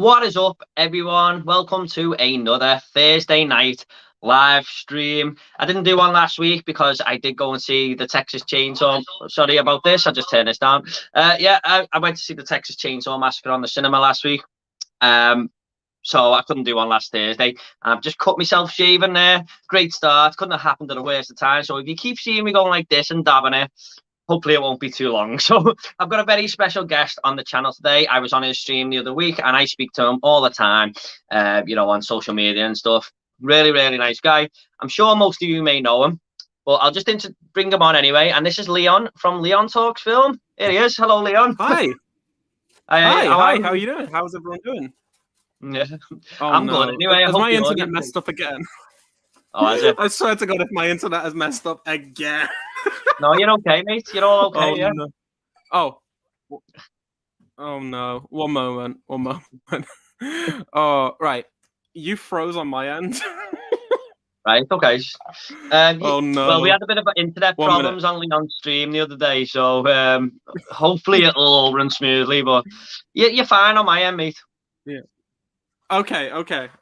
What is up, everyone? Welcome to another Thursday night live stream. I didn't do one last week because I did go and see the Texas Chainsaw. Sorry about this. I'll just turn this down. I went to see the Texas Chainsaw Massacre on the cinema last week. So I couldn't do one last Thursday. I've just cut myself shaving there. Great start. Couldn't have happened at the worst of time. So if you keep seeing me going like this and dabbing it, hopefully it won't be too long. So I've got a very special guest on the channel today. I was on his stream the other week and I speak to him all the time, on social media and stuff. Really, really nice guy. I'm sure most of you may know him, but I'll just bring him on anyway. And this is Leon from Leon Talks Film. Here he is. Hello, Leon. Hi. Hi. How are you doing? How's everyone doing? Yeah. Oh, I'm no. good anyway. Has my internet messed up again? Oh, is it? I swear to God, if my internet has messed up again. No, you're okay, mate. You're all okay, Oh, yeah? no. Oh, no. One moment. Oh, right. You froze on my end. Right, okay. Oh, no. Well, we had a bit of internet problems on Leon's stream the other day, so hopefully it'll all run smoothly, but you're fine on my end, mate. Yeah. Okay,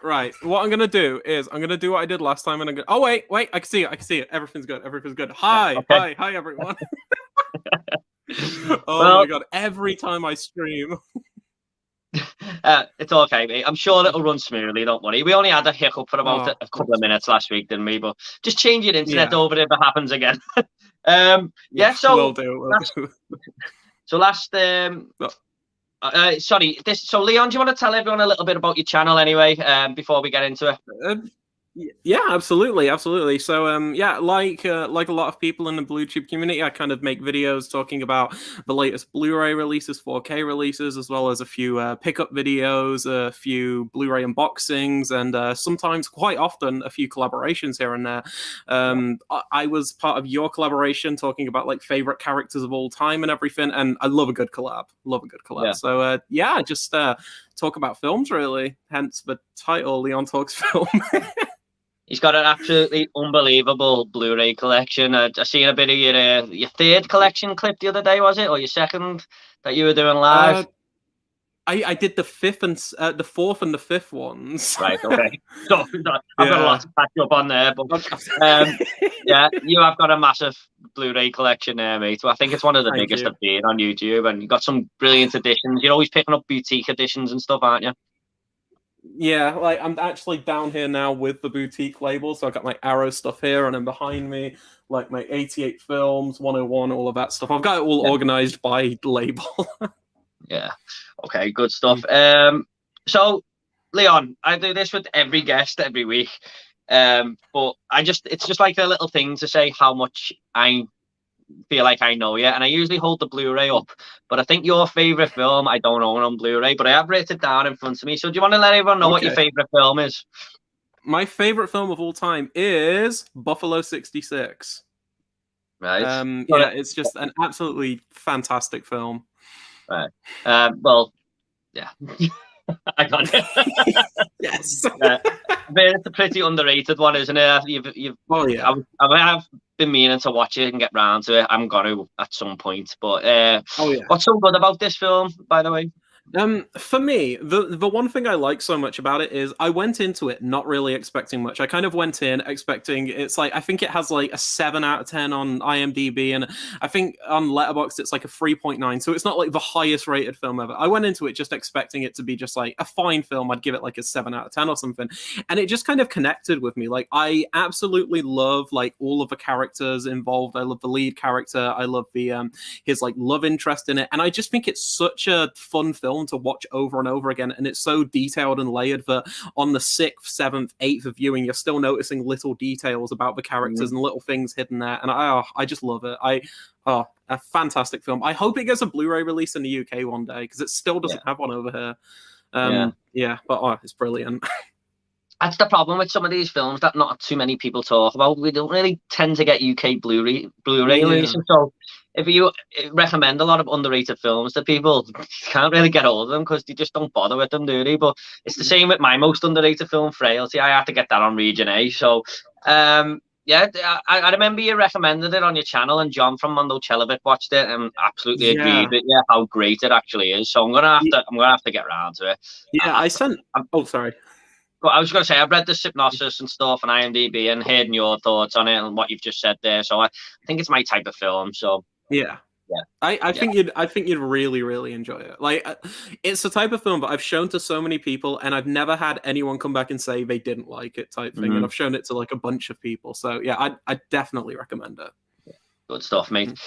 right. What I'm gonna do is I'm gonna do what I did last time, and I'm gonna. Oh wait, I can see it. Everything's good. Hi, okay. hi, everyone. My God! Every time I stream. It's okay, mate. I'm sure it'll run smoothly. Don't worry. We only had a hiccup for about a couple of minutes last week, didn't we? But just change your internet over if it happens again. So will do. So last. So Leon, do you want to tell everyone a little bit about your channel anyway, before we get into it? Yeah, absolutely. So, like a lot of people in the BlueTube community, I kind of make videos talking about the latest Blu-ray releases, 4K releases, as well as a few pickup videos, a few Blu-ray unboxings, and sometimes, quite often, a few collaborations here and there. I was part of your collaboration talking about like favorite characters of all time and everything, and I love a good collab. Yeah. So, just talk about films, really. Hence the title, Leon Talks Film. He's got an absolutely unbelievable Blu-ray collection. I seen a bit of your third collection clip the other day, was it, or your second that you were doing live? I did the fourth and the fifth ones. Right. Okay. So I've got a lot to catch up on there, but you have got a massive Blu-ray collection there, mate. So I think it's one of the biggest I've been on YouTube, and you've got some brilliant editions. You're always picking up boutique editions and stuff, aren't you? Yeah, like I'm actually down here now with the boutique label, so I've got my Arrow stuff here, and then behind me, like my 88 films, 101, all of that stuff. I've got it all organized by label. Yeah. Okay, good stuff. So Leon, I do this with every guest every week. But it's just like a little thing to say how much I feel like I know you, and I usually hold the Blu-ray up, but I think your favorite film I don't own on Blu-ray, but I have written it down in front of me. So do you want to let everyone know what your favorite film is? My favorite film of all time is Buffalo 66. Right. It's just an absolutely fantastic film. Right. Yeah. I got it. Yes. But it's a pretty underrated one, isn't it? I have been meaning to watch it and get round to it. I'm gonna at some point. But what's so good about this film, by the way? For me, the one thing I like so much about it is I went into it not really expecting much. I kind of went in expecting I think it has like a 7 out of 10 on IMDb, and I think on Letterboxd it's like a 3.9. So it's not like the highest rated film ever. I went into it just expecting it to be just like a fine film. I'd give it like a 7 out of 10 or something, and it just kind of connected with me. Like I absolutely love like all of the characters involved. I love the lead character. I love the his like love interest in it, and I just think it's such a fun film to watch over and over again, and it's so detailed and layered that on the 6th, 7th, 8th viewing you're still noticing little details about the characters and little things hidden there, and I just love it. A fantastic film. I hope it gets a Blu-ray release in the UK one day, because it still doesn't have one over here. But it's brilliant. That's the problem with some of these films that not too many people talk about. We don't really tend to get UK Blu-ray releases. So if you recommend a lot of underrated films to people, you can't really get hold of them because they just don't bother with them, do they? But it's the same with my most underrated film, Frailty. I had to get that on Region A. So Yeah, I remember you recommended it on your channel, and John from Mondo Celibate watched it and absolutely agreed Yeah, with you how great it actually is. So I'm gonna have to get around to it. yeah. I, I sent. Oh, sorry. I was gonna say I've read the synopsis and stuff on IMDb and heard your thoughts on it and what you've just said there. So I think it's my type of film. So Yeah. yeah, I think you'd really enjoy it. Like, it's the type of film that I've shown to so many people, and I've never had anyone come back and say they didn't like it, type thing. And I've shown it to like a bunch of people. So yeah, I definitely recommend it. good stuff, mate.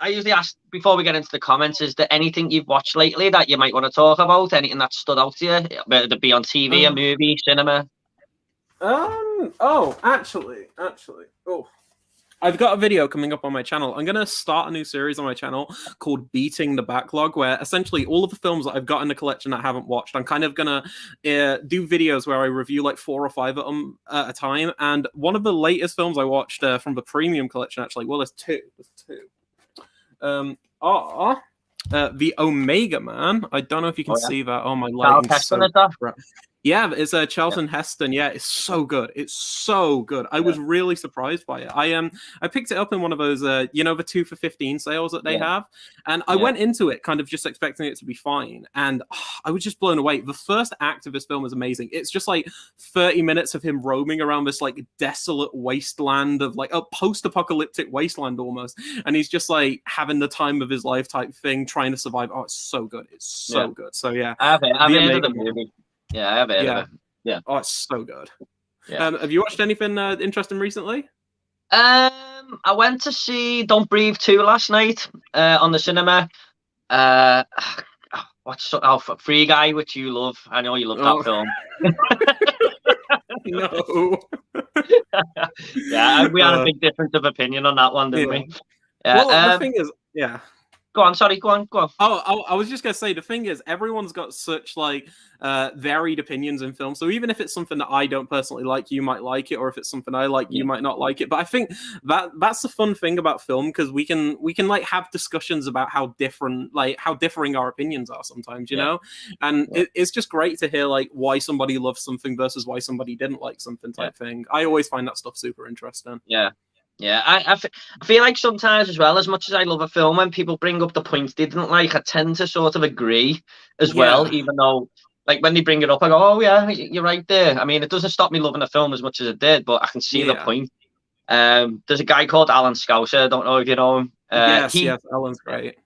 I usually ask before we get into the comments: is there anything you've watched lately that you might want to talk about? Anything that stood out to you? Whether it be on TV, a movie, cinema? Oh, actually. Oh. I've got a video coming up on my channel. I'm going to start a new series on my channel called Beating the Backlog, where essentially all of the films that I've got in the collection that I haven't watched, I'm kind of going to do videos where I review like 4 or 5 of them at a time. And one of the latest films I watched from the premium collection, actually, well, there's two. The Omega Man. I don't know if you can see that. Oh, my lighting's so crap. Yeah, it's Charlton Heston. Yeah, it's so good. It's so good. I was really surprised by it. I picked it up in one of those the 2 for 15 sales that they have, and I went into it kind of just expecting it to be fine, and I was just blown away. The first act of this film is amazing. It's just like 30 minutes of him roaming around this like desolate wasteland of like a post-apocalyptic wasteland almost, and he's just like having the time of his life type thing, trying to survive. Oh, it's so good. It's so good. So yeah, I've heard of the movie. Yeah, I have heard of it. Yeah. Oh, it's so good. Yeah. Have you watched anything interesting recently? I went to see Don't Breathe 2 last night on the cinema. Free Guy, which you love. I know you love that film. No. Yeah, we had a big difference of opinion on that one, didn't we? Yeah. Well, the thing is, Go on, sorry, go on. Oh, I was just gonna say, the thing is, everyone's got such like varied opinions in film. So even if it's something that I don't personally like, you might like it, or if it's something I like, you might not like it. But I think that's the fun thing about film, because we can like have discussions about how differing our opinions are sometimes, you know. And it's just great to hear like why somebody loves something versus why somebody didn't like something type thing. I always find that stuff super interesting. Yeah, I feel like sometimes as well, as much as I love a film, when people bring up the points they didn't like, I tend to sort of agree as well, even though, like, when they bring it up, I go, oh, yeah, you're right there. I mean, it doesn't stop me loving a film as much as it did, but I can see the point. There's a guy called Alan Scouser, I don't know if you know him. Yes, Alan's great.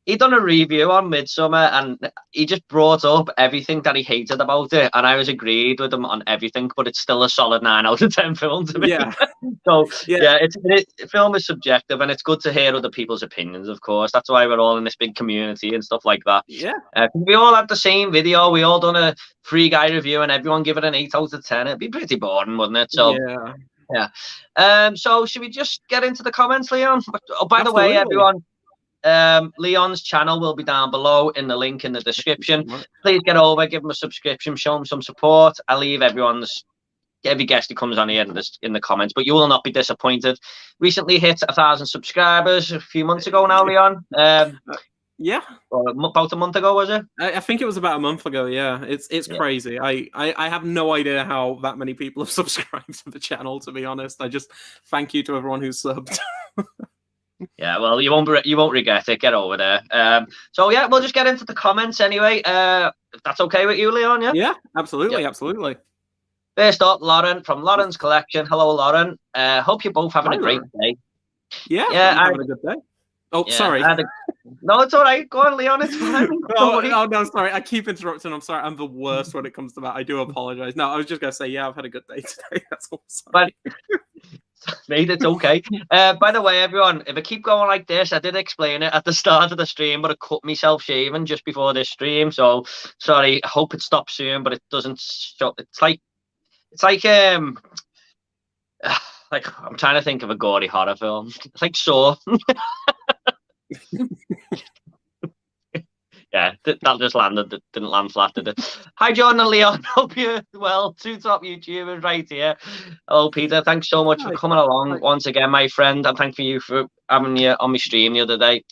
He done a review on Midsummer, and he just brought up everything that he hated about it, and I was agreed with him on everything, but it's still a solid 9 out of 10 film to me. So film is subjective, and it's good to hear other people's opinions, of course. That's why we're all in this big community and stuff like that. If we all had the same video, we all done a Free Guy review, and everyone give it an 8 out of 10, it'd be pretty boring, wouldn't it? So so should we just get into the comments, Leon? Oh, by the way, everyone, Leon's channel will be down below in the link in the description. Please get over, give him a subscription, show him some support. I'll leave every guest who comes on here in the comments, but you will not be disappointed. Recently hit 1,000 subscribers a few months ago now, Leon. About a month ago, was it? I think it was about a month ago. Yeah, it's crazy. I have no idea how that many people have subscribed to the channel, to be honest. I just thank you to everyone who's subbed. Yeah, well, you won't regret it. Get over there. So yeah, we'll just get into the comments anyway. If that's okay with you, Leon. Yeah, absolutely. First up, Lauren from Lauren's Collection. Hello, Lauren. Hope you're both having a great day. Yeah, I'm having a good day. Oh, sorry. No, it's all right. Go on, Leon. It's fine. No, sorry. I keep interrupting. I'm sorry. I'm the worst when it comes to that. I do apologize. No, I was just gonna say, yeah, I've had a good day today. That's all. Sorry. Mate, it's okay. By the way, everyone, if I keep going like this, I did explain it at the start of the stream, but I cut myself shaving just before this stream. So sorry. I hope it stops soon, but it doesn't. It's like I'm trying to think of a gory horror film. It's like Saw. Yeah, that just landed. That didn't land flat, did it? Hi, Jordan and Leon. Hope you're well. 2 top YouTubers right here. Hello, Peter. Thanks so much for coming along once again, my friend. And thank you for having you on my stream the other day.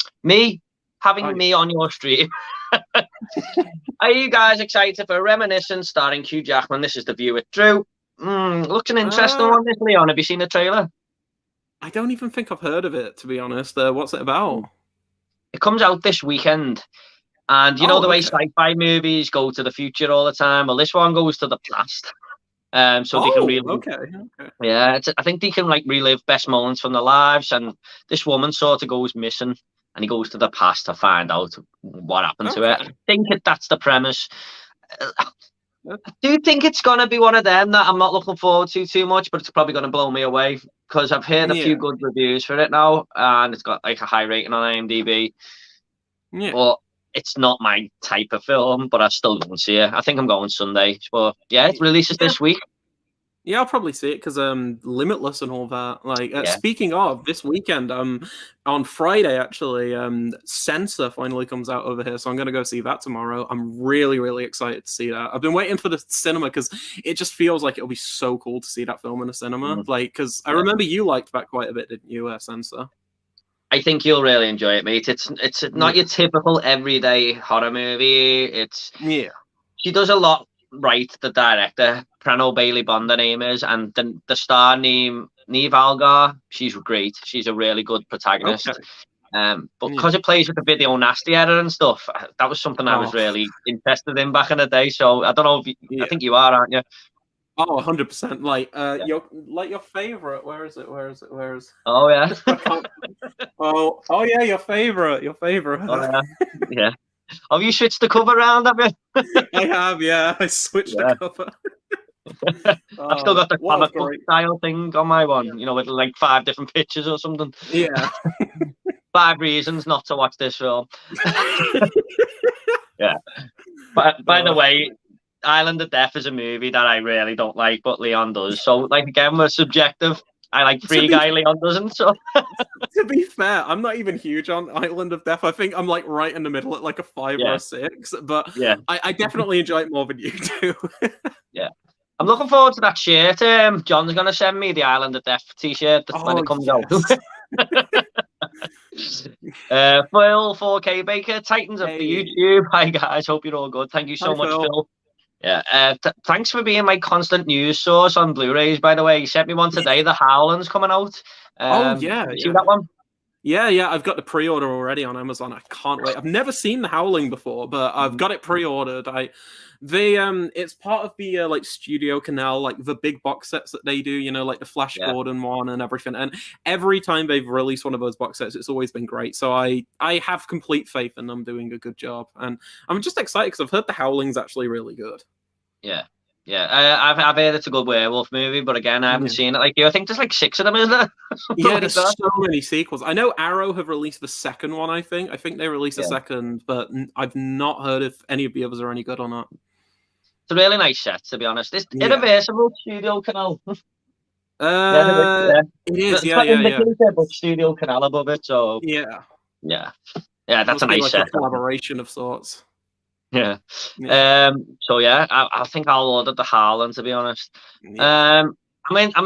Having me on your stream. Are you guys excited for Reminiscence starring Hugh Jackman? This is the view with Drew. Looks an interesting one, this, Leon. Have you seen the trailer? I don't even think I've heard of it, to be honest. What's it about? It comes out this weekend. And you know the way sci-fi movies go to the future all the time? Well, this one goes to the past. So they can really... Yeah, I think they can like relive best moments from their lives. And this woman sort of goes missing. And he goes to the past to find out what happened to her. I think that's the premise. I do think it's going to be one of them that I'm not looking forward to too much, but it's probably going to blow me away because I've heard a few good reviews for it now, and it's got like a high rating on IMDb. Yeah. But it's not my type of film, but I still go and see it. I think I'm going Sunday. But yeah, it releases this week. Yeah, I'll probably see it because Limitless and all that. Like, speaking of this weekend, on Friday actually, Censor finally comes out over here, so I'm gonna go see that tomorrow. I'm really, really excited to see that. I've been waiting for the cinema because it just feels like it'll be so cool to see that film in the cinema. Like, because I remember you liked that quite a bit, didn't you, Censor? I think you'll really enjoy it, mate. It's not your typical everyday horror movie. It's she does a lot right, the director, Prano Bailey Bond, her name is, and the star name, Neve Algar, she's great. She's a really good protagonist. But because it plays with the video nasty editor and stuff, that was something I was really interested in back in the day. So I don't know if I think you are, aren't you? Oh, 100%. Like, your favorite. Where is it? Oh yeah. oh yeah, your favorite. Oh, yeah. Have you switched the cover around, have you? I have, yeah. I switched the cover. I've still got the comic book style thing on my one, you know, with like 5 different pictures or something. Yeah. 5 reasons not to watch this film. Yeah. But by the way, Island of Death is a movie that I really don't like, but Leon does. So, like, again, we're subjective. I like Free Guy, Leon doesn't. So, to be fair, I'm not even huge on Island of Death. I think I'm like right in the middle at like a 5 or a 6. But I definitely enjoy it more than you do. Yeah, I'm looking forward to that shirt. John's gonna send me the Island of Death T-shirt when it comes out. Phil 4K Baker, Titans of the YouTube. Hi guys, hope you're all good. Thank you so much, Phil. Yeah, thanks for being my constant news source on Blu-rays, by the way. You sent me one today, The Howland's coming out. See that one? Yeah, I've got the pre-order already on Amazon. I can't wait. I've never seen The Howling before, but I've got it pre-ordered. It's part of the like Studio Canal, like the big box sets that they do, you know, like the Flash Gordon one and everything. And every time they've released one of those box sets, it's always been great. So I have complete faith in them doing a good job. And I'm just excited because I've heard The Howling's actually really good. Yeah. I've heard it's a good werewolf movie, but again, I haven't seen it like you. I think there's like 6 of them, isn't there? Yeah, there's so many sequels. I know Arrow have released the second one, I think. I think they released the second, but I've not heard if any of the others are any good or not. It's a really nice set, to be honest. It's irreversible Studio Canal. It is, yeah. But Studio Canal above it, so... Yeah, that's a nice set. A collaboration of sorts. Yeah. So yeah, I think I'll order The Howland, to be honest. I'm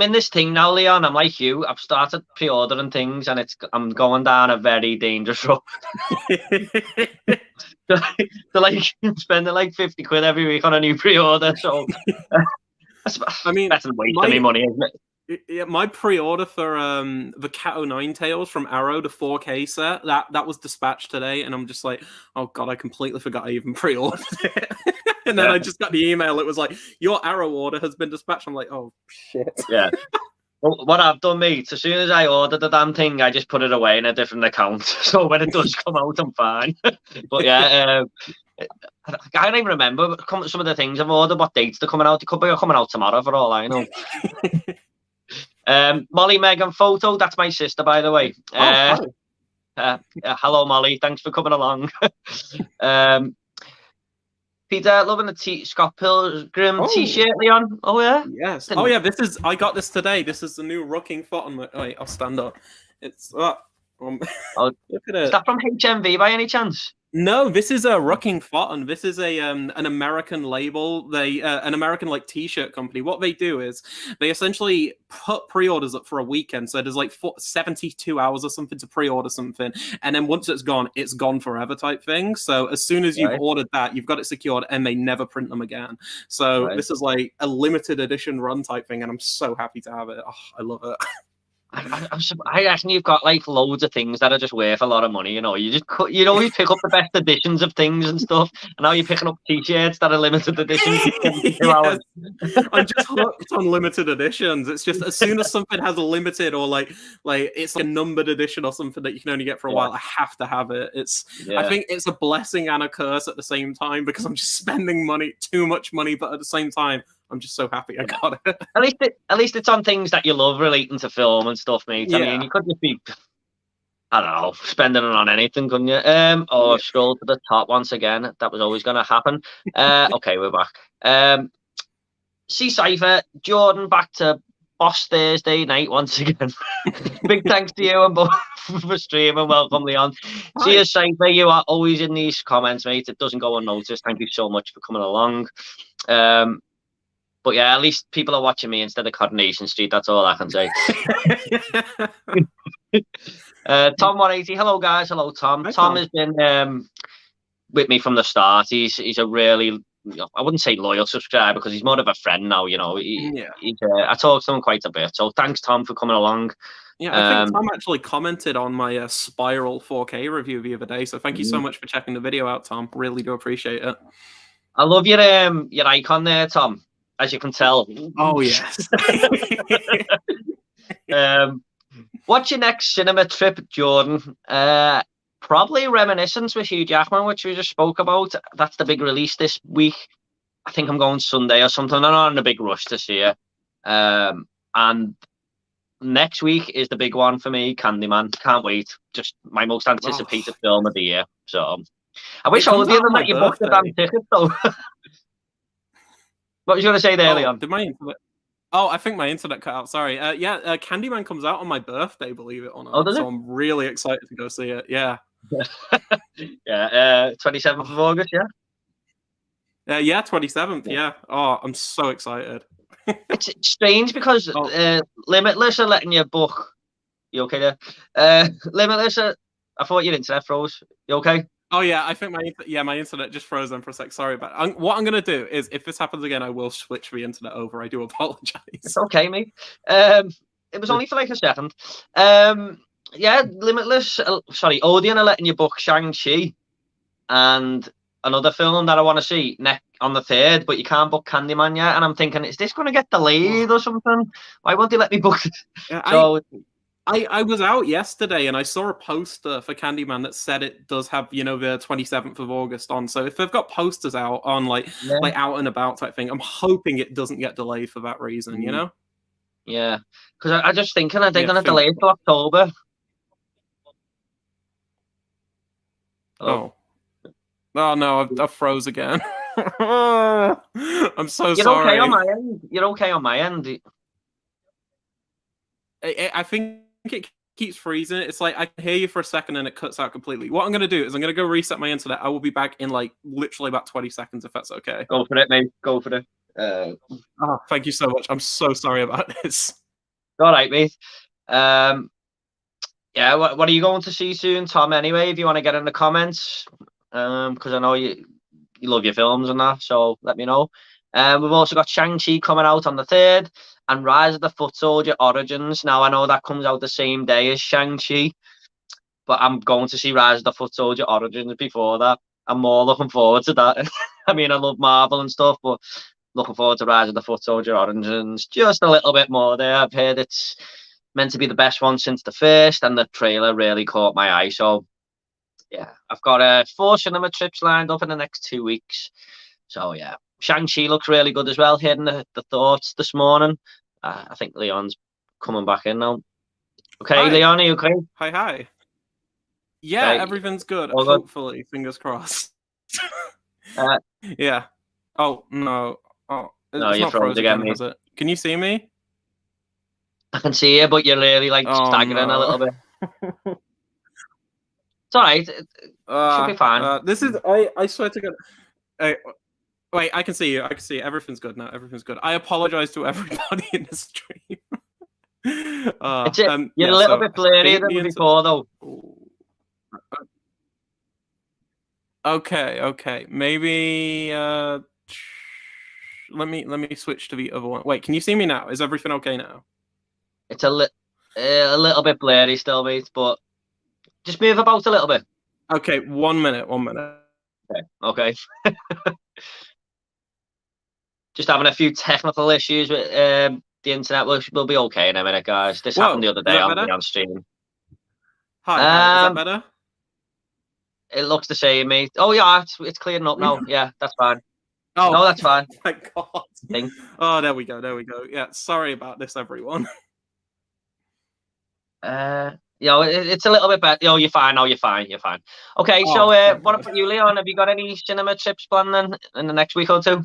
in this thing now, Leon. I'm like you. I've started pre-ordering things, and I'm going down a very dangerous road. So like spending like 50 quid every week on a new pre-order. So I mean, that's wasting money, isn't it? Yeah, my pre-order for the Cat O' Nine Tails from Arrow, the 4K set, that was dispatched today, and I'm just like, oh god, I completely forgot I even pre-ordered it. And then I just got the email. It was like, your Arrow order has been dispatched. I'm like, oh shit. Yeah. Well, what I've done, mate, as soon as I ordered the damn thing, I just put it away in a different account. So when it does come out, I'm fine. But yeah, I can't even remember some of the things I've ordered, what dates they're coming out. They could be coming out tomorrow, for all I know. Molly Megan Photo, that's my sister, by the way. Hello Molly, thanks for coming along. Peter, loving the Scott Pilgrim t-shirt, Leon. Oh yeah, yes. Oh yeah, I got this today. This is the new rocking foot on my... Wait, I'll stand up. It's look at it. Is that from HMV by any chance? No, this is a Rucking Fountain. This is a an American label. They an American like T-shirt company. What they do is they essentially put pre-orders up for a weekend. So there's like 72 hours or something to pre-order something, and then once it's gone forever type thing. So as soon as you've ordered that, you've got it secured, and they never print them again. So this is like a limited edition run type thing, and I'm so happy to have it. Oh, I love it. I reckon you've got like loads of things that are just worth a lot of money. You know, you always pick up the best editions of things and stuff, and now you're picking up T-shirts that are limited editions. Yes. I'm just hooked on limited editions. It's just as soon as something has a limited or like it's like a numbered edition or something that you can only get for a while, I have to have it. I think it's a blessing and a curse at the same time because I'm just spending too much money, but at the same time, I'm just so happy I got it. At least it's on things that you love relating to film and stuff, mate. I mean, you could just be, I don't know, spending it on anything, couldn't you? Scroll to the top once again. That was always going to happen. Okay, we're back. C Cypher, Jordan, back to Boss Thursday night once again. Big thanks to you and both for streaming. Welcome, Leon. Hi. See you, Cypher. You are always in these comments, mate. It doesn't go unnoticed. Thank you so much for coming along. But yeah, at least people are watching me instead of Coronation Street. That's all I can say. Tom 180. Hello, guys. Hello, Tom. Hi, Tom has been with me from the start. He's a really, I wouldn't say loyal subscriber because he's more of a friend now. You know, I talk to him quite a bit. So thanks, Tom, for coming along. Yeah, I think Tom actually commented on my Spiral 4K review the other day. So thank you so much for checking the video out, Tom. Really do appreciate it. I love your icon there, Tom. As you can tell. Oh, yes. What's your next cinema trip, Jordan? Probably Reminiscence with Hugh Jackman, which we just spoke about. That's the big release this week. I think I'm going Sunday or something. I'm not in a big rush to see it. And next week is the big one for me, Candyman. Can't wait. Just my most anticipated film of the year. So I wish all of you let you book the damn tickets, though. What was you going to say there, Leon? Did my internet... Oh, I think my internet cut out. Sorry. Candyman comes out on my birthday, believe it or not. So I'm really excited to go see it. Yeah. 27th of August, yeah? Yeah, 27th, yeah. Oh, I'm so excited. It's strange because Limitless are letting you book. You okay there? Limitless I thought your internet froze. You okay? Oh yeah, I think my internet just froze then for a sec. Sorry, but what I'm gonna do is, if this happens again, I will switch the internet over. I do apologize. It's okay, mate. It was only for like a second. Limitless. Odeon are letting you book Shang-Chi and another film that I want to see on the 3rd, but you can't book Candyman yet. And I'm thinking, is this going to get delayed or something? Why won't they let me book it? Yeah, I was out yesterday and I saw a poster for Candyman that said it does have, the 27th of August on. So if they've got posters out on like out and about type thing, I'm hoping it doesn't get delayed for that reason, you know? Yeah, because I'm just thinking, are they going to delay it to October? Oh no, I froze again. I'm so sorry. You're okay on my end. You're okay on my end. I think it keeps freezing. It's like I can hear you for a second and it cuts out completely. What I'm going to do is I'm going to go reset my internet. I will be back in like literally about 20 seconds if that's okay. Go for it, mate. Go for it. Thank you so much. I'm so sorry about this. All right, mate. What are you going to see soon, Tom, anyway, if you want to get in the comments? Because I know you love your films and that, so let me know. We've also got Shang-Chi coming out on the 3rd and Rise of the Foot Soldier Origins. Now, I know that comes out the same day as Shang-Chi, but I'm going to see Rise of the Foot Soldier Origins before that. I'm more looking forward to that. I mean, I love Marvel and stuff, but looking forward to Rise of the Foot Soldier Origins just a little bit more there. I've heard it's meant to be the best one since the first, and the trailer really caught my eye. So, yeah, I've got 4 cinema trips lined up in the next 2 weeks. So, yeah. Shang-Chi looks really good as well, hearing the thoughts this morning. I think Leon's coming back in now. Okay, hi. Leon, are you okay? Hi. Yeah, okay. Everything's good. All hopefully, good. Fingers crossed. Yeah. Oh, no. Oh, no, you're frozen again, is it? Can you see me? I can see you, but you're really, staggering a little bit. It's all right. It should be fine. This is I swear to God. Wait, I can see you. I can see you. Everything's good now. Everything's good. I apologize to everybody in the stream. You're a little bit blurrier than before, though. Okay. Maybe let me switch to the other one. Wait, can you see me now? Is everything okay now? It's a little bit blurry still, mate, but just move about a little bit. Okay, 1 minute. Okay. Just having a few technical issues with the internet. We'll be okay in a minute, guys. This happened the other day on stream. Hi, is that better? It looks the same, mate. Oh yeah, it's clearing up now. Yeah, that's fine. Oh, no, that's fine. Thank God. Oh, there we go. Yeah, sorry about this, everyone. It's a little bit better. You're fine. No, you're fine. Okay, so what about you, Leon? Have you got any cinema trips planned then in the next week or two?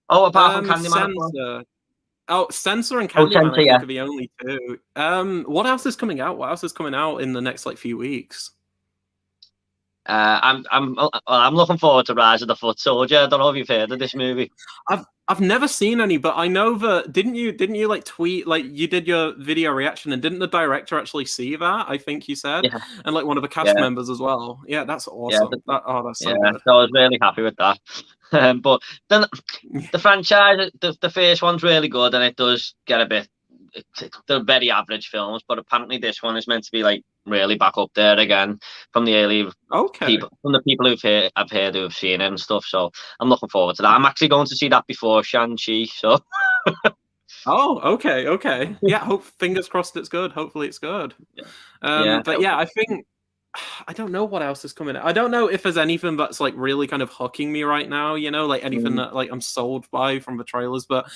Oh, apart from Candyman. Censor and Candyman, I think, are the only two. What else is coming out? What else is coming out in the next few weeks? I'm looking forward to Rise of the Foot Soldier. I don't know if you've heard of this movie. I've never seen any, but I know that didn't you tweet you did your video reaction, and didn't the director actually see that? I think you said, and one of the cast members as well. Yeah, that's awesome. That's so good. So I was really happy with that. But then the franchise, the first one's really good, and it does get a bit. They're very average films, but apparently this one is meant to be really back up there again from the early people, from the people I've heard who have seen it and stuff. So I'm looking forward to that. I'm actually going to see that before Shang-Chi. So. Okay. Yeah, fingers crossed it's good. Hopefully it's good. But yeah, I think. I don't know what else is coming out. I don't know if there's anything that's really kind of hooking me right now, anything that I'm sold by from the trailers. But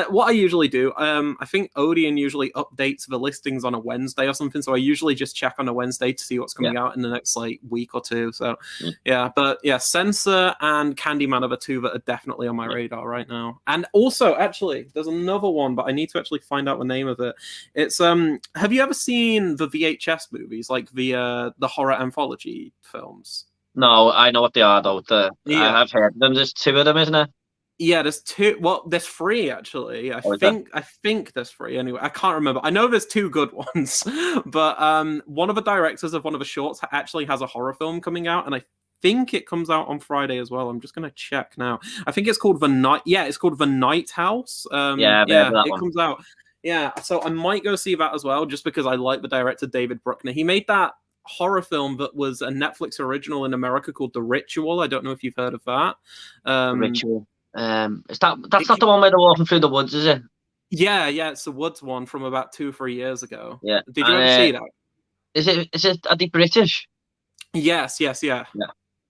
what I usually do, I think Odeon usually updates the listings on a Wednesday or something. So I usually just check on a Wednesday to see what's coming out in the next week or two. So but Censor and Candyman are the two that are definitely on my radar right now. And also, actually, there's another one, but I need to actually find out the name of it. It's have you ever seen the VHS movies, the horror anthology films? No, I know what they are though. I've heard them. There's two of them, isn't there? Yeah, there's two. Well, there's three actually. I think there's three anyway. I can't remember. I know there's two good ones, but one of the directors of one of the shorts actually has a horror film coming out, and I think it comes out on Friday as well. I'm just gonna check now. I think it's called The Night. Yeah, it's called The Night House. It comes out. Yeah, so I might go see that as well, just because I like the director David Bruckner. He made that horror film that was a Netflix original in America called The Ritual. I don't know if you've heard of that. The Ritual. That's not the one where they're walking through the woods, is it? Yeah, it's the Woods one from about 2-3 years ago. Yeah. Did you ever see that? Is it? Are they British? Yes. Yeah,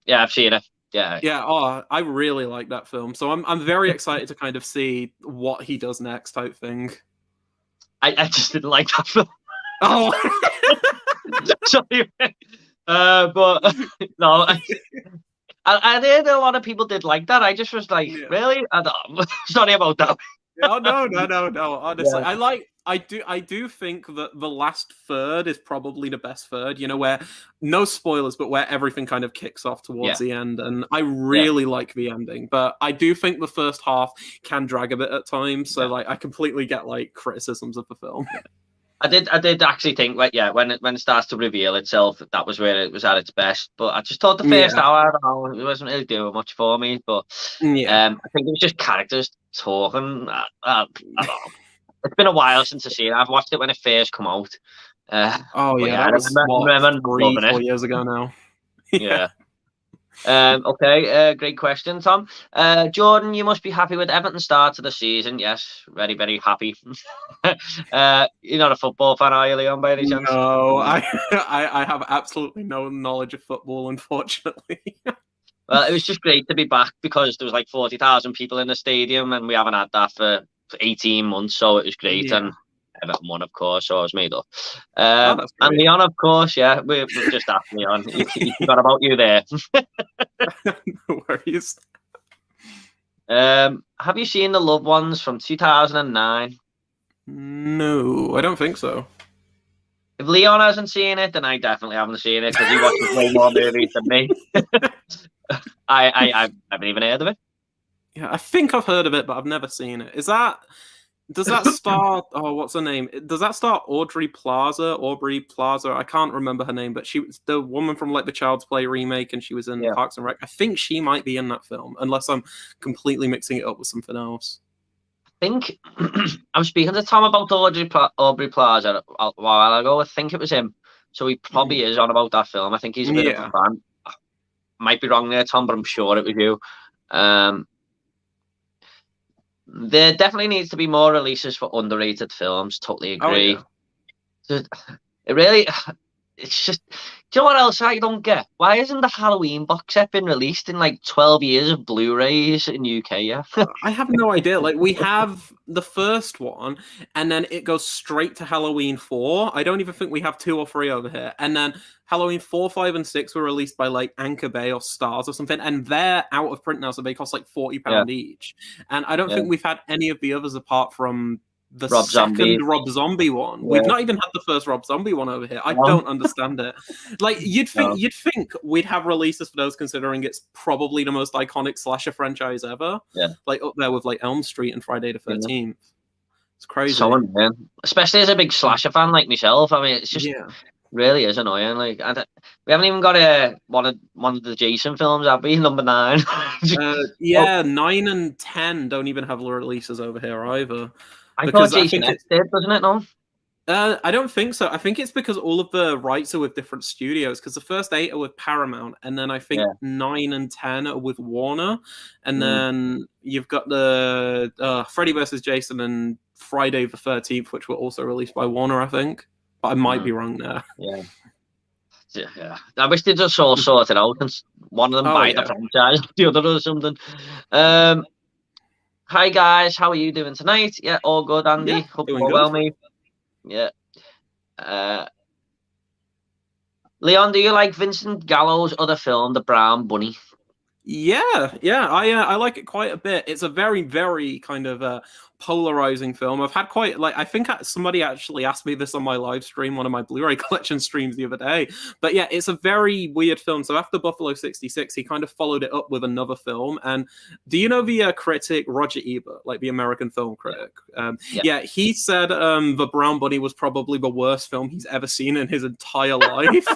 I've seen it. Yeah. Oh, I really like that film. So I'm very excited to kind of see what he does next, type thing. I just didn't like that film. Oh. Sorry, but no, I heard a lot of people did like that. I just was like, really? Sorry about that. Oh no. Honestly, I do think that the last third is probably the best third. Where no spoilers, but where everything kind of kicks off towards the end, and I really like the ending. But I do think the first half can drag a bit at times. So I completely get criticisms of the film. I did actually think, when it starts to reveal itself, that was where it was at its best. But I just thought the first hour, it wasn't really doing much for me. But I think it was just characters talking. I don't know. It's been a while since I've seen it. I've watched it when it first come out. That was, I remember 3-4 years ago now. Yeah. Okay, great question, Tom. Jordan, you must be happy with Everton's start to the season. Yes, very, very happy. You're not a football fan, are you, Leon, by any chance? No, I have absolutely no knowledge of football, unfortunately. Well, it was just great to be back because there was 40,000 people in the stadium, and we haven't had that for 18 months, so it was great. And Everton won, of course, so I was made up. And Leon, of course, we've just asked Leon. He forgot about you there. No worries. Have you seen The Loved Ones from 2009? No, I don't think so. If Leon hasn't seen it, then I definitely haven't seen it because he watches way more movies than me. I haven't even heard of it. Yeah, I think I've heard of it, but I've never seen it. Does that star? Oh, what's her name? Does that star Aubrey Plaza? I can't remember her name, but she was the woman from like the Child's Play remake, and she was in Parks and Rec. I think she might be in that film, unless I'm completely mixing it up with something else. I think I was speaking to Tom about Aubrey Plaza a while ago. I think it was him, so he probably is on about that film. I think he's a bit of a fan. Might be wrong there, Tom, but I'm sure it was you. There definitely needs to be more releases for underrated films. Totally agree. Oh, yeah. It really, it's just. Do you know what else I don't get? Why isn't the Halloween box set been released in like 12 years of Blu-rays in UK? Yeah, I have no idea. Like we have the first one, and then it goes straight to Halloween 4. I don't even think we have 2 or 3 over here. And then Halloween 4, 5, and 6 were released by like Anchor Bay or Stars or something, and they're out of print now, so they cost like £40 each. And I don't think we've had any of the others apart from the second Rob Zombie one. We've not even had the first Rob Zombie one over here. I don't understand it. Like you'd think we'd have releases for those, considering it's probably the most iconic slasher franchise ever. Yeah, like up there with like Elm Street and Friday the 13th. It's crazy. So annoying, especially as a big slasher fan like myself. I mean, it's just really is annoying. Like we haven't even got one of the Jason films, have we? Number 9. 9 and 10 don't even have releases over here either. I thought Jason X did, doesn't it? No. I don't think so. I think it's because all of the rights are with different studios. Because the first 8 are with Paramount, and then I think 9 and 10 are with Warner, and then you've got the Freddy vs. Jason and Friday the 13th, which were also released by Warner, I think. But I might be wrong there. Yeah. I wish they just all sorted out and one of them buy the franchise, the other or something. Hi guys, how are you doing tonight? Yeah, all good, Andy. Yeah, hope you're well, mate. Yeah. Leon, do you like Vincent Gallo's other film, The Brown Bunny? Yeah. I like it quite a bit. It's a very, very kind of polarizing film. I've had quite I think somebody actually asked me this on my live stream, one of my Blu-ray collection streams the other day. But yeah, it's a very weird film. So after Buffalo 66, he kind of followed it up with another film. And do you know the critic Roger Ebert, like the American film critic? He said The Brown Bunny was probably the worst film he's ever seen in his entire life.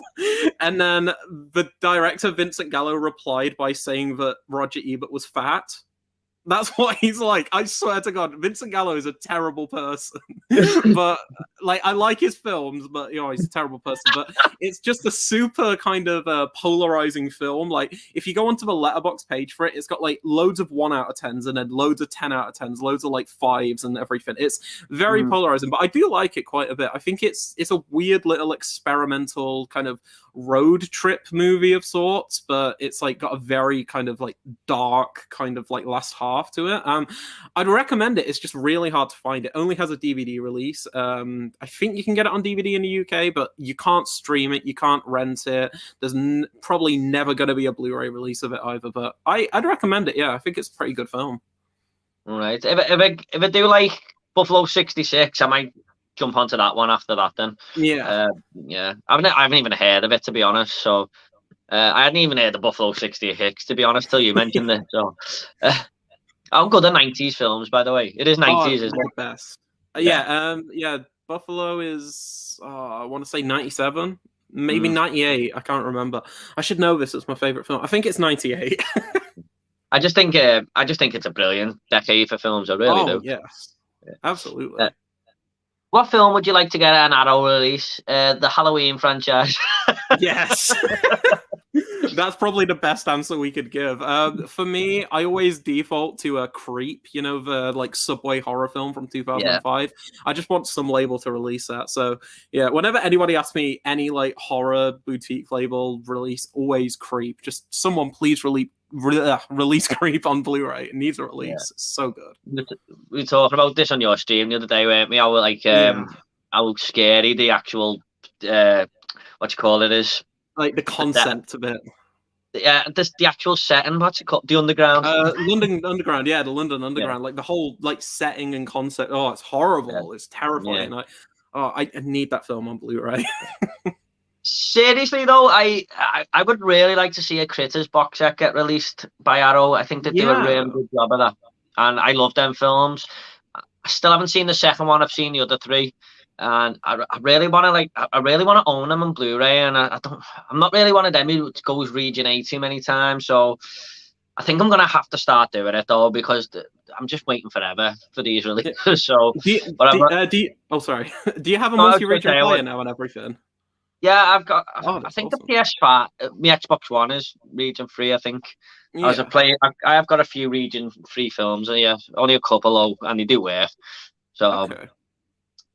And then the director Vincent Gallo replied by saying that Roger Ebert was fat. That's what he's like. I swear to God, Vincent Gallo is a terrible person. But I like his films, but he's a terrible person. But it's just a super kind of polarizing film. Like if you go onto the Letterboxd page for it, it's got loads of 1 out of 10s and then loads of 10 out of 10s, loads of 5s and everything. It's very polarizing, but I do like it quite a bit. I think it's a weird little experimental kind of road trip movie of sorts, but it's got a very kind of dark kind of last half to it. I'd recommend it. It's just really hard to find. It only has a DVD release. I think you can get it on DVD in the UK, but you can't stream it, you can't rent it. There's probably never going to be a Blu-ray release of it either, but I'd recommend it. I think it's a pretty good film. All right, if I do like Buffalo 66, I might jump onto that one after that then. I haven't even heard of it, to be honest. So I hadn't even heard of Buffalo 66, to be honest, till you mentioned it. So how good are 90s films, by the way? It is 90s, isn't it? Best. Buffalo is I want to say 97, maybe 98. I can't remember. I should know this. It's my favorite film. I think it's 98. I just think it's a brilliant decade for films. I really do. Yes, absolutely. What film would you like to get an Arrow release? The Halloween franchise. Yes. That's probably the best answer we could give. For me, I always default to Creep, the subway horror film from 2005. Yeah. I just want some label to release that. So yeah, whenever anybody asks me any horror boutique label release, always Creep. Just someone please release Creep on Blu-ray. It needs a release. Yeah. It's so good. We were talking about this on your stream the other day, weren't we? How scary the actual what you call it is. The concept of it. Yeah, the actual setting, what's it called? The Underground? London Underground, the London Underground. The whole setting and concept. Oh, it's horrible. Yeah. It's terrifying. Yeah. Oh, I need that film on Blu-ray. Seriously though, I would really like to see a Critters box set get released by Arrow. I think they do a really Yeah. good job of that, and I love them films. I still haven't seen the second one. I've seen the other three, and I really want to I really want to own them on Blu-ray. And I don't. I'm not really one of them who goes Region A too many times. So I think I'm gonna have to start doing it though, because I'm just waiting forever for these releases. So, but Oh, sorry. Do you have a no, I was gonna multi-region say, player now and everything? yeah, I've got. Oh, I that's think awesome. the PS5, my Xbox One is Region 3. I think. I was a Yeah. player. I have got a few Region 3 films, and yeah, only a couple though, and they do work. So, Okay.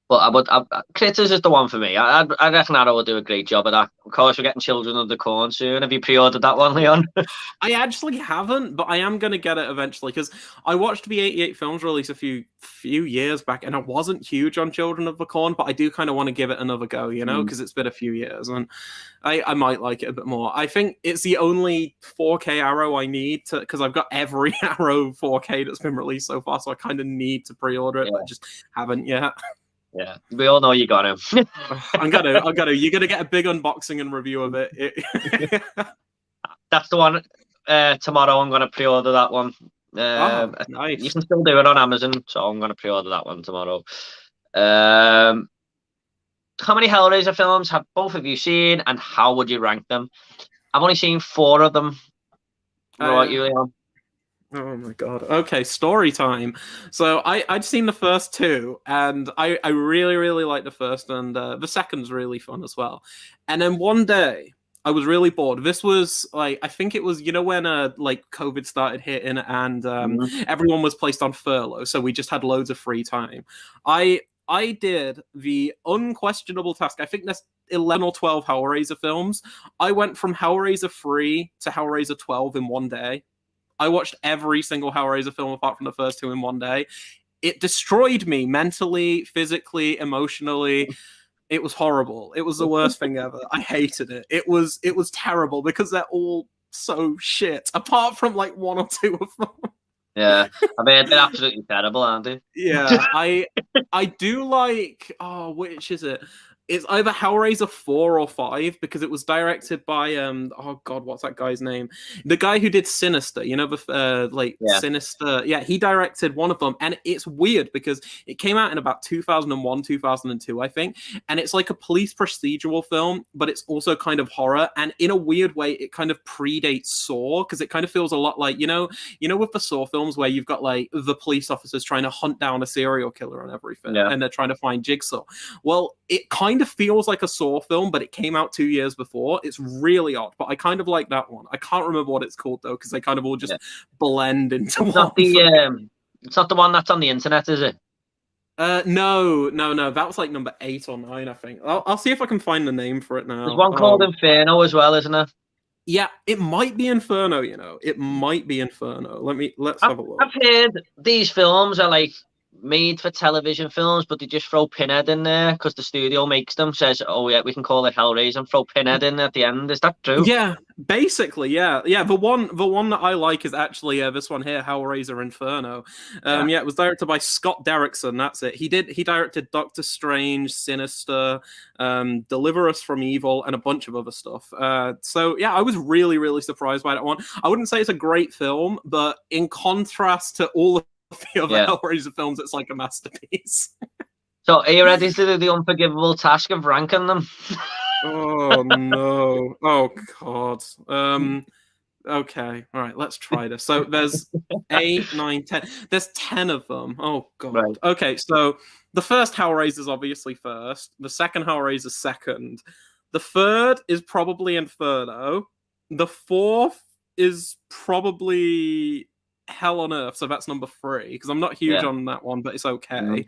but Critters is the one for me. I reckon Arrow will do a great job of that. Of course, we're getting Children of the Corn soon. Have you pre-ordered that one, Leon? I actually haven't, but I am gonna get it eventually because I watched the 88 films release a few years back, and I wasn't huge on Children of the Corn, but I do kind of want to give it another go, you know, because it's been a few years, and I might like it a bit more. I think it's the only 4K Arrow I need to, because I've got every Arrow 4K that's been released so far, so I kind of need to pre-order it, but I just haven't yet. Yeah, we all know you got him. I'm gonna. You're gonna get a big unboxing and review of it. That's the one. Tomorrow I'm gonna pre-order that one. Nice. You can still do it on Amazon, so I'm gonna pre-order that one tomorrow. How many Hellraiser films have both of you seen, and how would you rank them? I've only seen 4 of them. Right, you, Leon? Oh my god. Okay, story time. So I'd seen the first 2, and I really, really liked the first, and the second's really fun as well. And then one day I was really bored. This was like, I think it was, you know, when like COVID started hitting and everyone was placed on furlough, so we just had loads of free time. I did the unquestionable task. I think there's 11 or 12 Hellraiser films. I went from Hellraiser 3 to Hellraiser 12 in one day. I watched every single Hellraiser film apart from the first 2 in one day. It destroyed me mentally, physically, emotionally. It was horrible. It was the worst thing ever. I hated it. It was terrible because they're all so shit, apart from like 1 or 2 of them. Yeah, I mean, they're absolutely terrible, aren't they? Yeah, I do like. Oh, which is it? It's either Hellraiser 4 or 5 because it was directed by oh god, what's that guy's name? The guy who did Sinister, you know, the Sinister. Yeah, he directed one of them, and it's weird because it came out in about 2001, 2002, I think, and it's like a police procedural film, but it's also kind of horror, and in a weird way, it kind of predates Saw because it kind of feels a lot like you know with the Saw films where you've got like the police officers trying to hunt down a serial killer and everything, and they're trying to find Jigsaw. Well, it kind of feels like a Saw film, but it came out 2 years before. It's really odd, but I kind of like that one. I can't remember what it's called though, because they kind of all just blend into one. It's not the one that's on the internet, is it? No. That was like number 8 or 9, I think. I'll see if I can find the name for it now. There's one called Inferno as well, isn't there? Yeah, it might be Inferno. You know, it might be Inferno. Let's have a look. I've heard these films are like made for television films, but they just throw Pinhead in there because the studio makes them. Says, "Oh yeah, we can call it Hellraiser," and throw Pinhead in at the end. Is that true? Yeah, basically, yeah. The one that I like is actually this one here, Hellraiser Inferno. Yeah, it was directed by Scott Derrickson. That's it. He directed Doctor Strange, Sinister, Deliver Us from Evil, and a bunch of other stuff. So yeah, I was really, really surprised by that one. I wouldn't say it's a great film, but in contrast to all of the other Hellraiser films, it's like a masterpiece. So are you ready to do the unforgivable task of ranking them? Oh no. Oh god. Okay, all right, let's try this. So there's 8, 9, 10. There's 10 of them. Oh god. Right. Okay, so the first Hellraiser is obviously first. The second Hellraiser is second. The third is probably Inferno. The fourth is probably Hell on Earth, so that's number 3, because I'm not huge on that one, but it's okay.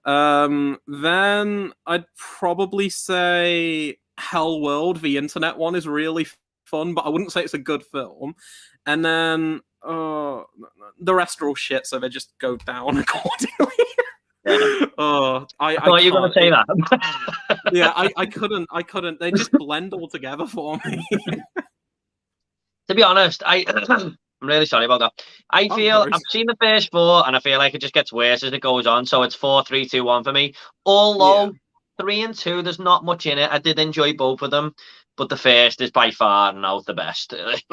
Then I'd probably say Hell World, the internet one, is really fun, but I wouldn't say it's a good film. And then the rest are all shit, so they just go down accordingly. I thought you were going to say that. Yeah, I couldn't. They just blend all together for me. To be honest, I'm really sorry about that. I feel I've seen the first 4, and I feel like it just gets worse as it goes on. So it's 4, 3, 2, 1 for me. Although 3 and 2, there's not much in it. I did enjoy both of them, but the first is by far now the best. Oh, It's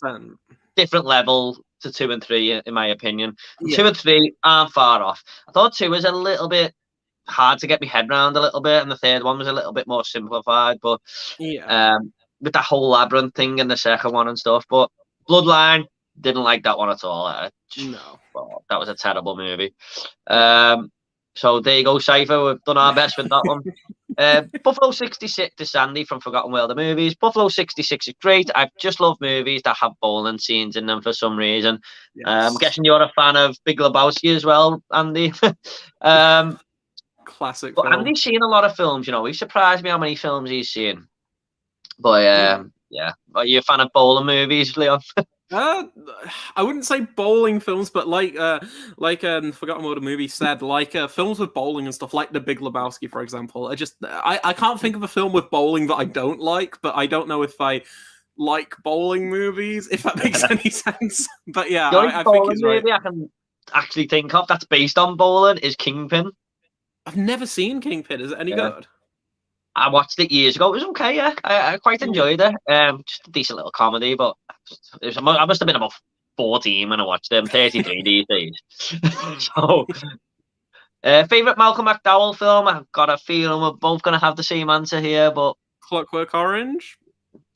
100%. different level to 2 and 3, in my opinion. And 2 Yeah. and 3 aren't far off. I thought 2 was a little bit hard to get my head around a little bit, and the third one was a little bit more simplified. But Yeah. with that whole labyrinth thing in the second one and stuff. But Bloodline, didn't like that one at all. No. Well, that was a terrible movie. Yeah. So there you go, Cypher. We've done our best with that one. Buffalo 66 to Sandy from Forgotten World of Movies. Buffalo 66 is great. I just love movies that have bowling scenes in them for some reason. Yes. I'm guessing you're a fan of Big Lebowski as well, Andy. Classic But film. Andy's seen a lot of films, you know. He surprised me how many films he's seen. But yeah. Are you a fan of bowling movies, Leon? I wouldn't say bowling films, but like Forgotten World of Movies said, like films with bowling and stuff, like The Big Lebowski, for example. I can't think of a film with bowling that I don't like, but I don't know if I like bowling movies, if that makes any sense. But yeah, The only I think bowling he's right. movie I can actually think of that's based on bowling is Kingpin. I've never seen Kingpin. Is it any good? I watched it years ago. It was okay, yeah. I quite enjoyed it. Just a decent little comedy, but I must have been about 14 when I watched it. I'm 33 these days. So, favourite Malcolm McDowell film? I've got a feeling we're both going to have the same answer here, but Clockwork Orange?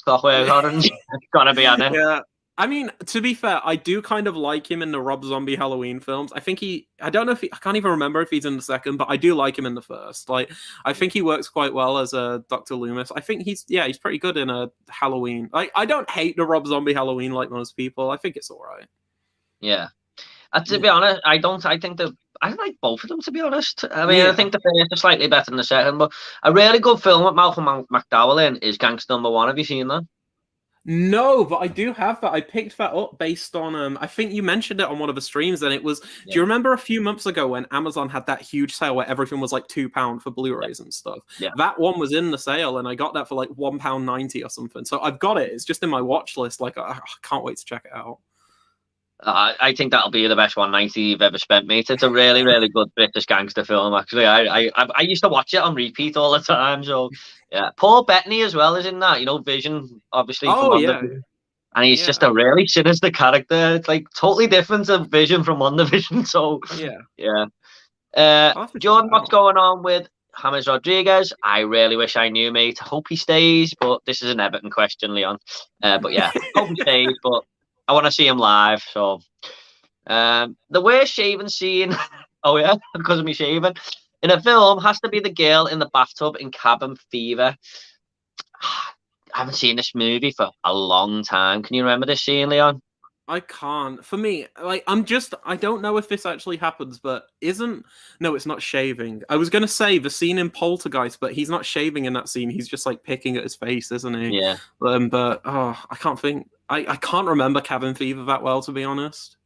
Clockwork Orange. It's got to be on it. Yeah. I mean, to be fair, I do kind of like him in the Rob Zombie Halloween films. I don't know if I can't even remember if he's in the second, but I do like him in the first. Like, I think he works quite well as a Dr. Loomis. I think he's pretty good in a Halloween. Like, I don't hate the Rob Zombie Halloween like most people. I think it's all right. Yeah. To be honest, I like both of them, to be honest. I mean, I think the first is slightly better than the second, but a really good film with Malcolm McDowell in is Gangster Number One. Have you seen that? No, but I do have that. I picked that up based on I think you mentioned it on one of the streams, and it was do you remember a few months ago when Amazon had that huge sale where everything was like £2 for Blu-rays and stuff? Yeah. That one was in the sale, and I got that for like £1.90 or something. So I've got it. It's just in my watch list. Like I can't wait to check it out. I think that'll be the best 190 you've ever spent, mate. It's a really, really good British gangster film, actually. I used to watch it on repeat all the time. So, yeah. Paul Bettany as well is in that. You know, Vision, obviously. Oh, yeah. And he's just a really sinister character. It's like totally different to Vision from WandaVision. So, yeah. John, what's going on with James Rodriguez? I really wish I knew, mate. I hope he stays, but this is an Everton question, Leon. But yeah, hope he stays, but I want to see him live. So, the worst shaving scene, oh yeah, because of me shaving, in a film has to be the girl in the bathtub in Cabin Fever. I haven't seen this movie for a long time. Can you remember this scene, Leon? I can't. For me, like, I don't know if this actually happens, but no, it's not shaving. I was going to say the scene in Poltergeist, but he's not shaving in that scene. He's just like picking at his face, isn't he? Yeah. But I can't think. I can't remember Cabin Fever that well, to be honest.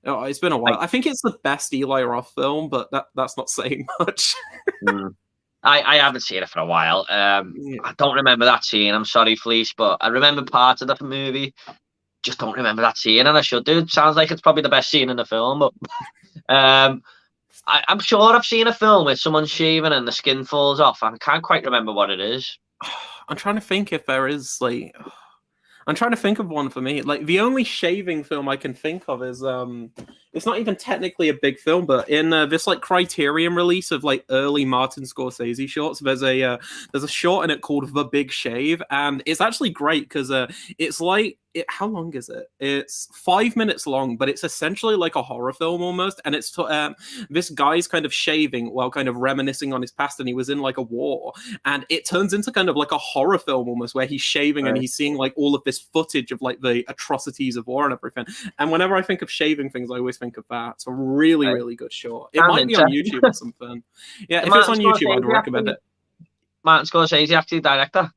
It's been a while. I think it's the best Eli Roth film, but that's not saying much. I haven't seen it for a while. I don't remember that scene. I'm sorry, Fleece, but I remember parts of the movie. Just don't remember that scene, and I should do. It sounds like it's probably the best scene in the film, but I'm sure I've seen a film with someone shaving and the skin falls off. I can't quite remember what it is. I'm trying to think if there is like. I'm trying to think of one for me. Like the only shaving film I can think of is it's not even technically a big film, but in this like Criterion release of like early Martin Scorsese shorts, there's a short in it called The Big Shave, and it's actually great because it's like how long is it? It's 5 minutes long, but it's essentially like a horror film almost, and it's this guy's kind of shaving while kind of reminiscing on his past, and he was in like a war, and it turns into kind of like a horror film almost where he's shaving and he's seeing like all of this footage of like the atrocities of war and everything. And whenever I think of shaving things, I always think of that. It's a really, really good short. It might be on YouTube or something. Yeah, if it's on YouTube, I'd recommend it. Martin Scorsese, actually director.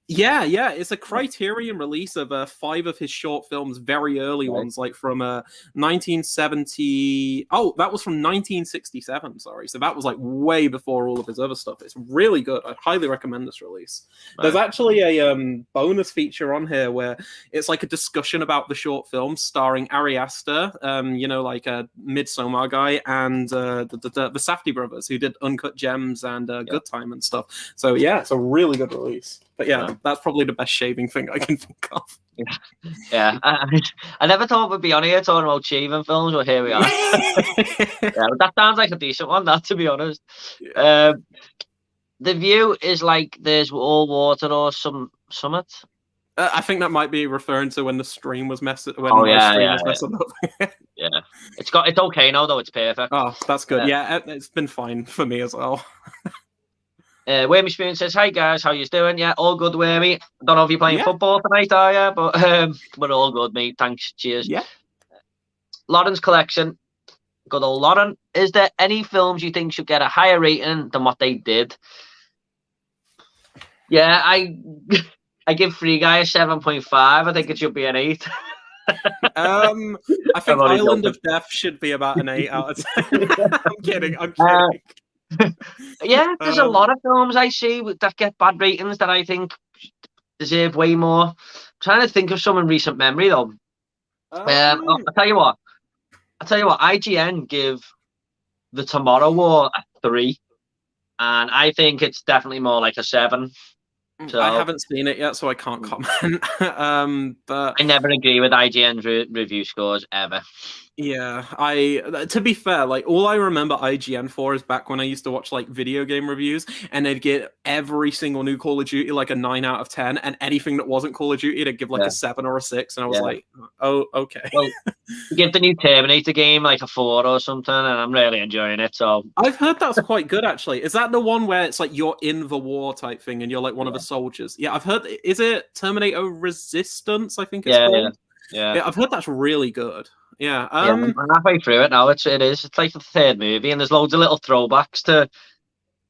Yeah, it's a Criterion release of 5 of his short films, very early Right. ones, like from 1970. Oh, that was from 1967. Sorry, so that was like way before all of his other stuff. It's really good. I highly recommend this release. There's Right. actually a bonus feature on here where it's like a discussion about the short film starring Ari Aster, like a Midsommar guy, and the Safdie brothers who did Uncut Gems and Yeah. Good Time and stuff. So yeah, it's a really good release. But yeah, Right. that's probably the best shaving thing I can think of. Yeah. I never thought we'd be on here talking about shaving films, but here we are. Yeah, that sounds like a decent one, that, to be honest. Yeah. The View is like there's all water or some summit. I think that might be referring to when the stream was messing Oh my yeah, stream yeah, was messing up. yeah. It's okay now though. It's perfect. Oh, that's good. Yeah, it's been fine for me as well. Wormy Spoon says, "Hi guys, how you doing? Yeah, all good, Wormy. Don't know if you're playing Yeah. football tonight, are you? But we're all good, mate. Thanks. Cheers." Yeah. Lauren's Collection. Good old Lauren. Is there any films you think should get a higher rating than what they did? Yeah, I give Free Guy a 7.5. I think it should be an 8. I think I'm only Island joking. of Death should be about an 8 out of 10. I'm kidding. Yeah, there's a lot of films I see that get bad ratings that I think deserve way more. I'm trying to think of some in recent memory though. I'll tell you what. IGN give The Tomorrow War a 3, and I think it's definitely more like a 7. So I haven't seen it yet, so I can't comment. But I never agree with IGN's review scores ever. yeah, to be fair, like all I remember IGN for is back when I used to watch like video game reviews, and they'd get every single new Call of Duty like a 9 out of 10, and anything that wasn't Call of Duty they'd give like a 7 or a 6, and I was like, oh, okay. Well, give the new Terminator game like a 4 or something, and I'm really enjoying it. So I've heard that's quite good actually. Is that the one where it's like you're in the war type thing and you're like one of the soldiers? Yeah, I've heard. Is it Terminator Resistance? I think it's called. Yeah, I've heard that's really good. Yeah, I'm halfway through it now. It's like the third movie, and there's loads of little throwbacks to,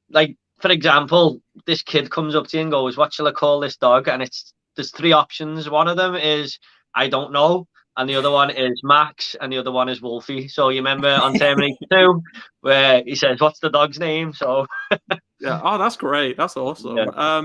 like, for example, this kid comes up to you and goes, "What shall I call this dog?" And there's 3 options. One of them is I don't know, and the other one is Max, and the other one is Wolfie. So you remember on Terminator 2 where he says, "What's the dog's name?" So yeah, oh, that's great. That's awesome. Yeah.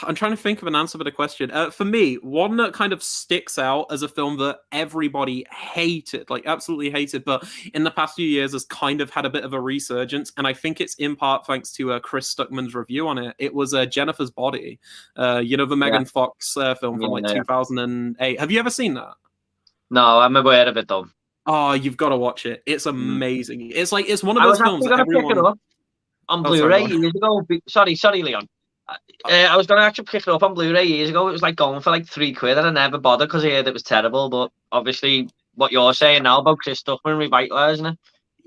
I'm trying to think of an answer for the question. For me, one that kind of sticks out as a film that everybody hated, like absolutely hated, but in the past few years has kind of had a bit of a resurgence, and I think it's in part thanks to Chris Stuckman's review on it. It was Jennifer's Body, the Megan Fox film from 2008. Have you ever seen that? No, I'm aware of it though. Oh, you've got to watch it. It's amazing. It's one of those films that everyone... pick it up on Blu-ray years ago. Sorry, Leon. I was going to actually pick it up on Blu-ray years ago. It was like going for like £3, and I never bothered because I heard it was terrible. But obviously, what you're saying now about Chris Stuckman revitalising it.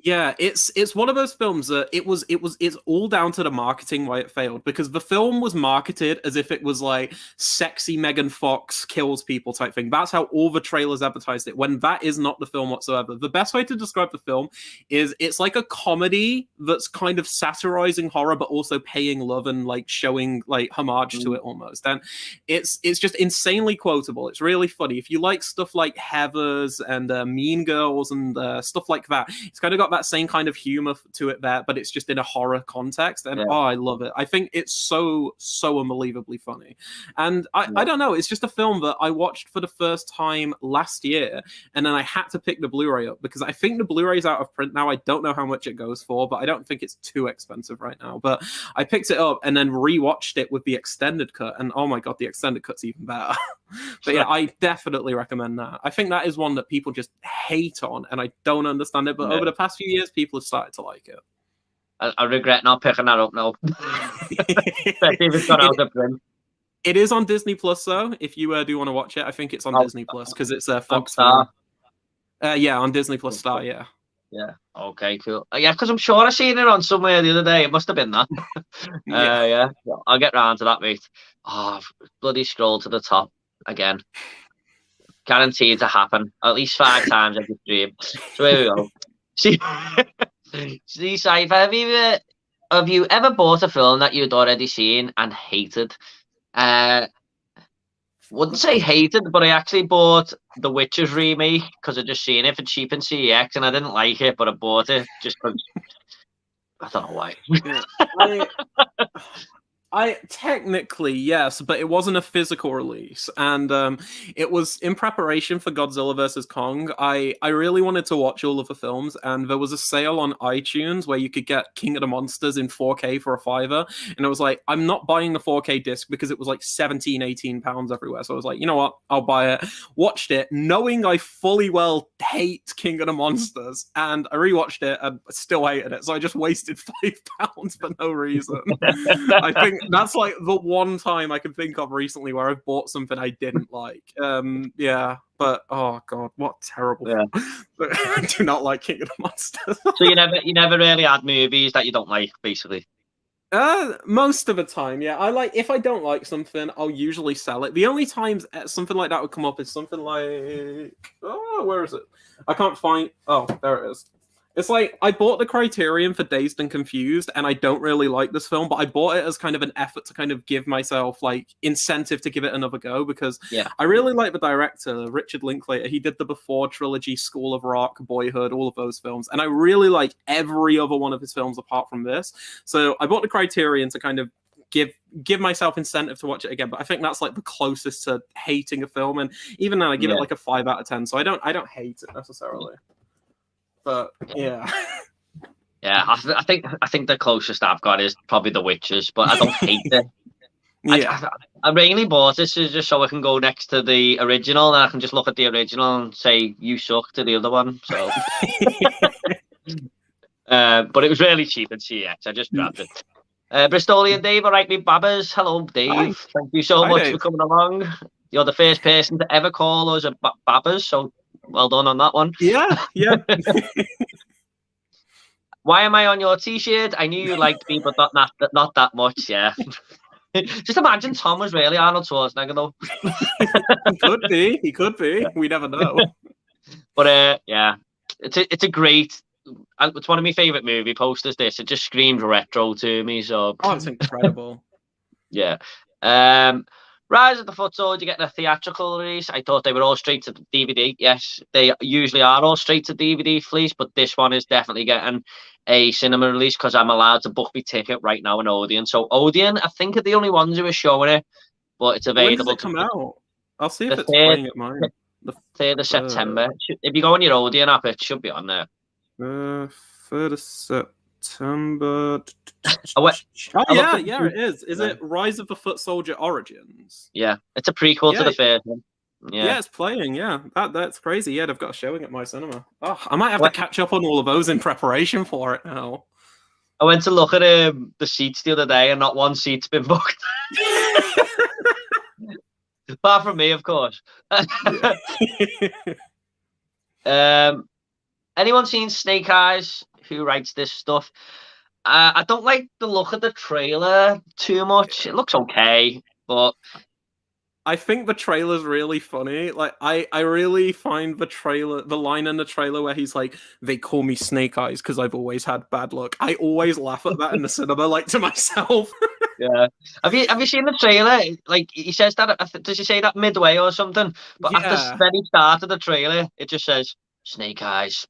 Yeah, it's one of those films that it's all down to the marketing why it failed, because the film was marketed as if it was like sexy Megan Fox kills people type thing. That's how all the trailers advertised it, when that is not the film whatsoever. The best way to describe the film is it's like a comedy that's kind of satirizing horror but also paying love and like showing like homage to it almost. And it's just insanely quotable. It's really funny. If you like stuff like Heathers and Mean Girls and stuff like that, it's kind of got that same kind of humor to it there, but it's just in a horror context, and I love it. I think it's so unbelievably funny. And I don't know, it's just a film that I watched for the first time last year, and then I had to pick the Blu-ray up because I think the Blu-ray's out of print now. I don't know how much it goes for, but I don't think it's too expensive right now. But I picked it up and then rewatched it with the extended cut, and oh my god, the extended cut's even better. But yeah, I definitely recommend that. I think that is one that people just hate on, and I don't understand it, but over the past few years, people have started to like it. I regret not picking that up now. Especially if it's got out of print. It is on Disney Plus, though. If you do want to watch it, I think it's on Disney Plus because it's a Fox Star. Yeah, on Disney Plus Star. Yeah. Yeah. Okay. Cool. Yeah, because I'm sure I seen it on somewhere the other day. It must have been that. Yeah. I'll get round to that, mate. Oh, bloody scroll to the top again. Guaranteed to happen at least 5 times every stream. So here we go. See, Cypher, have you ever bought a film that you'd already seen and hated? Wouldn't say hated, but I actually bought the Witcher's remake because I just seen it for cheap in CEX, and I didn't like it, but I bought it just because I don't know why. Yeah. I technically yes, but it wasn't a physical release, and it was in preparation for Godzilla vs Kong. I really wanted to watch all of the films, and there was a sale on iTunes where you could get King of the Monsters in 4K for a fiver, and I was like, I'm not buying the 4K disc because it was like 17-18 pounds everywhere. So I was like, you know what, I'll buy it. Watched it, knowing I fully well hate King of the Monsters, and I rewatched it and still hated it. So I just wasted £5 for no reason. I think that's like the one time I can think of recently where I've bought something I didn't like. Yeah, but oh god, what terrible! Yeah. I do not like King of the Monsters. So you never really had movies that you don't like, basically. Most of the time, yeah. I like if I don't like something, I'll usually sell it. The only times something like that would come up is something like, oh, where is it? I can't find. Oh, there it is. It's like I bought the Criterion for Dazed and Confused, and I don't really like this film, but I bought it as kind of an effort to kind of give myself like incentive to give it another go because I really like the director, Richard Linklater. He did the Before trilogy, School of Rock, Boyhood, all of those films, and I really like every other one of his films apart from this. So I bought the Criterion to kind of give myself incentive to watch it again, but I think that's like the closest to hating a film, and even then I give it like a 5 out of 10. So I don't hate it necessarily. But yeah, I think the closest I've got is probably The Witches, but I don't hate it. Yeah, I mainly bought this just so I can go next to the original, and I can just look at the original and say you suck to the other one. So, but it was really cheap in CX. I just grabbed it. Bristolian Dave, all right, me Babbers. Hello, Dave. Hi. Thank you so much Dave. for coming along. You're the first person to ever call us a Babbers, so well done on that one. Yeah. Why am I on your t-shirt? I knew you liked me, but not that much, yeah. Just imagine Tom was really Arnold Schwarzenegger, though. He could be. We never know. But yeah, it's a great. It's one of my favorite movie posters. This, it just screams retro to me. So it's incredible. Yeah. Rise of the Foot Soldier getting a theatrical release. I thought they were all straight to DVD. Yes, they usually are all straight to DVD fleece, but this one is definitely getting a cinema release because I'm allowed to book my ticket right now in Odeon. So Odeon, I think, are the only ones who are showing it, but it's available. When does it come out? I'll see if it's 3rd, playing at mine. The 3rd of September. If you go on your Odeon app, it should be on there. 3rd of September. Yeah, it is. Is it Rise of the Foot Soldier Origins? Yeah, it's a prequel to the first one. Yeah, it's playing. Yeah, that's crazy. Yeah, they've got a showing at my cinema. Oh, I might have to catch up on all of those in preparation for it now. I went to look at the seats the other day, and not one seat's been booked. Apart from me, of course. Anyone seen Snake Eyes? Who writes this stuff? I don't like the look of the trailer too much. It looks okay, but I think the trailer's really funny. Like, I really find the line in the trailer where he's like, "They call me Snake Eyes because I've always had bad luck." I always laugh at that in the cinema, like to myself. Yeah. Have you seen the trailer? Like, he says that. Does he say that midway or something? But at the very start of the trailer, it just says Snake Eyes.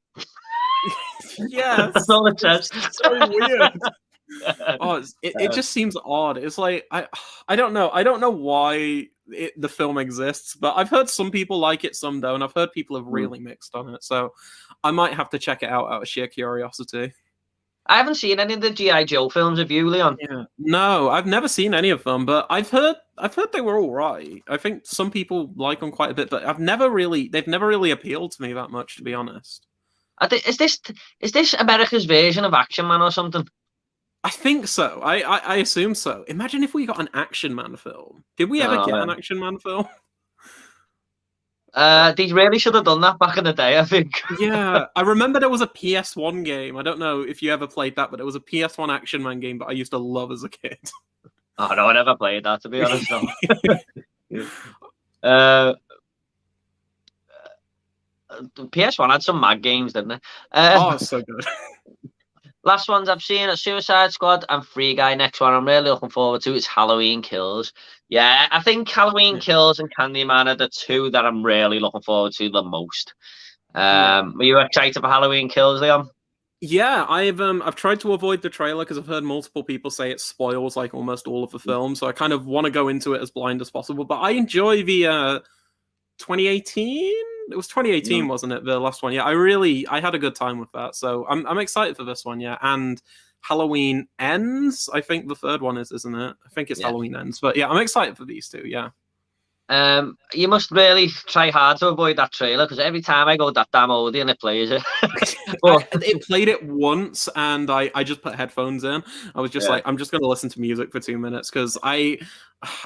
Yes, that's all it says. It's so weird. It just seems odd. It's like I don't know why the film exists, but I've heard some people like it, some don't. I've heard people have really mixed on it, so I might have to check it out of sheer curiosity. I haven't seen any of the G.I. Joe films. Have you, Leon? Yeah. No, I've never seen any of them, but I've heard they were all right. I think some people like them quite a bit, but they've never really appealed to me that much, to be honest. Is this America's version of Action Man or something? I think so. I assume so. Imagine if we got an Action Man film. Did we ever get an Action Man film? They really should have done that back in the day, I think. Yeah, I remember there was a PS1 game. I don't know if you ever played that, but it was a PS1 Action Man game that I used to love as a kid. Oh no, I never played that, to be honest. PS1 had some mad games, didn't it? Oh, so good. Last ones I've seen are Suicide Squad and Free Guy. Next one I'm really looking forward to is Halloween Kills. Yeah, I think Halloween Kills and Candyman are the two that I'm really looking forward to the most. Are you excited for Halloween Kills, Leon? Yeah, I've tried to avoid the trailer because I've heard multiple people say it spoils like almost all of the film, so I kind of want to go into it as blind as possible. But I enjoy the 2018. It was 2018, wasn't it? The last one. Yeah, I had a good time with that. So I'm excited for this one. Yeah, and Halloween Ends. I think the third one is, isn't it? I think it's Halloween Ends. But yeah, I'm excited for these two. Yeah. You must really try hard to avoid that trailer because every time I go that damn Odeon and it plays it. It played it once and I just put headphones in. I was just like, I'm just going to listen to music for 2 minutes because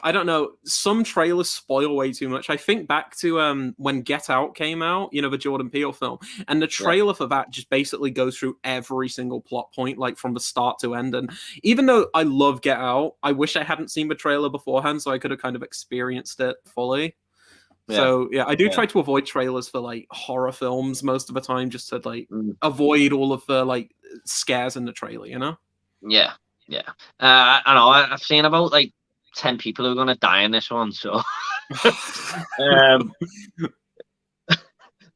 I don't know, some trailers spoil way too much. I think back to when Get Out came out, you know, the Jordan Peele film, and the trailer for that just basically goes through every single plot point, like from the start to end. And even though I love Get Out, I wish I hadn't seen the trailer beforehand so I could have kind of experienced it fully. So yeah, I do try to avoid trailers for like horror films most of the time, just to like avoid all of the like scares in the trailer, you know? Yeah. I know I've seen about like 10 people who are gonna die in this one, so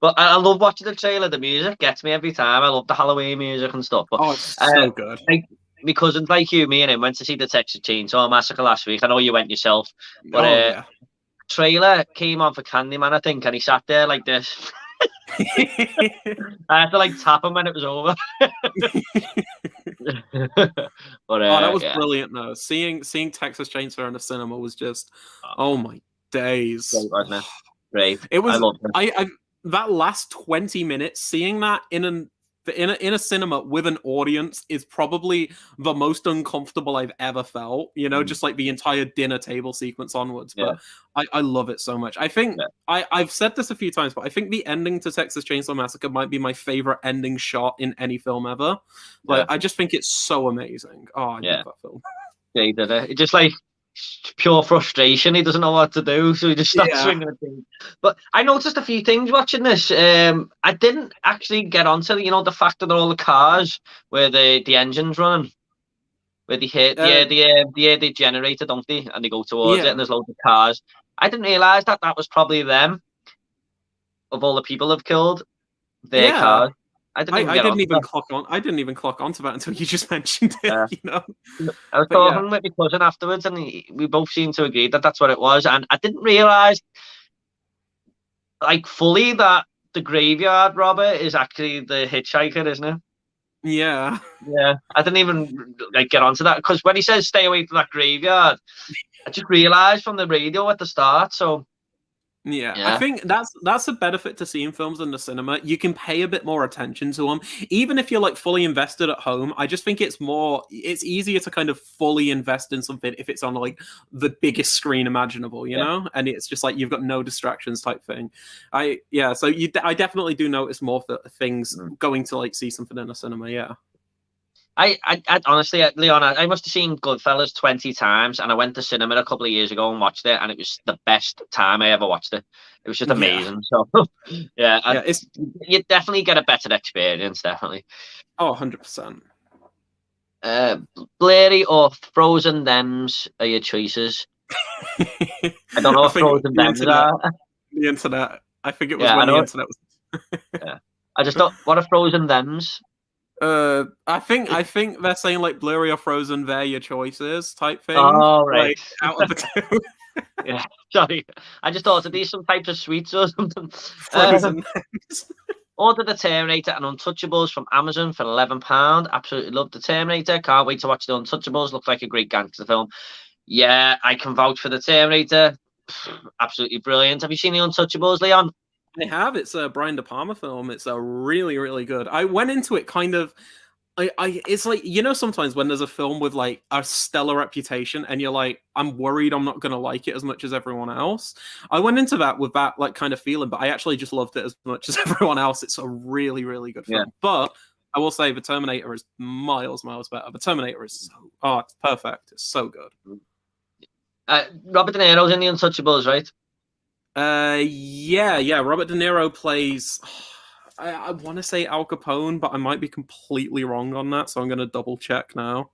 but I love watching the trailer. The music gets me every time. I love the Halloween music and stuff. But it's so good. Like, my cousins like you, me and him went to see the Texas Chainsaw Massacre last week. I know you went yourself, but trailer came on for Candyman, I think, and he sat there like this. I had to like tap him when it was over. But that was brilliant though. Seeing Texas Chainsaw in the cinema was just oh my days. Great, wasn't it? Great. It was. I loved it. I that last 20 minutes, seeing that in a cinema with an audience is probably the most uncomfortable I've ever felt, you know, just like the entire dinner table sequence onwards. But I love it so much. I think I've said this a few times, but I think the ending to Texas Chainsaw Massacre might be my favorite ending shot in any film ever. Like, I just think it's so amazing. Oh, I love that film. Yeah, he did it. It just like pure frustration. He doesn't know what to do, so he just starts swinging at things. But I noticed a few things watching this. I didn't actually get onto the fact that all the cars where the engine's running, where they hit the air they generated, don't they? And they go towards it, and there's loads of cars. I didn't realize that was probably them. Of all the people they've killed, their cars. I didn't even clock on. I didn't even clock onto that until you just mentioned it. You know, I was talking with my cousin afterwards, and we both seemed to agree that that's what it was. And I didn't realize, like, fully that the graveyard robber is actually the hitchhiker, isn't it? Yeah. I didn't even like get onto that because when he says stay away from that graveyard, I just realized from the radio at the start. So. Yeah, I think that's a benefit to seeing films in the cinema. You can pay a bit more attention to them, even if you're like fully invested at home. I just think it's easier to kind of fully invest in something if it's on like the biggest screen imaginable, you know, and it's just like you've got no distractions type thing. I definitely do notice more things going to like see something in a cinema. Yeah. I honestly, Leon, I must have seen Goodfellas 20 times, and I went to cinema a couple of years ago and watched it, and it was the best time I ever watched it. It was just amazing. So, you definitely get a better experience, definitely. Oh, 100%. Blurry or Frozen Thems are your choices. I don't know what Frozen Thems are. The internet. I think it was when the internet was... I just don't... What are Frozen Thems? I think they're saying like blurry or frozen, they're your choices type thing. Oh, right. Like, out of the two. Yeah, sorry. I just thought it'd be some types of sweets or something. Frozen. Order the Terminator and Untouchables from Amazon for £11. Absolutely love the Terminator. Can't wait to watch the Untouchables. Looks like a great gangster film. Yeah, I can vouch for the Terminator. Absolutely brilliant. Have you seen the Untouchables, Leon? I have. It's a Brian De Palma film. It's a really, really good. I went into it kind of... it's like, you know, sometimes when there's a film with like a stellar reputation and you're like, I'm worried I'm not going to like it as much as everyone else. I went into that with that like kind of feeling, but I actually just loved it as much as everyone else. It's a really, really good film. But I will say the Terminator is miles better. The Terminator is it's perfect. It's so good. Robert De Niro's in the Untouchables, right? Yeah. Robert De Niro plays... I want to say Al Capone, but I might be completely wrong on that, so I'm going to double check now.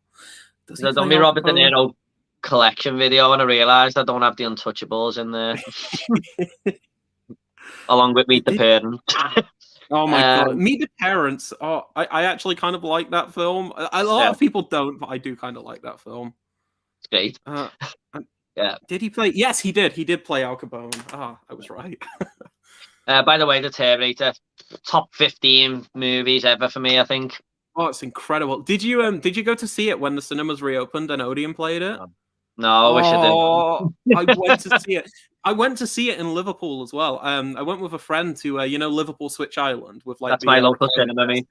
Does he There's done play me Al Robert De Capone? Niro collection video, and I realised I don't have the Untouchables in there, along with Meet the Did Parent. Oh my god, um, Meet the Parents. Oh, I actually kind of like that film. A lot yeah, of people don't, but I do kind of like that film. it's great. Uh, Yeah. did he play? Yes, he did. He did play Al Capone. Ah, I was right. By the way, the Terminator, top 15 movies ever for me, I think. Oh, it's incredible. Did you go to see it when the cinemas reopened and Odeon played it? No, I wish I did. Oh, I went to see it. I went to see it in Liverpool as well. I went with a friend to Liverpool Switch Island with like That's the my local recliner cinema, chairs. mate.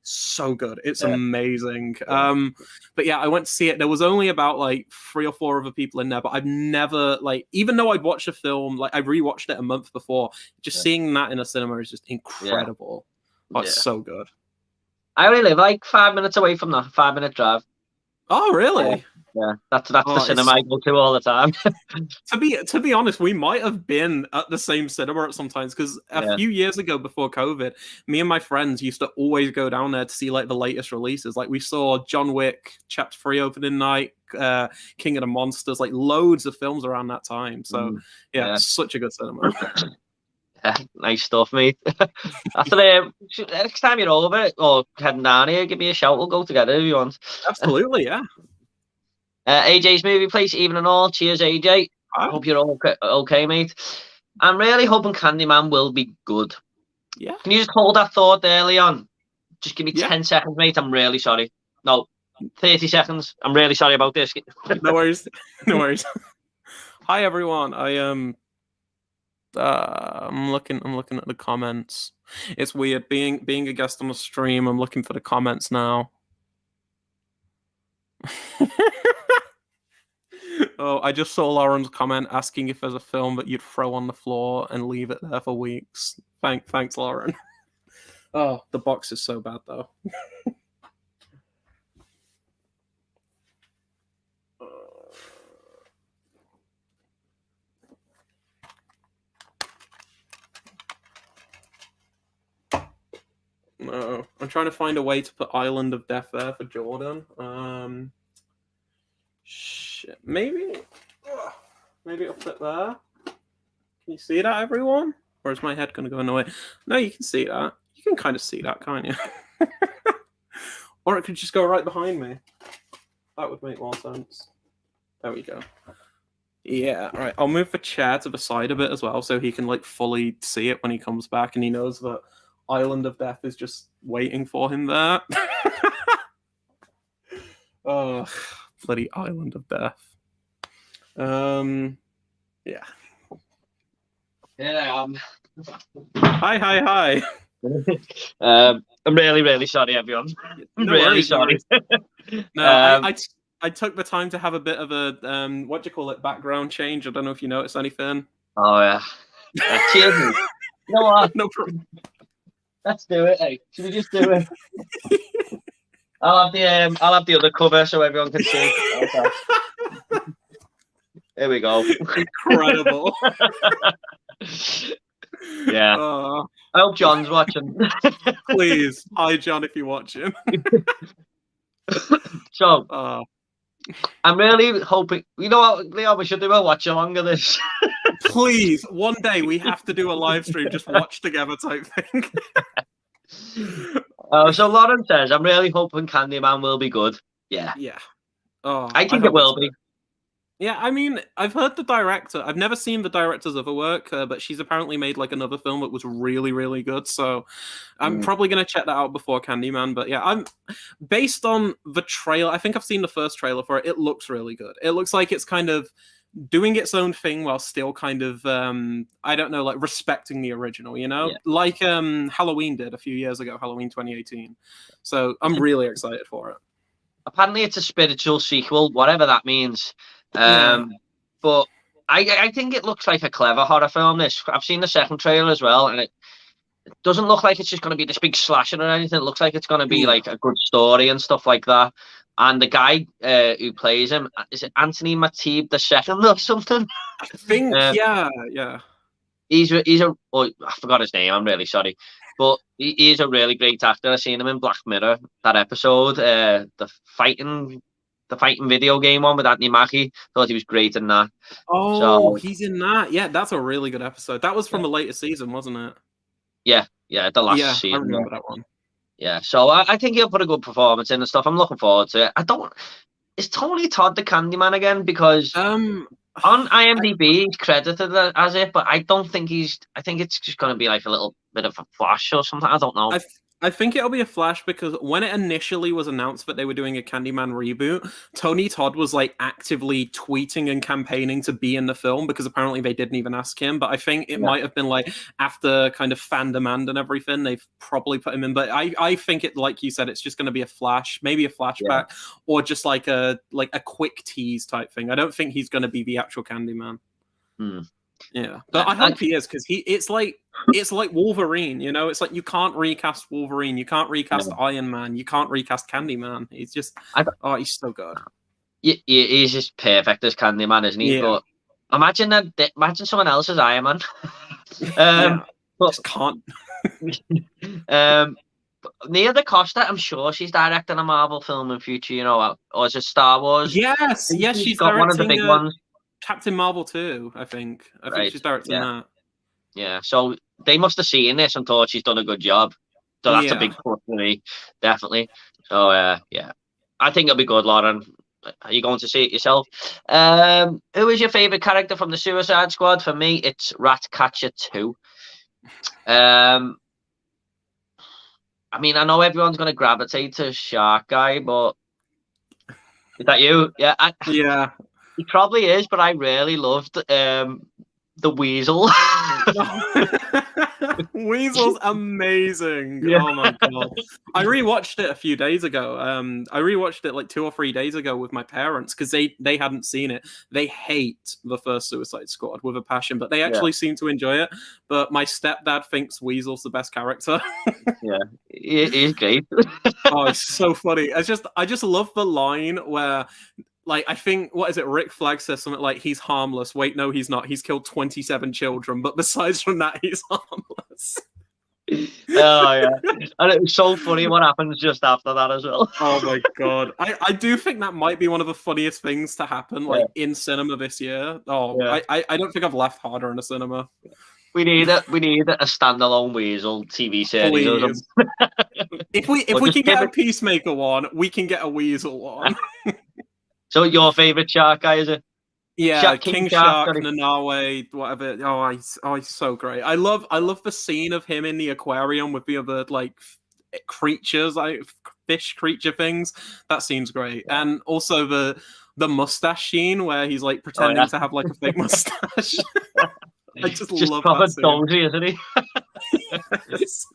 So good. It's Yeah. amazing. Yeah. But yeah, I went to see it. There was only about like 3 or 4 other people in there, but I've never like, even though I'd watched a film, like I rewatched it a month before, just seeing that in a cinema is just incredible. Oh, it's so good. I only live like 5 minutes away from that 5-minute drive. Oh, really? Yeah, that's the cinema I go to all the time. To be honest, we might have been at the same cinema at sometimes because a few years ago before COVID, me and my friends used to always go down there to see like the latest releases. Like we saw John Wick Chapter 3 opening night, King of the Monsters, like loads of films around that time. So yeah, such a good cinema. Yeah, nice stuff, mate. After next time you're over or heading down here, give me a shout. We'll go together if you want. Absolutely, yeah. AJ's movie place, even and all. Cheers, AJ. Hi. Hope you're okay, mate. I'm really hoping Candyman will be good. Yeah. Can you just hold that thought there, Leon? Just give me 10 seconds, mate. I'm really sorry. No, 30 seconds. I'm really sorry about this. No worries. No worries. Hi, everyone. I'm looking at the comments. It's weird being a guest on the stream. I'm looking for the comments now. Oh, I just saw Lauren's comment asking if there's a film that you'd throw on the floor and leave it there for weeks. Thanks, Lauren. Oh, the box is so bad though. No, I'm trying to find a way to put Island of Death there for Jordan. Shit, maybe it'll fit there. Can you see that, everyone? Or is my head going to go in the way? No, you can see that. You can kind of see that, can't you? Or it could just go right behind me. That would make more sense. There we go. Yeah, right. I'll move the chair to the side a bit as well, so he can like fully see it when he comes back, and he knows that Island of Death is just waiting for him there. Oh, bloody Island of Death. Yeah. Here I am. Hi. I'm really sorry, everyone. I'm No really worries, sorry. No, I took the time to have a bit of a what do you call it, background change. I don't know if you noticed anything. Oh yeah. Cheers. You know what? No problem. Let's do it. Hey, should we just do it? I'll have the other cover so everyone can see. Okay. Here we go. Incredible. Yeah. I hope John's watching. Please, hi John, if you're watching. So, I'm really hoping. You know what, Leon? We should do a watch along of this. Please, one day we have to do a live stream, just watch together type thing. So Lauren says, I'm really hoping Candyman will be good. Yeah. Yeah. Oh, I think it will be. Yeah, I mean, I've heard the director. I've never seen the director's other work, but she's apparently made like another film that was really, really good. So I'm probably going to check that out before Candyman. But yeah, I'm based on the trailer. I think I've seen the first trailer for it. It looks really good. It looks like it's kind of doing its own thing while still kind of, I don't know, like respecting the original, you know, like Halloween did a few years ago, Halloween 2018. So I'm really excited for it. Apparently it's a spiritual sequel, whatever that means. But I think it looks like a clever horror film. I've seen the second trailer as well, and it doesn't look like it's just going to be this big slasher or anything. It looks like it's going to be like a good story and stuff like that. And the guy who plays him, is it Anthony Matib II or something? I think, yeah. He's I forgot his name. I'm really sorry. But he is a really great actor. I seen him in Black Mirror, that episode, the fighting video game one with Anthony Mackie. Thought he was great in that. Oh, So he's in that. Yeah, that's a really good episode. That was from yeah, a later season, wasn't it? the last Yeah, I season. remember that one. Yeah, so I think he'll put a good performance in and stuff. I'm looking forward to it. I don't. Is Tony Todd the Candyman again? Because Um, on I, IMDb he's credited as it, but I don't think he's. I think it's just going to be like a little bit of a flash or something. I don't know. I think it'll be a flash because when it initially was announced that they were doing a Candyman reboot, Tony Todd was like actively tweeting and campaigning to be in the film because apparently they didn't even ask him. But I think it might have been like after kind of fan demand and everything, they've probably put him in. But I think it, like you said, it's just going to be a flash, maybe a flashback, or just like a quick tease type thing. I don't think he's going to be the actual Candyman. Yeah, but I hope he is because it's like Wolverine, you know. It's like you can't recast Wolverine, you can't recast Iron Man, you can't recast Candyman. He's just he's so good. He's just perfect as Candyman, isn't he? Yeah. But imagine someone else as Iron Man. But just can't. Nia DaCosta, I'm sure she's directing a Marvel film in future, you know, or is it Star Wars? Yes, she's got one of the big ones. Captain Marvel 2, I think. I think she's directing that. Yeah, so they must have seen this and thought she's done a good job. So that's a big plus for me, definitely. So I think it'll be good, Lauren. Are you going to see it yourself? Who is your favourite character from the Suicide Squad? For me, it's Ratcatcher 2. I mean, I know everyone's going to gravitate to Shark Guy, but is that you? Yeah. He probably is, but I really loved the Weasel. Weasel's amazing. Yeah. Oh my god. I rewatched it a few days ago. I rewatched it like 2 or 3 days ago with my parents because they hadn't seen it. They hate the first Suicide Squad with a passion, but they actually seem to enjoy it. But my stepdad thinks Weasel's the best character. Yeah, he's great. Oh, it's so funny. I just love the line where, like, I think, what is it? Rick Flag says something like, he's harmless. Wait, no, he's not. He's killed 27 children. But besides from that, he's harmless. Oh, yeah. And it was so funny what happens just after that as well. Oh, my God. I do think that might be one of the funniest things to happen, like, in cinema this year. Oh, yeah. I don't think I've laughed harder in a cinema. We need a standalone Weasel TV series. If we can get a Peacemaker one, we can get a Weasel one. So your favourite Shark Guy, is it? Yeah, King Shark, Nanawe, whatever. Oh, he's so great. I love the scene of him in the aquarium with the other like creatures, like fish creature things. That scene's great. And also the mustache scene where he's like pretending to have like a fake mustache. I just love proper that scene. Dozy, isn't he? Yes.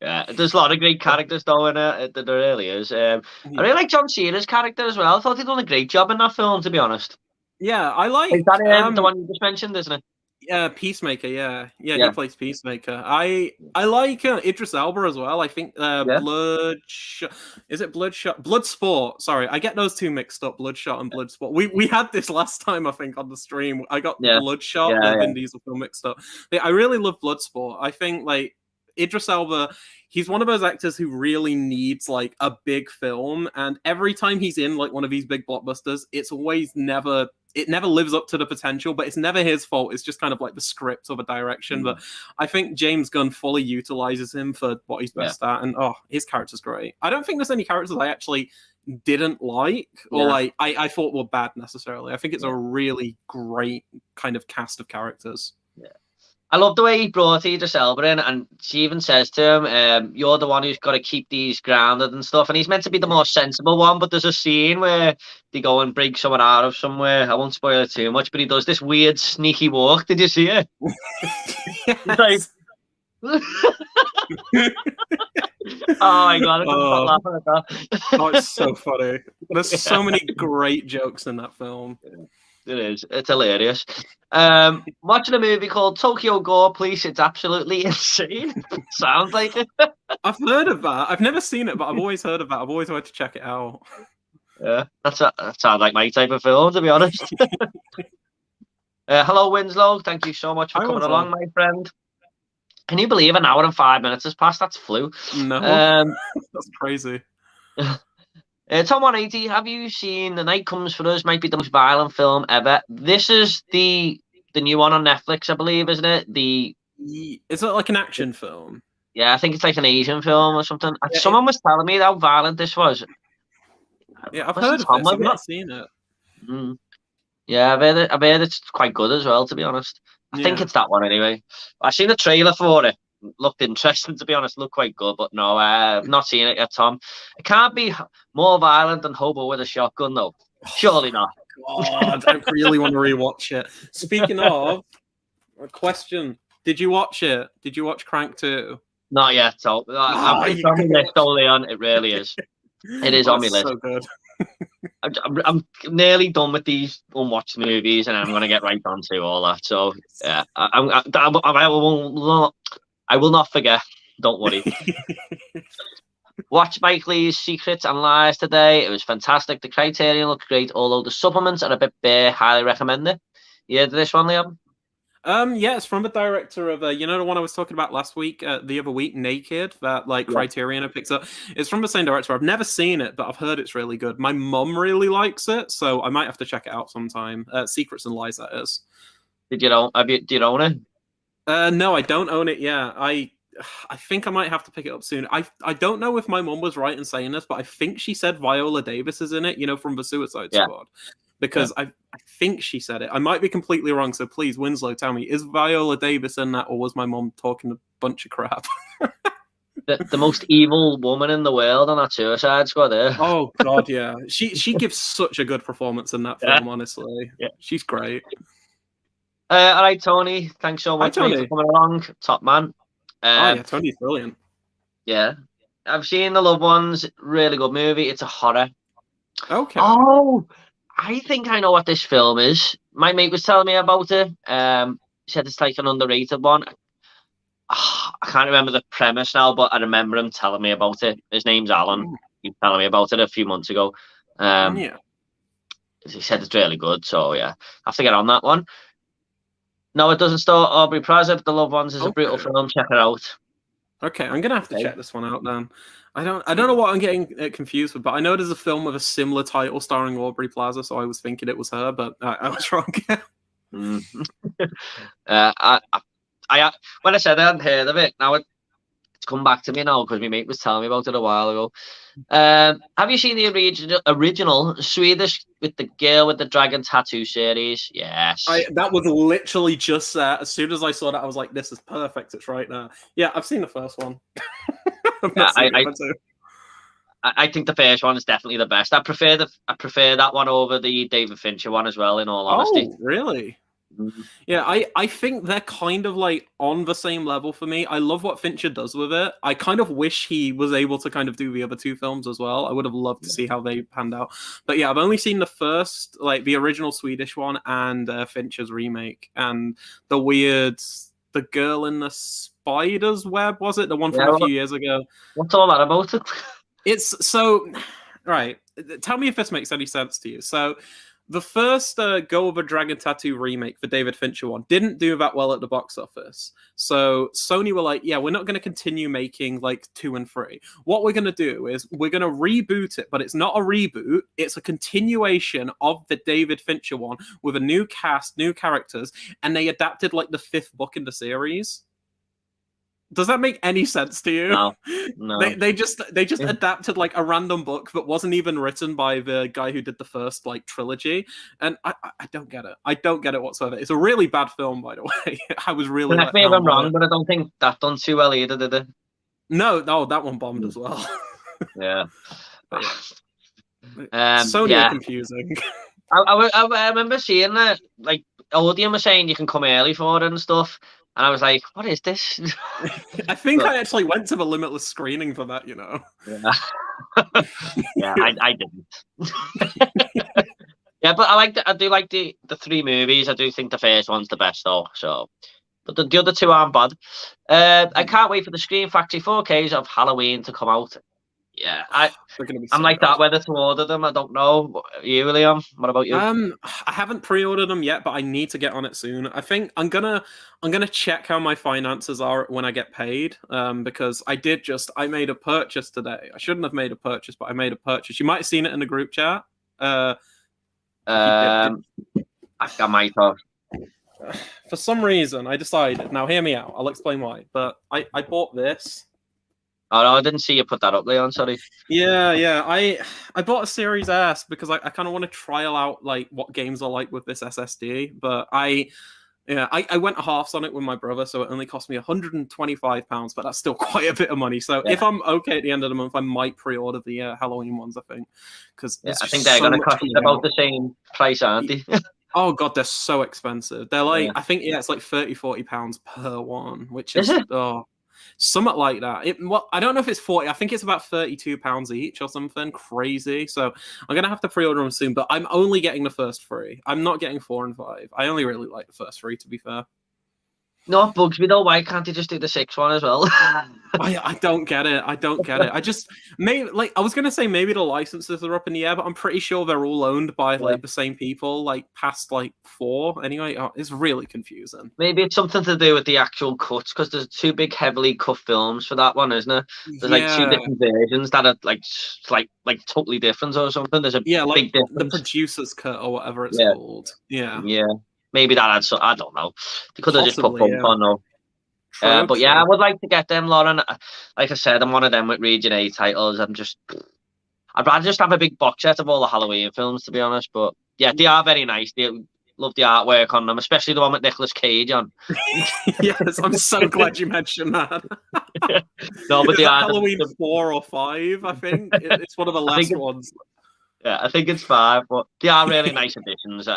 Yeah, there's a lot of great characters though in it. There really is. I really like John Cena's character as well. I thought he'd done a great job in that film, to be honest. Yeah, I like. Is that the one you just mentioned, isn't it? Yeah, Peacemaker. Yeah, he plays Peacemaker. I like Idris Elba as well. I think Bloodshot. Is it Bloodshot? Bloodsport. Sorry, I get those two mixed up. Bloodshot and Bloodsport. We had this last time, I think, on the stream. I got Bloodshot and Vin Diesel film mixed up. I really love Bloodsport. I think like Idris Elba, he's one of those actors who really needs like a big film, and every time he's in like one of these big blockbusters, it's always never lives up to the potential, but it's never his fault. It's just kind of like the script or the direction. But I think James Gunn fully utilizes him for what he's best at, and his character's great. I don't think there's any characters I actually didn't like or like I thought were bad necessarily. I think it's a really great kind of cast of characters. I love the way he brought Idris Elba in, and she even says to him, you're the one who's got to keep these grounded and stuff. And he's meant to be the more sensible one, but there's a scene where they go and break someone out of somewhere. I won't spoil it too much, but he does this weird sneaky walk. Did you see it? It's like... Oh my god, I couldn't stop laughing at that. Oh, it's so funny. There's so many great jokes in that film. It is. It's hilarious. Watching a movie called Tokyo Gore Police. It's absolutely insane. Sounds like it. I've heard of that. I've never seen it, but I've always heard of that. I've always wanted to check it out. Yeah, that sounds like my type of film, to be honest. Hello, Winslow. Thank you so much for coming along, my friend. Can you believe an hour and 5 minutes has passed? That's flu. No, that's crazy. Tom 180, have you seen The Night Comes for Us? Might be the most violent film ever. This is the new one on Netflix, I believe, isn't it? Is it like an action film? Yeah, I think it's like an Asian film or something. Yeah, Someone was telling me how violent this was. Yeah, I've Was it heard of Tom, this. I've was it? not seen it. Mm. Yeah, I've heard it's quite good as well, to be honest. I think Yeah. it's that one anyway. I seen the trailer for it. Looked interesting, to be honest. Looked quite good, but no, I've not seen it yet, Tom. It can't be more violent than Hobo with a Shotgun, though. Surely not. God, I really want to rewatch it. Speaking of, a question: did you watch it? Did you watch Crank 2? Not yet, so it's on my list, only on. It really is. It is on my list. So good. I'm nearly done with these unwatched movies, and I'm going to get right onto all that. So yeah, I will not forget. Don't worry. Watch Mike Leigh's Secrets and Lies today. It was fantastic. The Criterion looked great, although the supplements are a bit bare. Highly recommend it. You heard of this one, Liam? Yeah, it's from the director of you know, the one I was talking about last week, the other week, Naked, that Criterion have picked up. It's from the same director. I've never seen it, but I've heard it's really good. My mum really likes it, so I might have to check it out sometime. Secrets and Lies, that is. Do you own it? No, I don't own it. Yeah, I think I might have to pick it up soon. I don't know if my mum was right in saying this, but I think she said Viola Davis is in it. You know, from the Suicide Squad. Because I think she said it. I might be completely wrong, so please, Winslow, tell me, is Viola Davis in that, or was my mum talking a bunch of crap? the most evil woman in the world on that Suicide Squad there. Oh, God, yeah. She gives such a good performance in that film, honestly. Yeah. She's great. All right, Tony. Thanks so much, mate, for coming along. Top man. Yeah, Tony's brilliant. Yeah. I've seen The Loved Ones. Really good movie. It's a horror. Okay. Oh, I think I know what this film is. My mate was telling me about it. He said it's like an underrated one. I can't remember the premise now, but I remember him telling me about it. His name's Alan. He was telling me about it a few months ago. Yeah. He said it's really good, so yeah, I have to get on that one. No, it doesn't star Aubrey Plaza, but The Loved Ones is a brutal film. Check it out. Okay, I'm gonna have to check this one out then. I don't know what I'm getting confused with, but I know there's a film with a similar title starring Aubrey Plaza, so I was thinking it was her, but I was wrong. I when I said I hadn't heard of it, now it's come back to me now because my mate was telling me about it a while ago. Have you seen the original Swedish with the girl with the dragon tattoo series? Yes. That was literally just as soon as I saw that, I was like, "This is perfect. It's right now." Yeah, I've seen the first one. I think the first one is definitely the best. I prefer that one over the David Fincher one as well, in all honesty. Oh, really? Mm-hmm. Yeah, I think they're kind of like on the same level for me. I love what Fincher does with it. I kind of wish he was able to kind of do the other two films as well. I would have loved to see how they panned out. But yeah, I've only seen the first, like the original Swedish one and Fincher's remake, and the girl in the spider's web, was it? The one from a few years ago. What's all that about it? It's so, right. Tell me if this makes any sense to you. So the first Go Over Dragon Tattoo remake, the David Fincher one, didn't do that well at the box office. So Sony were like, yeah, we're not going to continue making like 2 and 3. What we're going to do is we're going to reboot it, but it's not a reboot. It's a continuation of the David Fincher one with a new cast, new characters, and they adapted like the 5th book in the series. Does that make any sense to you? No. They just adapted like a random book that wasn't even written by the guy who did the first like trilogy, and I don't get it. I don't get it whatsoever. It's a really bad film, by the way. I was really. Correct me if I'm wrong, but I don't think that done too well either, did it? No, that one bombed as well. Yeah. Sony are confusing. I remember seeing that, like, Odeon was saying you can come early for it and stuff. And I was like, what is this? I think I actually went to the limitless screening for that, you know. Yeah, yeah, I didn't. Yeah, but I do like the 3 movies. I do think the first one's the best though. So, but the other 2 aren't bad. I can't wait for the Scream Factory 4Ks of Halloween to come out. Yeah, They're gonna be I'm so like good. that whether to order them. I don't know. You, Liam? What about you? I haven't pre-ordered them yet, but I need to get on it soon. I think I'm gonna check how my finances are when I get paid. Because I made a purchase today. I shouldn't have made a purchase, but I made a purchase. You might have seen it in the group chat. If you I might have. For some reason, I decided. Now, hear me out. I'll explain why. But I bought this. Oh no, I didn't see you put that up, Leon. Sorry. Yeah. I bought a Series S because I kind of want to trial out like what games are like with this SSD. But I went halves on it with my brother, so it only cost me £125, but that's still quite a bit of money. So if I'm okay at the end of the month, I might pre-order the Halloween ones. I think because Yeah, there's I think just they're so going to much cost coming about out. the same price, aren't they? Oh god, they're so expensive. They're like, Yeah. I think it's like £30-40 per one, which Is is it? something like that. I don't know if it's 40. I think it's about £32 each or something crazy. So I'm gonna have to pre-order them soon. But I'm only getting the first three. I'm not getting 4 and 5. I only really like the first three, to be fair. No, it bugs me though. Why can't they just do the 6th one as well? I don't get it. I don't get it. I just maybe like I was gonna say maybe the licenses are up in the air, but I'm pretty sure they're all owned by like the same people, like past like 4. Anyway, it's really confusing. Maybe it's something to do with the actual cuts because there's 2 big heavily cut films for that one, isn't it? There's like 2 Yeah, different versions that are like totally different or something. There's a like big difference. the producer's cut or whatever it's Yeah, called. Yeah, yeah. Maybe that adds. I don't know. They could have just put possibly. bump Yeah, on though. true, But yeah, I true. would like to get them, Lauren. Like I said, I'm one of them with Region A titles. I'd rather just have a big box set of all the Halloween films, to be honest. But yeah, they are very nice. They love the artwork on them, especially the one with Nicolas Cage on. Yes, I'm so glad you mentioned that. No, but Is they that are. Halloween 4 or 5? I think it's one of the last ones. Yeah, I think it's 5, but they are really nice additions.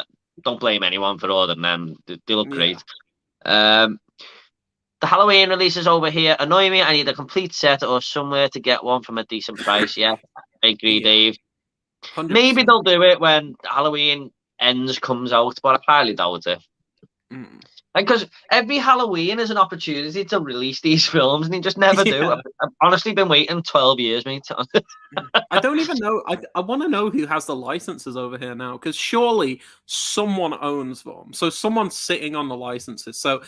Don't blame anyone for ordering them. They look great. The Halloween releases over here annoy me. I need a complete set or somewhere to get one from a decent price. Yeah, I agree, Dave. 100%. Maybe they'll do it when Halloween Ends comes out, but I highly doubt it. Because every Halloween is an opportunity to release these films, and they just never do. I've honestly been waiting 12 years, mate. I don't even know. I want to know who has the licenses over here now, because surely someone owns them. So someone's sitting on the licenses. So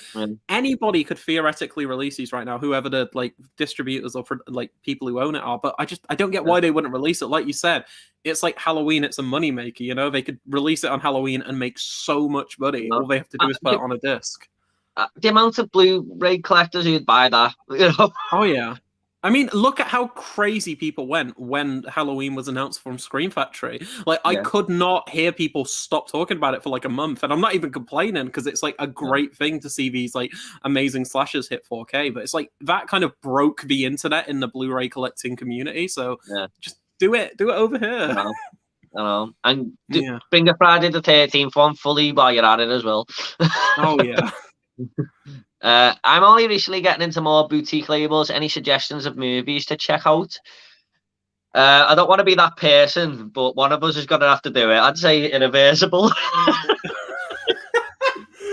anybody could theoretically release these right now, whoever the like distributors or like people who own it are. But I don't get why they wouldn't release it. Like you said, it's like Halloween. It's a moneymaker. You know, they could release it on Halloween and make so much money. All they have to do is put it on a disc. The amount of Blu-ray collectors who'd buy that, you know. Oh yeah. I mean, look at how crazy people went when Halloween was announced from Scream Factory. Like, I could not hear people stop talking about it for like a month, and I'm not even complaining because it's like a great thing to see these like amazing slashers hit 4K. But it's like that kind of broke the internet in the Blu-ray collecting community. So just do it over here. I know. And bring a Friday the 13th one fully while you're at it as well. Oh yeah. I'm only recently getting into more boutique labels. Any suggestions of movies to check out? I don't want to be that person, but one of us is going to have to do it. I'd say Irreversible.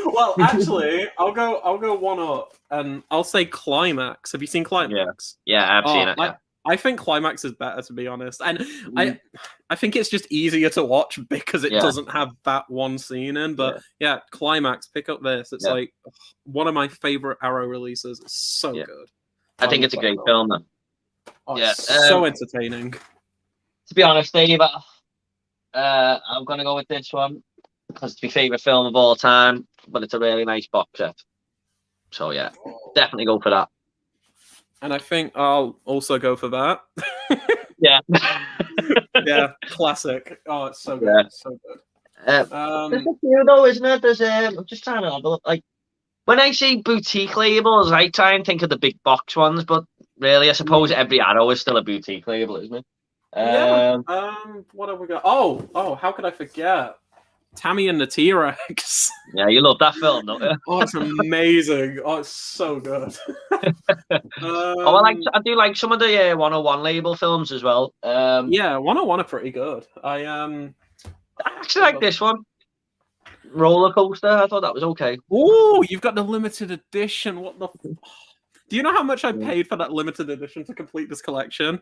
Well, actually, I'll go one up, and I'll say Climax. Have you seen Climax? Yeah, I've seen it. Yeah. I think Climax is better, to be honest, and I think it's just easier to watch because it doesn't have that one scene in. But yeah, Climax, pick up this. It's like one of my favorite Arrow releases. It's so good. I think it's a great film. Then. Oh, so entertaining. To be honest, Dave, I'm gonna go with this one because it's my favorite film of all time, but it's a really nice box set. So yeah, definitely go for that. And I think I'll also go for that. Yeah. Yeah, classic. Oh, it's so good. It's so good. There's a few though, isn't it? There's I'm just trying to have a look. Like when I say boutique labels, I try and think of the big box ones, but really, I suppose every Arrow is still a boutique label, isn't it? What have we got? Oh, how could I forget? Tammy and the T-Rex. Yeah, you love that film, don't you? Oh, it's amazing. Oh, it's so good. I do like some of the 101 label films as well. Yeah, 101 are pretty good. I actually like this one. Roller Coaster. I thought that was okay. Oh, you've got the limited edition. What the? Do you know how much I paid for that limited edition to complete this collection?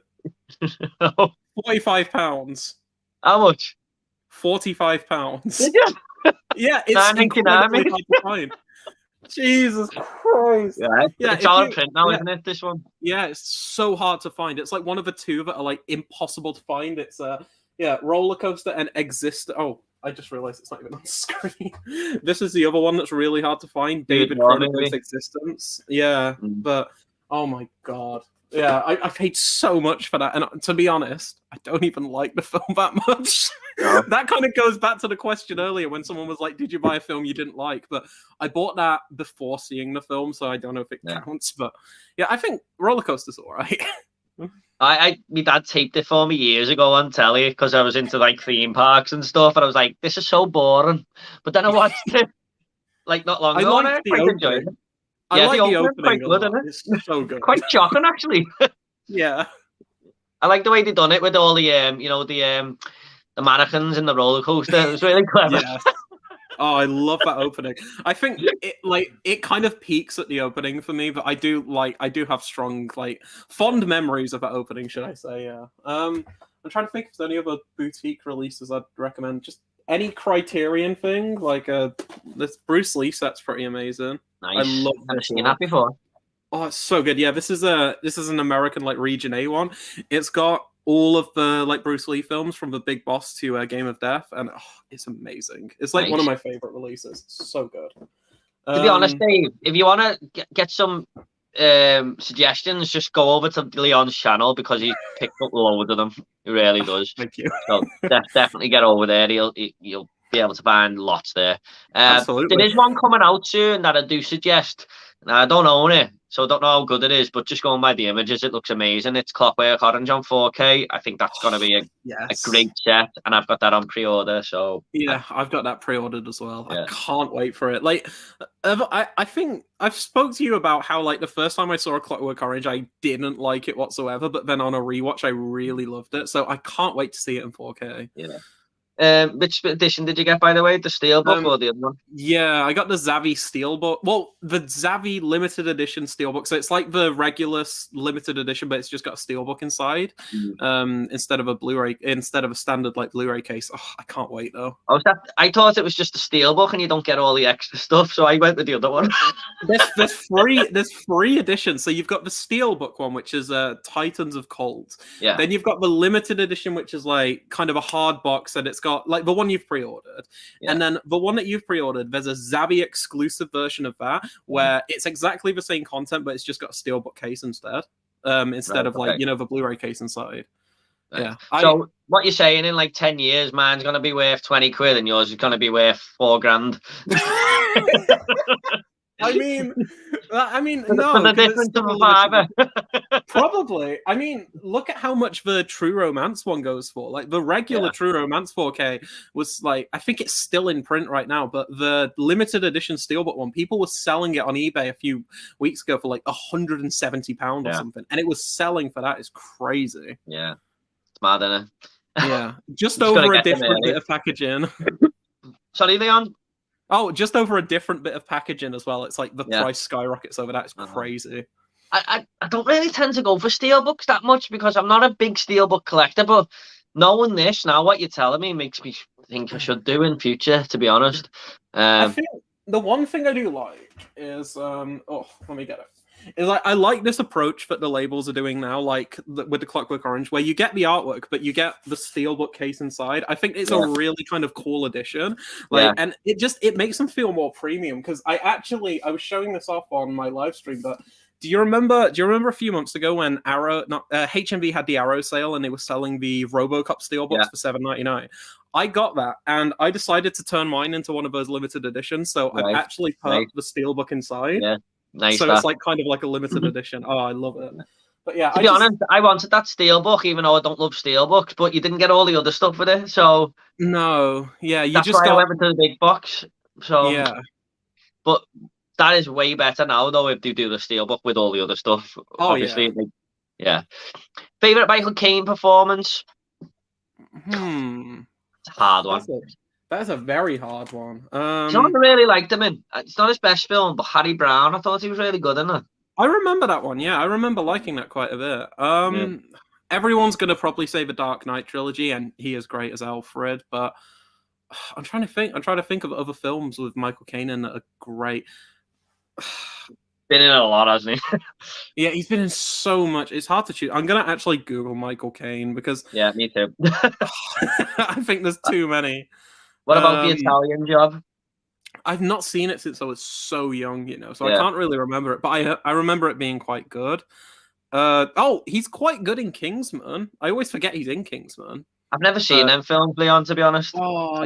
How £45. much? £45. Did you? Yeah, it's 9.99, incredibly hard to find. Jesus Christ. Yeah, it's all in print now, isn't it? This one. Yeah, it's so hard to find. It's like one of the two that are like impossible to find. It's Roller Coaster and Exist. Oh, I just realized it's not even on screen. This is the other one that's really hard to find. David Cronenberg's Existence. Yeah, but oh my god. Yeah, I paid so much for that, and to be honest, I don't even like the film that much. No. That kind of goes back to the question earlier when someone was like, "Did you buy a film you didn't like?" But I bought that before seeing the film, so I don't know if it counts. But yeah, I think Roller Coaster's all right. My dad taped it for me years ago on telly because I was into like theme parks and stuff, and I was like, "This is so boring." But then I watched it like not long ago, and I quite enjoyed it. I like the opening. Quite good, isn't it? It's so good. Quite shocking, actually. Yeah. I like the way they done it with all the the mannequins in the roller coaster. It was really clever. Yeah. Oh, I love that opening. I think it kind of peaks at the opening for me, but I do have strong fond memories of that opening, should I say? Yeah. I'm trying to think if there's any other boutique releases I'd recommend. Just any Criterion thing, this Bruce Lee set's pretty amazing. Nice. I love I've seen that before. Oh, it's so good. Yeah, this is an American Region A one. It's got all of the Bruce Lee films from The Big Boss to Game of Death, and it's amazing. It's one of my favorite releases. It's so good. To be honest, Dave, if you want to get some suggestions, just go over to Leon's channel because he picked up loads of them. He really does. Thank you. So definitely get over there. You'll be able to find lots there. Absolutely. There is one coming out soon that I do suggest. Now, I don't own it, so I don't know how good it is, but just going by the images, it looks amazing. It's Clockwork Orange on 4K. I think that's going to be a great set, and I've got that on pre-order. So yeah, I've got that pre-ordered as well. Yeah. I can't wait for it. I think I've spoke to you about how the first time I saw a Clockwork Orange, I didn't like it whatsoever, but then on a rewatch, I really loved it. So I can't wait to see it in 4K. Yeah. Which edition did you get, by the way? The Steelbook or the other one? Yeah, I got the Zavvi Steelbook. Well, the Zavvi limited edition Steelbook. So it's like the regular limited edition, but it's just got a Steelbook inside instead of a Blu-ray, instead of a standard Blu-ray case. Oh, I can't wait though. I thought it was just a Steelbook and you don't get all the extra stuff, so I went with the other one. There's three editions. So you've got the Steelbook one, which is Titans of Cold. Yeah. Then you've got the limited edition, which is kind of a hard box, and it's got the one you've pre-ordered, and then the one that you've pre-ordered, there's a Zavvi exclusive version of that where it's exactly the same content, but it's just got a steelbook case instead of the Blu-ray case inside. Right. Yeah. So what you're saying, in 10 years, mine's gonna be worth 20 quid and yours is gonna be worth $4,000. I mean, no. For the difference of a fiver. Probably. I mean, look at how much the True Romance one goes for. The regular True Romance 4K was I think it's still in print right now, but the limited edition Steelbook one, people were selling it on eBay a few weeks ago for £170 or something, and it was selling for that. Is crazy. Yeah, it's mad, isn't it? Yeah, just over a different bit of packaging. Sorry, Leon. Oh, just over a different bit of packaging as well. It's the price skyrockets over that. It's crazy. I don't really tend to go for steelbooks that much because I'm not a big steelbook collector, but knowing this now, what you're telling me makes me think I should do in future, to be honest. I think the one thing I do like is let me get it. Is I like this approach that the labels are doing now, with the Clockwork Orange, where you get the artwork, but you get the steelbook case inside. I think it's a really kind of cool addition, and it makes them feel more premium. Because I was showing this off on my live stream, but do you remember a few months ago when HMV had the Arrow sale and they were selling the RoboCop steelbooks for $7.99? I got that, and I decided to turn mine into one of those limited editions. So I've actually put the steelbook inside. Yeah. Nice. So it's kind of like a limited edition. Oh, I love it. But yeah, to be honest, I wanted that steelbook, even though I don't love steelbooks. But you didn't get all the other stuff with it, so no, yeah, that's just why I went to the big box. So yeah, but that is way better now, though, if they do the steelbook with all the other stuff. Oh, obviously, yeah. Favorite Michael Caine performance? It's a hard one. That's a very hard one. Someone really liked him in. It's not his best film, but Harry Brown, I thought he was really good in it. I remember that one. Yeah, I remember liking that quite a bit. Yeah. Everyone's gonna probably say the Dark Knight trilogy, and he is great as Alfred. But I'm trying to think. I'm trying to think of other films with Michael Caine in that are great. Been in it a lot, hasn't he? Yeah, he's been in so much. It's hard to choose. I'm gonna actually Google Michael Caine because Yeah, me too. I think there's too many. What about the Um, Italian Job? I've not seen it since I was so young, so I Yeah, can't really remember it. But I remember it being quite good. He's quite good in Kingsman. I always forget he's in Kingsman. I've never seen But them films, Leon. To be honest.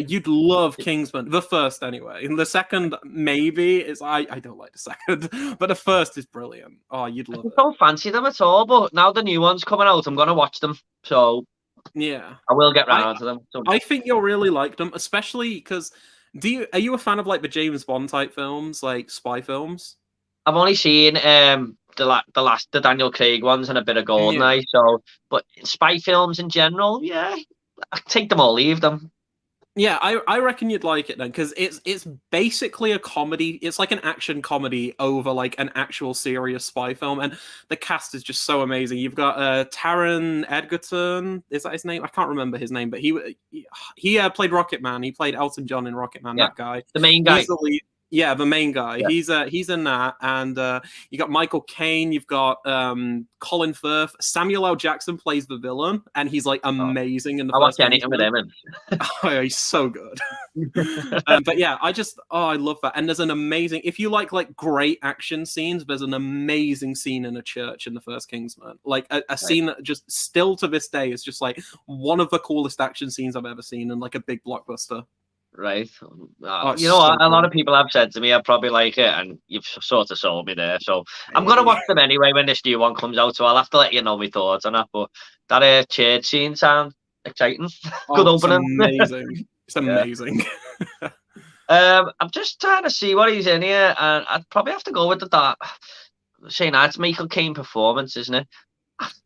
you'd love Kingsman. The first, anyway. And the second, maybe is I don't like the second, but the first is brilliant. Oh, you'd love I it. don't fancy them at all, but now the new one's coming out, I'm gonna watch them. So Yeah, I will get I round to them. So I think you'll really like them, especially because are you a fan of like the James Bond type films, like spy films? I've only seen the Daniel Craig ones and a bit of Yeah. Goldeneye. So, but spy films in general, yeah, I take them or leave them. Yeah, I reckon you'd like it then because it's basically a comedy. It's like an action comedy over like an actual serious spy film, and the cast is just so amazing. You've got Taron Egerton, is that his name? I can't remember his name, but he played Rocket Man. He played Elton John in Rocket Man. Yeah, That guy, the main guy. he's the lead. Yeah, the main guy. Yeah. He's in that, and you got Michael Caine. You've got Colin Firth. Samuel L. Jackson plays the villain, and he's like amazing in the I watch first anything with him. Oh, he's so good. But yeah, I love that. And there's an amazing, if you like great action scenes, there's an amazing scene in a church in the first Kingsman. Like a scene that just still to this day is just like one of the coolest action scenes I've ever seen in like a big blockbuster. Right. Oh, You know what? so A lot good. of people have said to me, I probably like it, and you've sort of sold me there. So I'm gonna watch them anyway when this new one comes out. So I'll have to let you know my thoughts on that. But that church scene sounds exciting. Good It's opening. amazing. It's amazing. I'm just trying to see what he's in here, and I'd probably have to go with the dark. Saying that's Michael Caine performance, isn't it?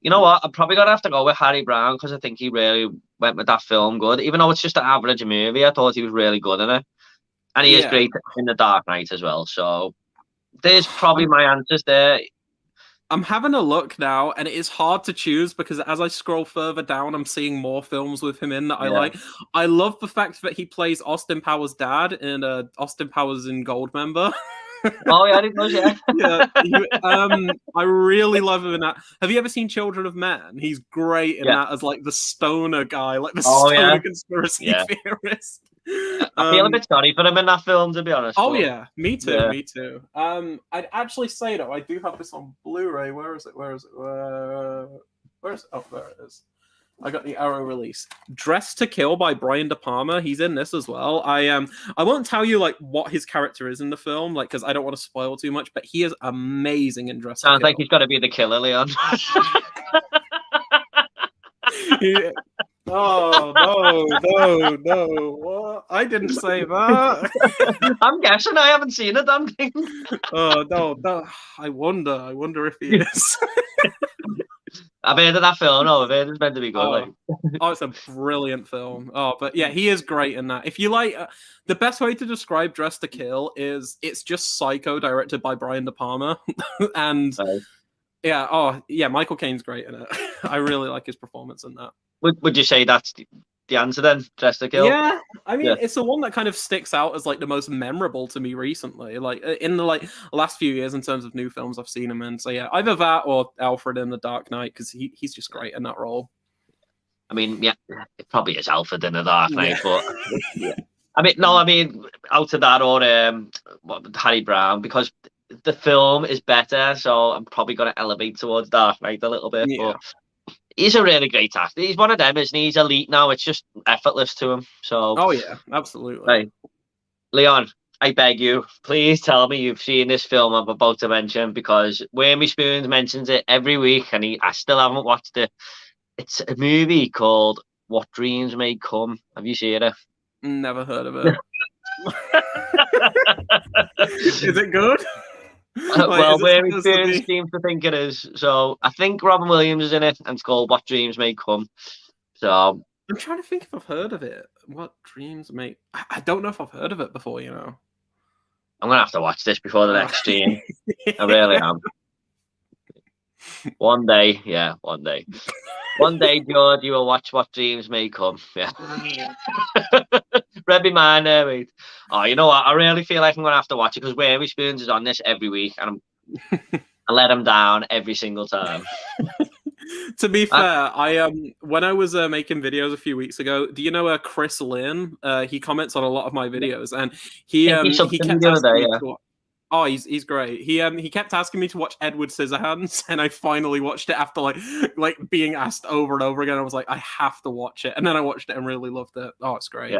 You know what? I'm probably gonna have to go with Harry Brown because I think he really went with that film good. Even though it's just an average movie, I thought he was really good in it, and he is Yeah. great in The Dark Knight as well. So there's probably my answers there. I'm having a look now, and it is hard to choose because as I scroll further down, I'm seeing more films with him in that I Yeah. like. I love the fact that he plays Austin Powers' dad in Austin Powers in Goldmember. Oh yeah, I didn't know. Yeah. I really love him in that. Have you ever seen Children of Men? He's great in Yeah. that as like the stoner guy, like the Oh, stoner yeah. conspiracy Yeah. theorist. I feel a bit sorry for him in that film, to be honest. Oh but yeah, me too, yeah. me too. I'd actually say though, I do have this on Blu-ray. Where is it? Where is it? Where is it? Oh, there it is. I got the Arrow release. Dressed to Kill by Brian De Palma. He's in this as well. I won't tell you like what his character is in the film, like because I don't want to spoil too much. But he is amazing in Dressed to Sounds Kill. like he's got to be the killer, Leon. Oh no! What? I didn't say that. I'm guessing. I haven't seen it. Damn thing. Oh no! I wonder if he is. I've heard of that film. No, I've heard it's meant to be good. It's a brilliant film. Oh, but yeah, he is great in that. If you like, the best way to describe Dress to Kill is it's just Psycho directed by Brian De Palma, and yeah, Michael Caine's great in it. I really like his performance in that. Would you say that's the answer then? Dress to Kill? Yeah, I mean, it's the one that kind of sticks out as like the most memorable to me recently, like in the last few years in terms of new films I've seen him in. So yeah, either that or Alfred in The Dark Knight because he's just great in that role. I mean, yeah, it probably is Alfred in The Dark Knight, but yeah. I mean, out of that or Harry Brown because the film is better, so I'm probably going to elevate towards Dark Knight a little bit. Yeah. But he's a really great actor. He's one of them, isn't he? He's elite now. It's just effortless to him. So. Oh yeah, absolutely. Right. Leon, I beg you, please tell me you've seen this film I'm about to mention because Wormy Spoons mentions it every week and I still haven't watched it. It's a movie called What Dreams May Come. Have you seen it? Never heard of it. Is it good? Well, Wormy Spoons seems to think it is. So I think Robin Williams is in it and it's called What Dreams May Come. So I'm trying to think if I've heard of it. What Dreams May... I don't know if I've heard of it before, I'm going to have to watch this before the next stream. I really am. One day, yeah, one day. One day, George, you will watch What Dreams May Come. Yeah. Read me mind there, mate. Oh, you know what? I really feel like I'm going to have to watch it because Wary Spoons is on this every week and I let him down every single time. To be fair, I when I was making videos a few weeks ago, do you know Chris Lynn? He comments on a lot of my videos, and he kept asking me to watch. Oh, he's great. He kept asking me to watch Edward Scissorhands, and I finally watched it after like being asked over and over again. I was like, I have to watch it, and then I watched it and really loved it. Oh, it's great. Yeah,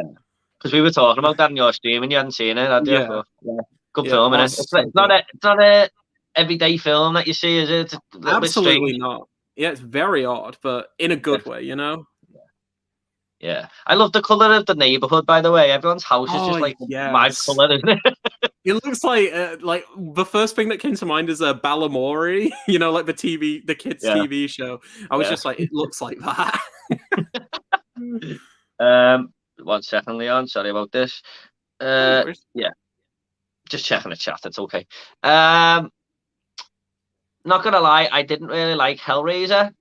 because we were talking about that in your stream, and you hadn't seen it, had you? Yeah, good film, oh, it's not a everyday film that you see, is it? It's a little absolutely bit strange. not. Yeah, it's very odd, but in a good way, you know? Yeah. I love the colour of the neighbourhood, by the way. Everyone's house is just like my colour, isn't it? It looks like the first thing that came to mind is Balamori, you know, like the kids' TV show. I was just like, it looks like that. 1 second, Leon. Sorry about this. Yeah. Just checking the chat. It's okay. Not gonna lie, I didn't really like Hellraiser.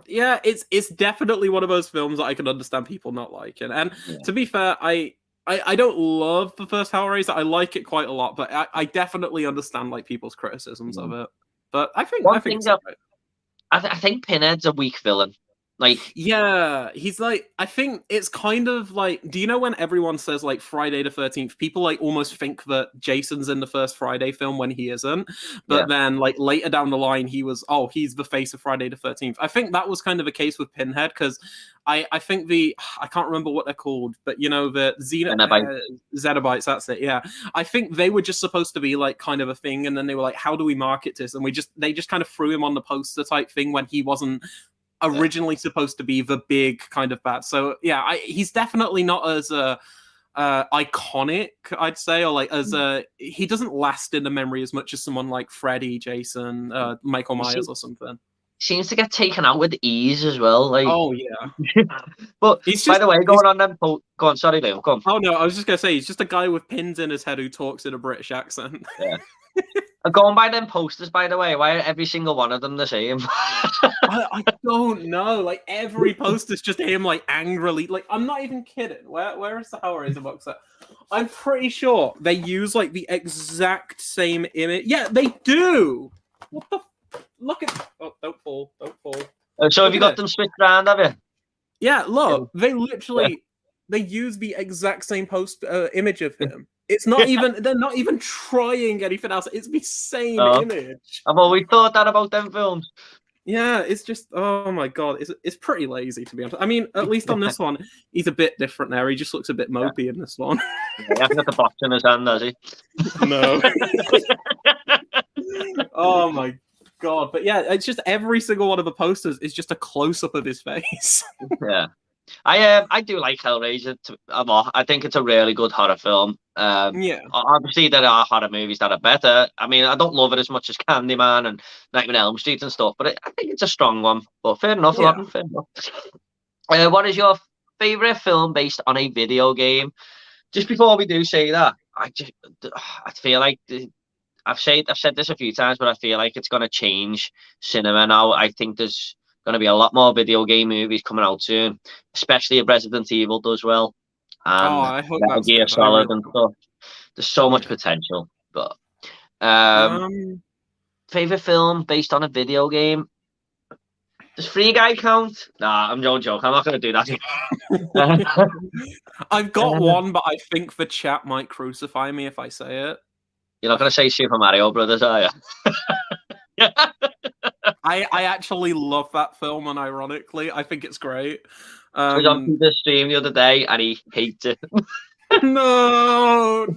Yeah, it's definitely one of those films that I can understand people not liking. And to be fair, I don't love the first Hellraiser. I like it quite a lot, but I definitely understand like people's criticisms of it. But I think I think Pinhead's a weak villain. Like, yeah, he's like, I think it's kind of like, do you know when everyone says like Friday the 13th, people like almost think that Jason's in the first Friday film when he isn't, but then like later down the line he's the face of Friday the 13th. I think that was kind of a case with Pinhead, because I think I can't remember what they're called, but you know, the Xenobites, that's it. Yeah, I think they were just supposed to be like kind of a thing, and then they were like, how do we market this? And they just kind of threw him on the poster type thing when he wasn't originally supposed to be the big kind of bad. So yeah, he's definitely not as iconic, I'd say, or like as he doesn't last in the memory as much as someone like Freddy, Jason, Michael Myers or something. Seems to get taken out with ease as well. Like, oh yeah. But by the way, going on them. Go on, sorry, Leo. Go on. Oh no, I was just gonna say he's just a guy with pins in his head who talks in a British accent. Yeah. Going by them posters, by the way, why are every single one of them the same? I don't know. Like every poster's just him like angrily. Like I'm not even kidding. Where is the Hellraiser box set? I'm pretty sure they use like the exact same image. Yeah, they do. What the? Look at. Oh, don't fall! Don't fall. So have you got them switched around? Have you? Yeah. Look, they literally they use the exact same image of him. It's not even, they're not even trying anything else. It's the same image. I've always thought that about them films. Yeah, it's just, oh my God. It's pretty lazy, to be honest. I mean, at least on this one, he's a bit different there. He just looks a bit mopey in this one. He hasn't got the box in his hand, does he? No. Oh my God. But yeah, it's just every single one of the posters is just a close-up of his face. Yeah. I do like Hellraiser a lot. I think it's a really good horror film. Obviously there are horror movies that are better. I mean, I don't love it as much as Candyman and Nightmare on Elm Street and stuff, but I think it's a strong one. But fair enough, Robin, fair enough. What is your favourite film based on a video game? Just before we do say that, I feel like I've said this a few times, but I feel like it's going to change cinema now. I think there's going to be a lot more video game movies coming out soon, especially if Resident Evil does well. I hope that's Gear Solid and stuff. There's so much potential. But favorite film based on a video game? Does Free Guy count? Nah, I'm no joke. I'm not going to do that. I've got one, but I think the chat might crucify me if I say it. You're not going to say Super Mario Brothers, are you? I actually love that film, and ironically, I think it's great. I was on the stream the other day, and he hates it. No.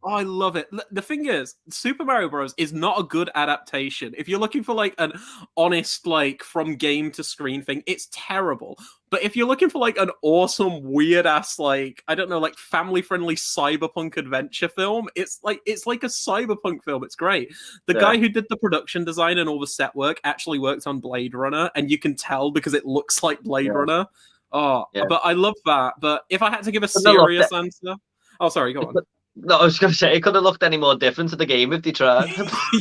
Oh, I love it. The thing is, Super Mario Bros. Is not a good adaptation. If you're looking for like an honest, like from game to screen thing, it's terrible. But if you're looking for like an awesome, weird ass, like, I don't know, like family friendly cyberpunk adventure film, it's like a cyberpunk film. It's great. The guy who did the production design and all the set work actually worked on Blade Runner, and you can tell because it looks like Blade Runner. Oh, but I love that. But if I had to give a serious answer, oh, sorry, go on. No, I was going to say it could have looked any more different to the game if they tried.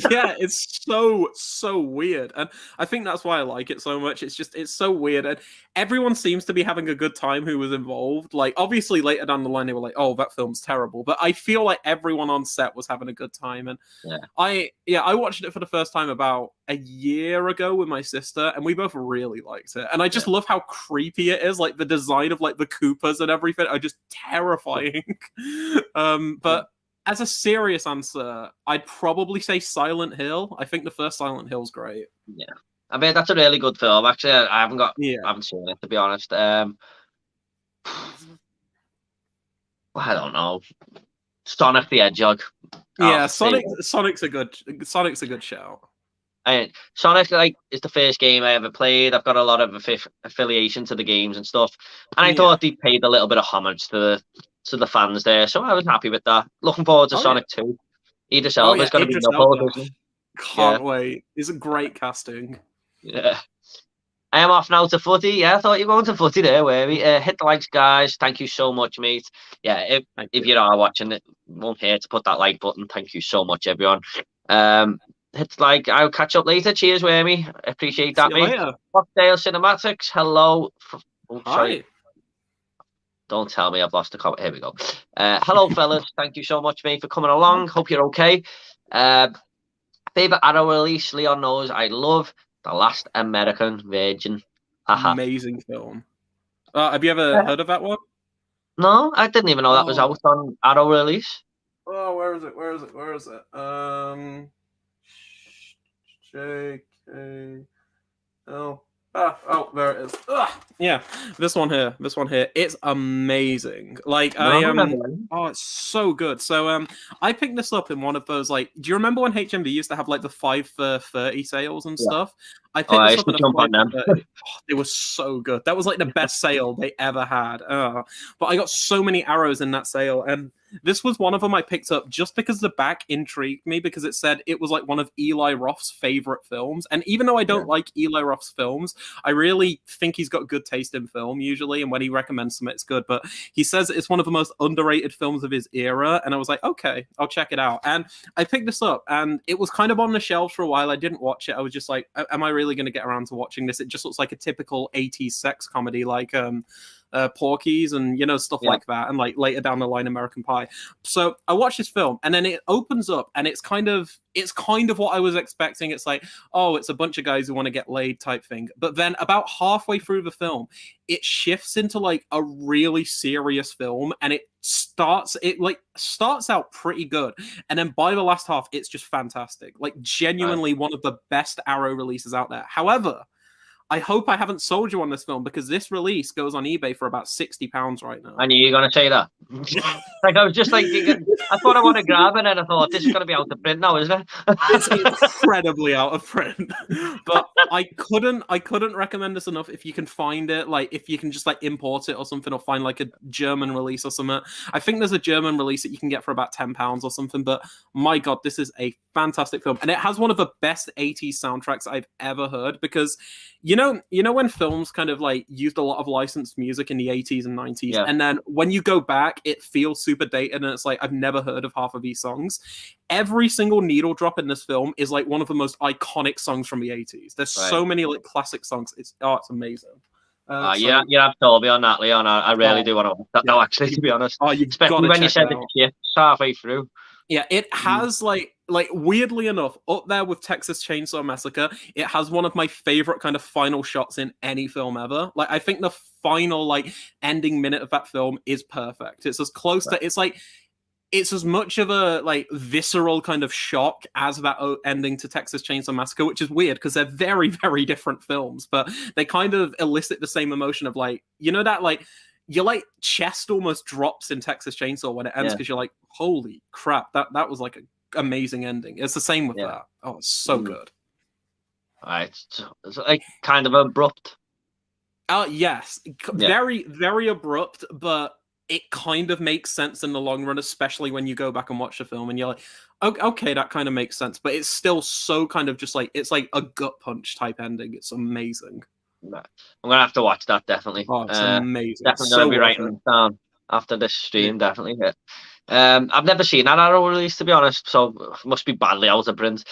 Yeah, it's so weird, and I think that's why I like it so much. It's so weird, and everyone seems to be having a good time who was involved. Like, obviously later down the line they were like, "Oh, that film's terrible," but I feel like everyone on set was having a good time. And Yeah, I watched it for the first time about a year ago with my sister, and we both really liked it. And I just yeah. love how creepy it is. Like the design of like the Koopas and everything are just terrifying. But as a serious answer, I'd probably say Silent Hill. I think the first Silent Hill's great. Yeah. I mean, that's a really good film. Actually, I Yeah. haven't seen it to be honest. I don't know. Sonic the Hedgehog. Oh, Yeah, Sonic's a good shout. and Sonic like is the first game I ever played. I've got a lot of affiliation to the games and stuff, and I Yeah. thought they paid a little bit of homage to the fans there, so I was happy with that. Looking forward to Oh yeah. Sonic 2. Idris Oh Elba's yeah. going to be Idris Knuckles, Elba. isn't he? Yeah, Can't wait. It's a great casting. yeah. I am off now to footy. Yeah, I thought you were going to footy there, were we? Hit the likes, guys. Thank you so much, mate. Yeah, Thank if you. you are watching it, won't hurt to put that like button. Thank you so much, everyone. Hit the like. I'll catch up later. Cheers, Wormy. Appreciate See that, you mate. later. Cocktail Cinematics. Hello. Oh, sorry. Hi. Don't tell me I've lost the comment. Here we go. Hello, fellas. Thank you so much, mate, for coming along. Hope you're okay. Favorite Arrow release, Leon knows I love The Last American Virgin. Haha. Amazing film. Have you ever heard of that one? No, I didn't even know that was Oh, out on Arrow release. where is it? Where is it? Where is it? JK. Oh. There it is. Ugh. Yeah, this one here. This one here. It's amazing. Like No, I never mind. Oh, it's so good. So I picked this up in one of those like. Do you remember when HMV used to have like the 5 for 30 sales and Yeah. stuff? I Oh, picked I this used up to in a jump 5 on them. for 30. Oh, they were so good. That was like the best sale they ever had. But I got so many arrows in that sale, and this was one of them I picked up just because the back intrigued me because it said it was like one of Eli Roth's favorite films. And even though I Yeah. don't like Eli Roth's films, I really think he's got good taste in film usually. And when he recommends something, it's good. But he says it's one of the most underrated films of his era. And I was like, okay, I'll check it out. And I picked this up and it was kind of on the shelves for a while. I didn't watch it. I was just like, am I really going to get around to watching this? It just looks like a typical 80s sex comedy, like Porky's and stuff Yeah. like that, and like later down the line American Pie. So I watched this film and then it opens up and it's kind of what I was expecting. It's like, oh, it's a bunch of guys who want to get laid type thing. But then about halfway through the film, it shifts into like a really serious film and it starts out pretty good, and then by the last half it's just fantastic, like genuinely one of the best Arrow releases out there. However, I hope I haven't sold you on this film because this release goes on eBay for about £60 right now. I knew you were going to say that. Like, I was just like thinking, I thought I want to grab it, and I thought this is going to be out of print now, isn't it? It's incredibly out of print, but I couldn't recommend this enough. If you can find it, like if you can just like import it or something, or find like a German release or something. I think there's a German release that you can get for about £10 or something. But my God, this is a fantastic film, and it has one of the best 80s soundtracks I've ever heard. Because you know when films kind of like used a lot of licensed music in the 80s and 90s, Yeah. and then when you go back, it feels super dated, and it's like I've never heard of half of these songs. Every single needle drop in this film is like one of the most iconic songs from the 80s. There's so many like classic songs. It's amazing. Yeah, you have told me on that, Leon. I really do want to watch that now, actually, to be honest. You've Especially when you said the shit halfway through. Yeah, it has like weirdly enough, up there with Texas Chainsaw Massacre, it has one of my favorite kind of final shots in any film ever. Like I think the final like ending minute of that film is perfect. It's as close to it's as much of a like visceral kind of shock as that ending to Texas Chainsaw Massacre, which is weird because they're very, very different films, but they kind of elicit the same emotion of like, that like your like chest almost drops in Texas Chainsaw when it ends because you're like, holy crap, that was like an amazing ending. It's the same with that. Oh, it's so good. Right, it's like kind of abrupt. Yes, very, very abrupt, but it kind of makes sense in the long run, especially when you go back and watch the film and you're like, okay, that kind of makes sense. But it's still so kind of just like, it's like a gut punch type ending. It's amazing. I'm going to have to watch that, definitely. Oh, it's amazing. Definitely going to be writing it down after this stream, definitely. I've never seen that Arrow release, to be honest, so it must be badly out of print.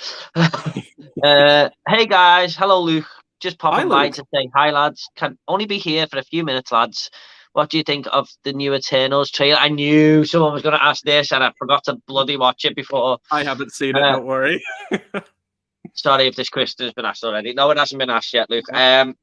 Hey guys, hello Luke. Just Hi, popping by Luke. to say hi, lads. Can only be here for a few minutes, lads. What do you think of the new Eternals trailer? I knew someone was going to ask this, and I forgot to bloody watch it before. I haven't seen it. Uh, Don't worry. Sorry if this question has been asked already. No, it hasn't been asked yet, Luke. I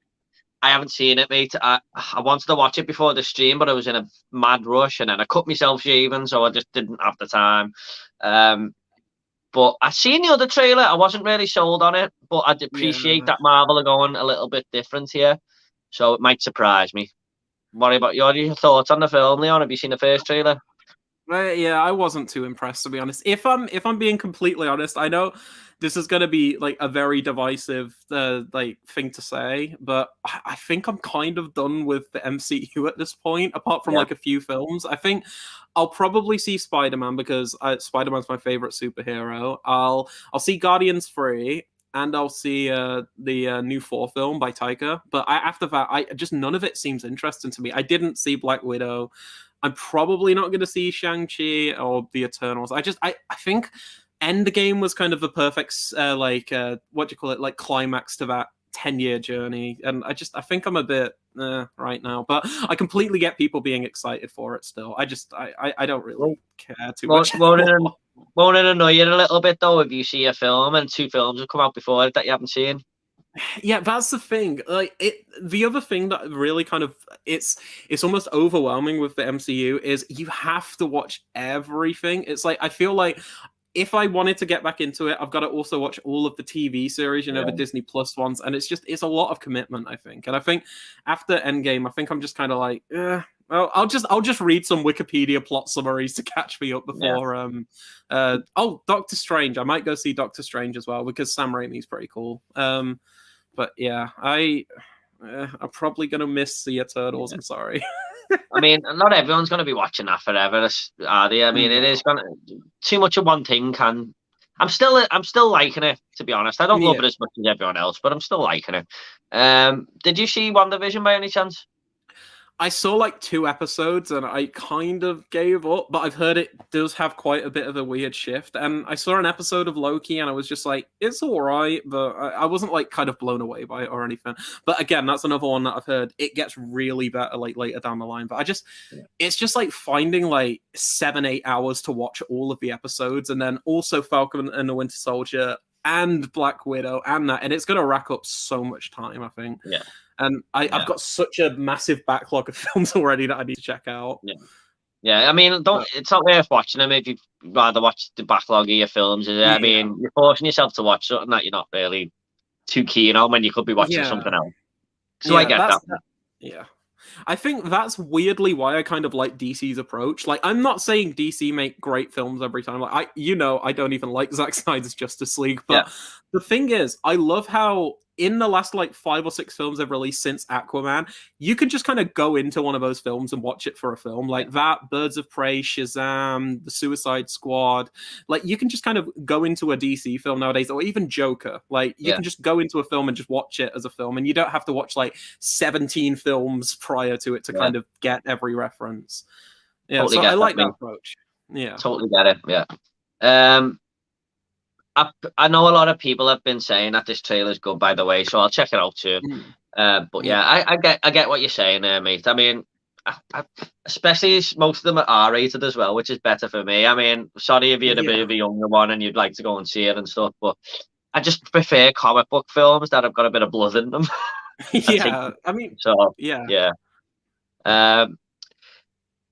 haven't seen it, mate. I wanted to watch it before the stream, but I was in a mad rush, and then I cut myself shaving, so I just didn't have the time. But I seen the other trailer. I wasn't really sold on it, but I'd appreciate Yeah. that Marvel are going a little bit different here, so it might surprise me. What about you? What are your thoughts on the film, Leon? Have you seen the first trailer? Yeah, I wasn't too impressed, to be honest. If I'm being completely honest, I know this is going to be like a very divisive like thing to say, but I think I'm kind of done with the MCU at this point. Apart from Yeah, like a few films, I think I'll probably see Spider-Man because Spider-Man's my favorite superhero. I'll see Guardians 3. And I'll see the new 4 film by Taika. But after that, I just none of it seems interesting to me. I didn't see Black Widow. I'm probably not going to see Shang-Chi or the Eternals. I think Endgame was kind of the perfect what do you call it, like climax to that 10-year journey, and I think I'm a bit right now, but I completely get people being excited for it still. I don't really care too much anymore. won't it annoy you a little bit though if you see a film and 2 films have come out before it that you haven't seen? Yeah, that's the thing. Like the other thing that really kind of it's almost overwhelming with the MCU is you have to watch everything. It's like I feel like if I wanted to get back into it, I've got to also watch all of the TV series, Yeah. the Disney Plus ones, and it's a lot of commitment, I think. And I think after Endgame, I think I'm just kind of like, well, I'll just read some Wikipedia plot summaries to catch me up Yeah. before Doctor Strange. I might go see Doctor Strange as well because Sam Raimi's pretty cool. But yeah, I'm probably gonna miss the Turtles. Yeah. I'm sorry. I mean, not everyone's going to be watching that forever, are they? I mean, it is going to too much of one thing can. I'm still liking it, to be honest. I don't love Yeah. it as much as everyone else, but I'm still liking it. Did you see WandaVision by any chance? I saw like 2 episodes and I kind of gave up, but I've heard it does have quite a bit of a weird shift. And I saw an episode of Loki and I was just like, it's all right, but I wasn't like kind of blown away by it or anything. But again, that's another one that I've heard it gets really better like later down the line. But it's just like finding like 7-8 hours to watch all of the episodes, and then also Falcon and the Winter Soldier and Black Widow and that, and it's going to rack up so much time, I think. Yeah. And I've got such a massive backlog of films already that I need to check out. Yeah. I mean, it's not worth watching them if you'd rather watch the backlog of your films. I mean, you're forcing yourself to watch something that you're not really too keen on when you could be watching something else. So I get that. Yeah. I think that's weirdly why I kind of like DC's approach. Like, I'm not saying DC make great films every time. Like, I don't even like Zack Snyder's Justice League. But the thing is, I love how in the last like 5 or 6 films they've released since Aquaman, you can just kind of go into one of those films and watch it for a film like that. Birds of Prey, Shazam, The Suicide Squad. Like, you can just kind of go into a DC film nowadays, or even Joker. Like, you can just go into a film and just watch it as a film, and you don't have to watch like 17 films prior to it to kind of get every reference. Yeah, totally, so I like that approach. Yeah, totally get it. Yeah. I know a lot of people have been saying that this trailer's good, by the way, so I'll check it out too. But yeah, I get what you're saying there, mate. I mean, especially most of them are R-rated as well, which is better for me. I mean, sorry if you're a bit of a younger one and you'd like to go and see it and stuff, but I just prefer comic book films that have got a bit of blood in them. Yeah.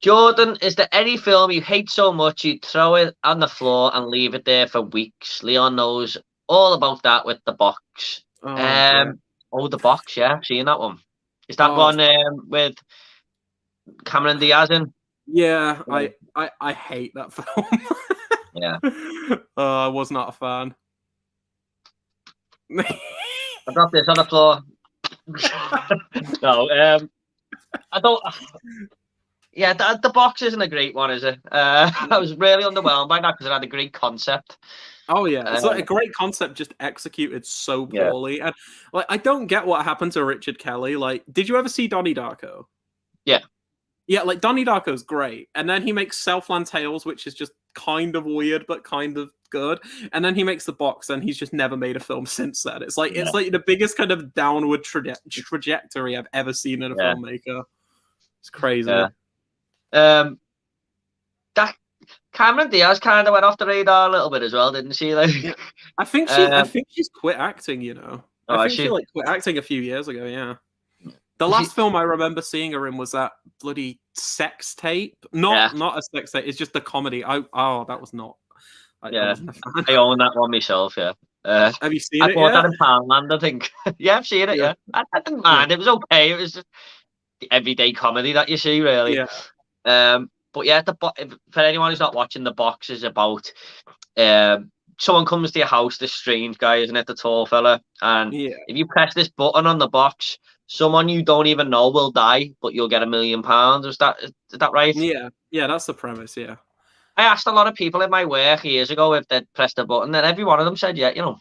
Jordan, is there any film you hate so much you'd throw it on the floor and leave it there for weeks? Leon knows all about that with The Box. The Box, yeah, I've seen that one. Is that one with Cameron Diaz in? Yeah, I hate that film. Yeah. I was not a fan. I got this on the floor. No, I don't. Yeah, the Box isn't a great one, is it? I was really underwhelmed by that because it had a great concept. Oh yeah, it's like a great concept, just executed so poorly. And like, I don't get what happened to Richard Kelly. Like, did you ever see Donnie Darko? Yeah. Yeah, like Donnie Darko's great, and then he makes Southland Tales, which is just kind of weird but kind of good, and then he makes The Box, and he's just never made a film since then. It's like the biggest kind of downward trajectory I've ever seen in a Yeah, filmmaker. It's crazy. yeah. That Cameron Diaz kind of went off the radar a little bit as well, didn't she? Like, Yeah. I think she's quit acting. You know, I think she like quit acting a few years ago. Yeah. The last film I remember seeing her in was that bloody sex tape. Not a sex tape. It's just a comedy. That was not. I own that one myself. Yeah. Have you seen it? I bought that in Poundland, I think. Yeah, I've seen it. Yeah, I didn't mind. Yeah. It was okay. It was just the everyday comedy that you see, really. Yeah. But yeah, for anyone who's not watching, The Box is about someone comes to your house. This strange guy, isn't it, the tall fella? And if you press this button on the box, someone you don't even know will die, but you'll get £1 million. Is that right? Yeah, that's the premise. Yeah. I asked a lot of people in my work years ago if they'd pressed the button, and every one of them said, "Yeah, you know."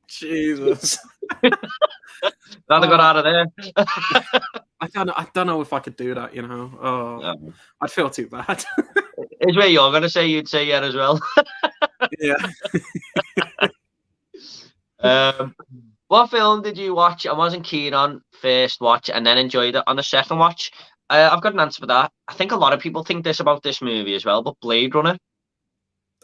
Jesus. Rather got out of there. I don't know if I could do that. You know, I'd feel too bad. Is where you're gonna say you'd say yeah as well. Yeah. What film did you watch? I wasn't keen on first watch, and then enjoyed it on the second watch. I've got an answer for that. I think a lot of people think this about this movie as well, but Blade Runner.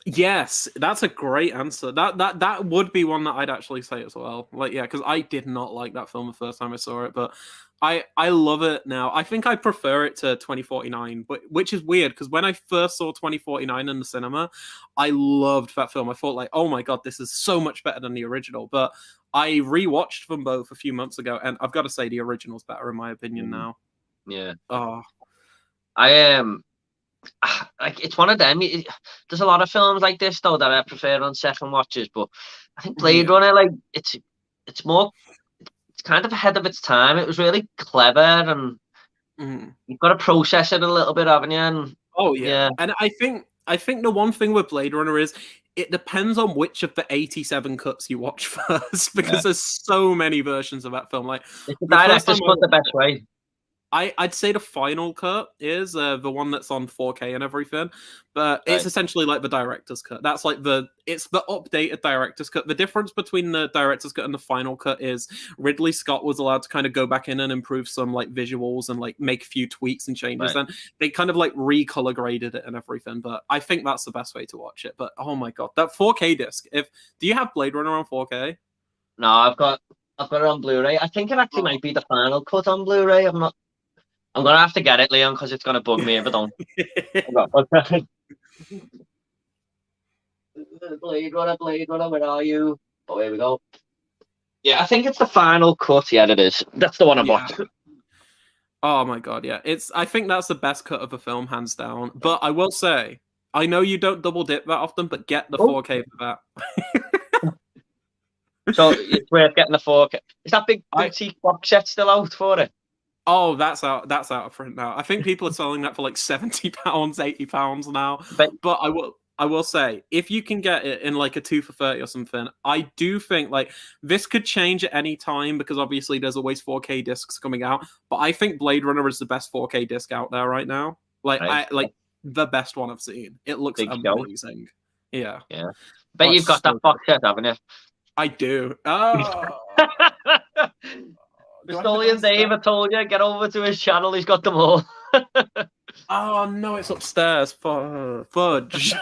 Yes, that's a great answer. That would be one that I'd actually say as well. Like, yeah, because I did not like that film the first time I saw it, but I love it now. I think I prefer it to 2049, but which is weird because when I first saw 2049 in the cinema, I loved that film. I thought like, oh my god, this is so much better than the original. But I rewatched them both a few months ago, and I've got to say the original's better in my opinion now. Yeah. Oh, I am. Like, it's one of them. There's a lot of films like this though that I prefer on second watches, but I think Blade Runner, like, it's kind of ahead of its time. It was really clever, and you've got to process it a little bit, haven't you? And, and I think the one thing with Blade Runner is it depends on which of the 87 cuts you watch first, because there's so many versions of that film. Like, it's the director's cut the best way. I'd say the final cut is the one that's on 4K and everything, but it's essentially like the director's cut. That's like it's the updated director's cut. The difference between the director's cut and the final cut is Ridley Scott was allowed to kind of go back in and improve some like visuals and like make a few tweaks and changes. And they kind of like recolor graded it and everything. But I think that's the best way to watch it. But oh my god, that 4K disc! Do you have Blade Runner on 4K? No, I've got it on Blu-ray. I think it actually might be the final cut on Blu-ray. I'm gonna have to get it, Leon, because it's gonna bug me if I don't. Blade Runner, where are you? Oh, here we go. Yeah, I think it's the final cut. Yeah, it is. That's the one I bought. Oh my god, yeah. I think that's the best cut of the film, hands down. But I will say, I know you don't double dip that often, but get the 4K for that. So it's worth getting the 4K. Is that big boutique box set still out for it? Oh, that's out of print now. I think people are selling that for like £70, £80 now. But I will say, if you can get it in like a 2 for 30 or something, I do think like this could change at any time because obviously there's always 4K discs coming out. But I think Blade Runner is the best 4K disc out there right now. Like the best one I've seen. It looks amazing. Yeah. Yeah. But you've got that box set, haven't you? I do. Oh. Bristolian Dave, I told you, get over to his channel. He's got them all. Oh no, it's upstairs. Fudge.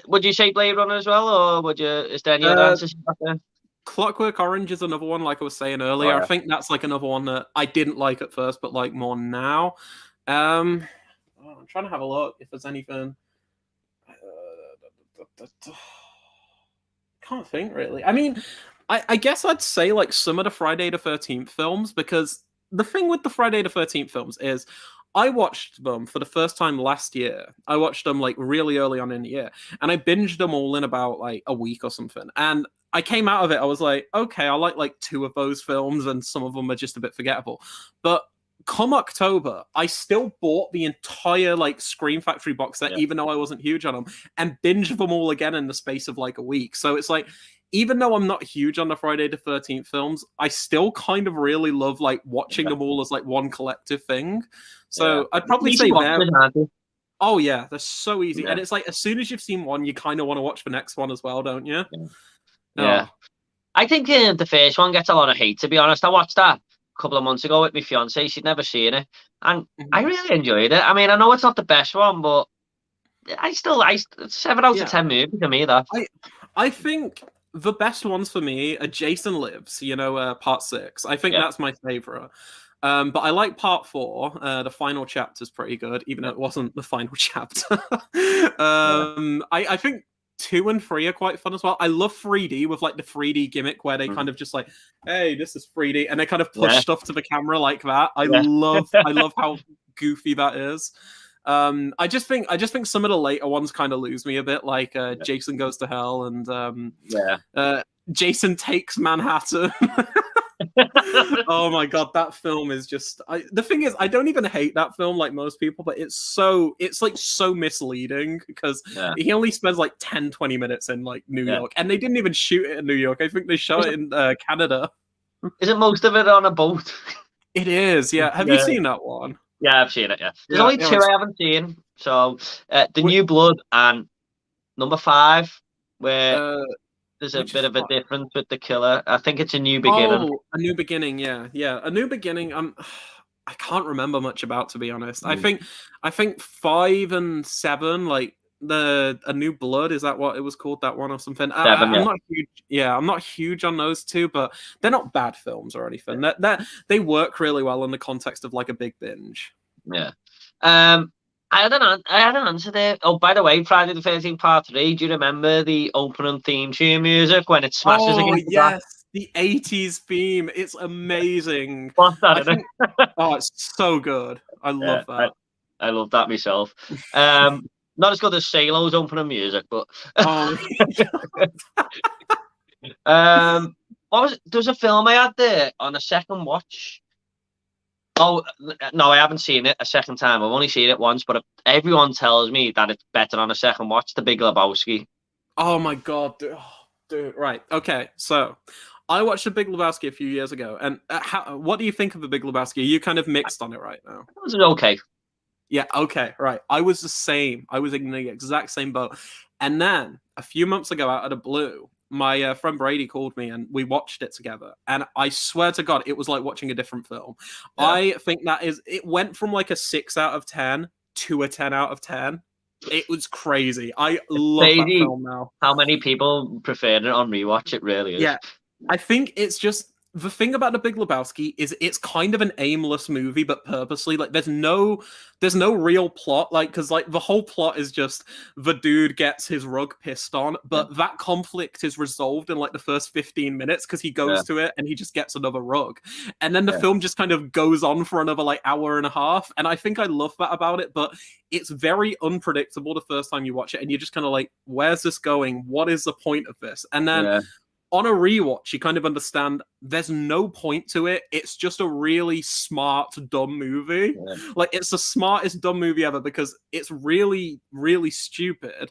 Would you say Blade Runner as well, or would you? Is there any other answers you got there? Clockwork Orange is another one, like I was saying earlier. I think that's like another one that I didn't like at first, but like more now. I'm trying to have a look if there's anything. Can't think really. I mean, I guess I'd say like some of the Friday the 13th films, because the thing with the Friday the 13th films is I watched them for the first time last year. I watched them like really early on in the year, and I binged them all in about like a week or something. And I came out of it, I was like, okay, I like 2 of those films, and some of them are just a bit forgettable. But come October, I still bought the entire like Scream Factory box set, even though I wasn't huge on them, and binged them all again in the space of like a week. So it's like, even though I'm not huge on the Friday the 13th films, I still kind of really love like watching them all as like one collective thing. So I'd probably say them. Oh yeah, they're so easy, and it's like as soon as you've seen one, you kind of want to watch the next one as well, don't you? Yeah. I think the first one gets a lot of hate, to be honest. I watched that a couple of months ago with my fiance. She'd never seen it, and I really enjoyed it. I mean, I know it's not the best one, but I 7 out of 10 movie for me. That I think the best ones for me are Jason Lives, part 6. I think that's my favorite. But I like part 4. The final chapter's pretty good, even though it wasn't the final chapter. I think 2 and 3 are quite fun as well. I love 3D with like the 3D gimmick where they kind of just like, hey, this is 3D, and they kind of push stuff to the camera like that. I love how goofy that is. I just think some of the later ones kind of lose me a bit, like Jason Goes to Hell and Jason Takes Manhattan. Oh my god, that film is just the thing is, I don't even hate that film like most people, but it's like so misleading because he only spends like 10-20 minutes in like New York, and they didn't even shoot it in New York. I think they shot it in Canada. Isn't most of it on a boat? It is, yeah. Have you seen that one? Yeah, I've seen it, There's only 2 I haven't seen. So The New Blood and number 5, where there's a bit of a difference with the killer. I think it's A New Beginning. Oh, A New Beginning, yeah. A New Beginning, I can't remember much about, to be honest. I think 5 and 7, like A New Blood, is that what it was called, that one or something? I'm not huge. Yeah, I'm not huge on those 2, but they're not bad films or anything. They work really well in the context of like a big binge. Yeah. I had an answer there. Oh, by the way, Friday the 13th Part 3, do you remember the opening theme tune music when it smashes against the back? The 80s theme. It's amazing. What's that? Oh, it's so good. I love that. I love that myself. Not as good as Salo's opening music, but there's a film I had there on a second watch. Oh, no, I haven't seen it a second time. I've only seen it once, but everyone tells me that it's better on a second watch, The Big Lebowski. Oh, my God. Dude. Right. Okay. So I watched The Big Lebowski a few years ago. And what do you think of The Big Lebowski? Are you kind of mixed on it right now? It was okay. Yeah. Okay. Right. I was the same. I was in the exact same boat. And then a few months ago, out of the blue, my friend Brady called me and we watched it together. And I swear to God, it was like watching a different film. Yeah. I think it went from like a 6 out of 10 to a 10 out of 10. It was crazy. I love that film now. How many people preferred it on rewatch? It really is. Yeah. I think it's just, the thing about The Big Lebowski is it's kind of an aimless movie, but purposely. Like, there's no real plot. Like, because like the whole plot is just the dude gets his rug pissed on, but that conflict is resolved in like the first 15 minutes because he goes to it and he just gets another rug, and then the film just kind of goes on for another like hour and a half. And I think I love that about it, but it's very unpredictable the first time you watch it, and you're just kind of like, where's this going? What is the point of this? And then on a rewatch, you kind of understand there's no point to it. It's just a really smart, dumb movie. Yeah. Like, it's the smartest dumb movie ever because it's really, really stupid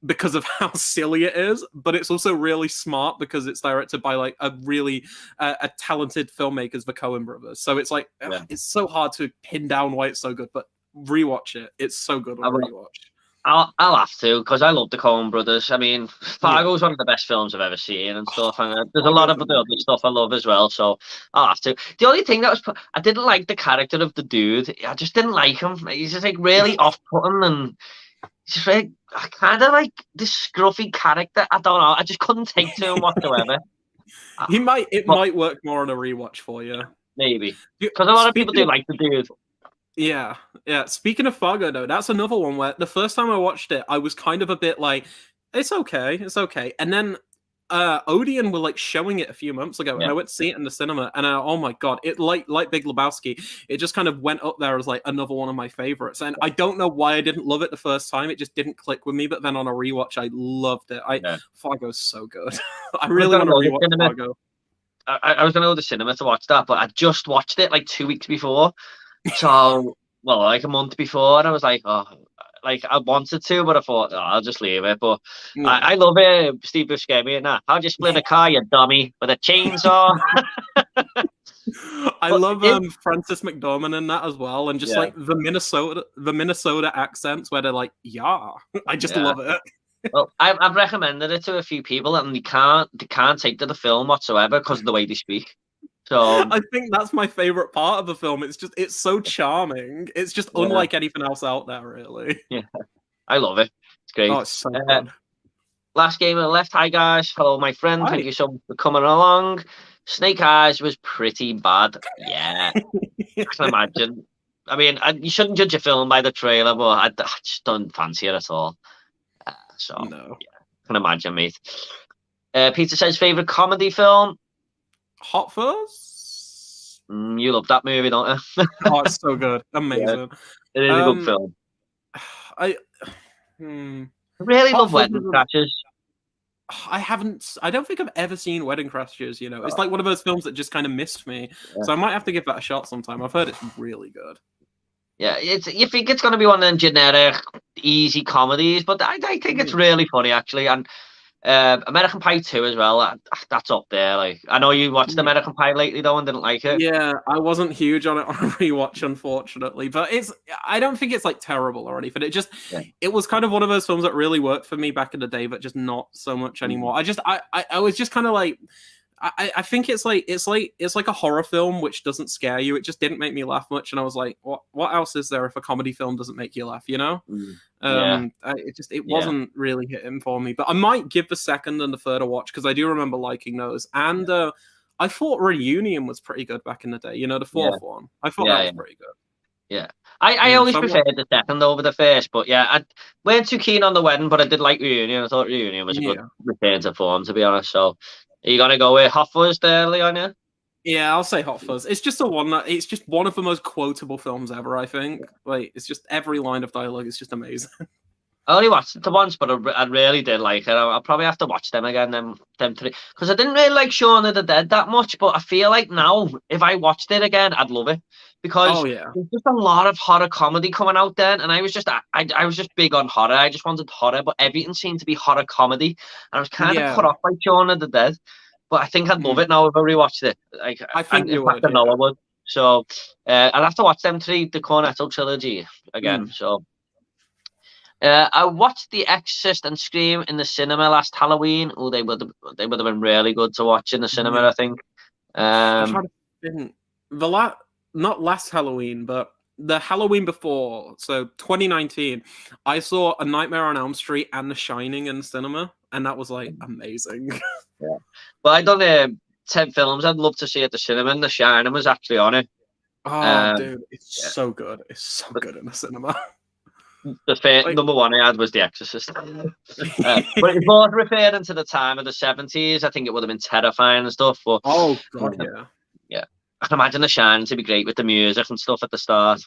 because of how silly it is, but it's also really smart because it's directed by like a really a talented filmmakers, the Coen brothers. So it's like, it's so hard to pin down why it's so good, but rewatch it. It's so good on rewatch. I'll have to, because I love the Coen brothers. I mean, Fargo's one of the best films I've ever seen and stuff. And there's a lot of other stuff I love as well, so I'll have to. The only thing I didn't like the character of the dude. I just didn't like him. He's just like really off-putting, and he's just like kind of like this scruffy character. I don't know. I just couldn't take to him whatsoever. It might work more on a rewatch for you. Maybe, because a lot of people do like the dude. Yeah. Speaking of Fargo, though, that's another one where the first time I watched it, I was kind of a bit like, it's okay. And then Odeon were like showing it a few months ago, and I went to see it in the cinema, and oh my God, it like Big Lebowski, it just kind of went up there as like another one of my favorites. And I don't know why I didn't love it the first time; it just didn't click with me. But then on a rewatch, I loved it. Fargo's so good. I really want to rewatch Fargo. I was going to go to the cinema to watch that, but I just watched it like 2 weeks before. So, well, like a month before, and I was like, oh, like I wanted to, but I thought, oh, I'll just leave it. But Yeah. I love it, Steve Buscemi and that. How'd you split a car, you dummy, with a chainsaw? I But love it, Francis McDormand in that as well, and just yeah, like the Minnesota accents where they're like, yeah, I just yeah. love it. Well, I've recommended it to a few people, and they can't take to the film whatsoever because of the way they speak. So I think that's my favorite part of the film. It's so charming. It's just yeah, unlike anything else out there, really. yeah, I love it. It's Oh, great. it's so Uh, good. Last game on the left. Hi guys, hello my friend. Thank Right. you so much for coming along. Snake Eyes was pretty bad. Yeah, I can imagine. I mean, you shouldn't judge a film by the trailer, but I just don't fancy it at all. So No. yeah, I can imagine, mate. Peter says favorite comedy film. Hot Fuzz? You love that movie, don't you? Oh, it's so good. Yeah, Amazing. it is a good Um, film. I hmm. I really Hot love Fuzz Wedding is Crashers. I don't think I've ever seen Wedding Crashers, you know. It's like one of those films that just kind of missed me. Yeah. So I might have to give that a shot sometime. I've heard it's really good. Yeah, you think it's going to be one of them generic, easy comedies, but I think it's really funny actually. And American Pie 2 as well. That's up there. Like I know you watched American Pie lately though and didn't like it. Yeah, I wasn't huge on it on a rewatch, unfortunately. But I don't think it's like terrible or anything. It was kind of one of those films that really worked for me back in the day, but just not so much anymore. I was just kind of like I think it's like a horror film which doesn't scare you. It just didn't make me laugh much, and I was like, what else is there if a comedy film doesn't make you laugh? You know? Yeah. It wasn't really hitting for me. But I might give the second and the third a watch because I do remember liking those. And I thought Reunion was pretty good back in the day. You know, the fourth one. I thought that was pretty good. Yeah. I always preferred the second over the first, but yeah, I weren't too keen on the wedding, but I did like Reunion. I thought Reunion was a good return to form, to be honest. So are you gonna go with Hot Fuzz there, Leon? Yeah, I'll say Hot Fuzz. It's just it's just one of the most quotable films ever, I think. Like, it's just every line of dialogue is just amazing. I only watched it once, but I really did like it. I'll probably have to watch them again, them three, because I didn't really like Shaun of the Dead that much. But I feel like now, if I watched it again, I'd love it because there's just a lot of horror comedy coming out then, and I was just big on horror. I just wanted horror, but everything seemed to be horror comedy, and I was kind of put off by Shaun of the Dead. But I think I'd love it now if I rewatched it. Like I think you would. I know I would. So I'll have to watch them three, the Cornetto trilogy again. So. I watched The Exorcist and Scream in the cinema last Halloween. Oh, they would have been really good to watch in the cinema, I think. I'm trying to think. Not last Halloween, but the Halloween before, so 2019, I saw A Nightmare on Elm Street and The Shining in the cinema, and that was like amazing. Yeah. Well, I done 10 films I'd love to see at the cinema, and The Shining was actually on it. Oh, dude, it's so good. It's so good in the cinema. The number one I had was The Exorcist. But it's more referring to the time of the 70s. I think it would have been terrifying and stuff. But oh, God, yeah. I can imagine The Shining to be great with the music and stuff at the start.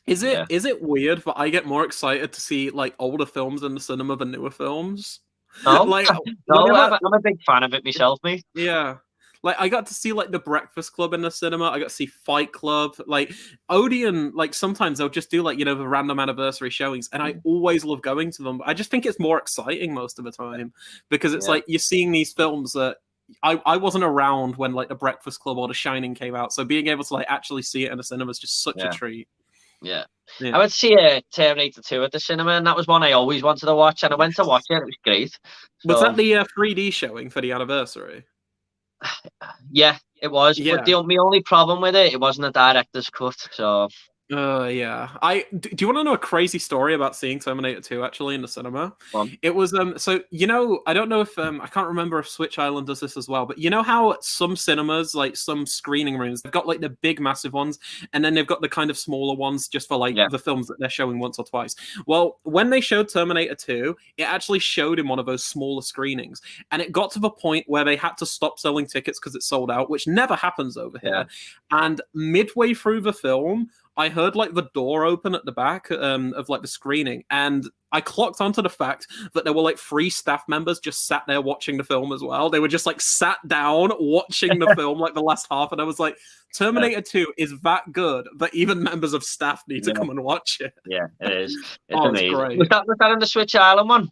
Is it weird that I get more excited to see like older films in the cinema than newer films? No, like, no, I'm a big fan of it myself, mate. Yeah. Like, I got to see, like, The Breakfast Club in the cinema. I got to see Fight Club. Like, Odeon, like, sometimes they'll just do, like, you know, the random anniversary showings. And I always love going to them. I just think it's more exciting most of the time. Because it's like, you're seeing these films that I wasn't around when, like, The Breakfast Club or The Shining came out. So being able to, like, actually see it in the cinema is just such a treat. Yeah. I went to see Terminator 2 at the cinema, and that was one I always wanted to watch. And I went to watch it, and it was great. So, was that the 3D showing for the anniversary? Yeah, it was. But the only problem with it wasn't a director's cut. So yeah. Do you want to know a crazy story about seeing Terminator 2 actually in the cinema? It was so, you know, I don't know if I can't remember if Switch Island does this as well, but you know how some cinemas, like some screening rooms, they've got like the big massive ones, and then they've got the kind of smaller ones just for like the films that they're showing once or twice. Well, when they showed Terminator 2, it actually showed in one of those smaller screenings, and it got to the point where they had to stop selling tickets because it sold out, which never happens over here. And midway through the film, I heard like the door open at the back of like the screening, and I clocked onto the fact that there were like 3 staff members just sat there watching the film as well. They were just like sat down watching the film like the last half, and I was like, Terminator 2 is that good that even members of staff need to come and watch it. Yeah, it is. It's Oh, amazing. it's great. Was that in the Switch Island one?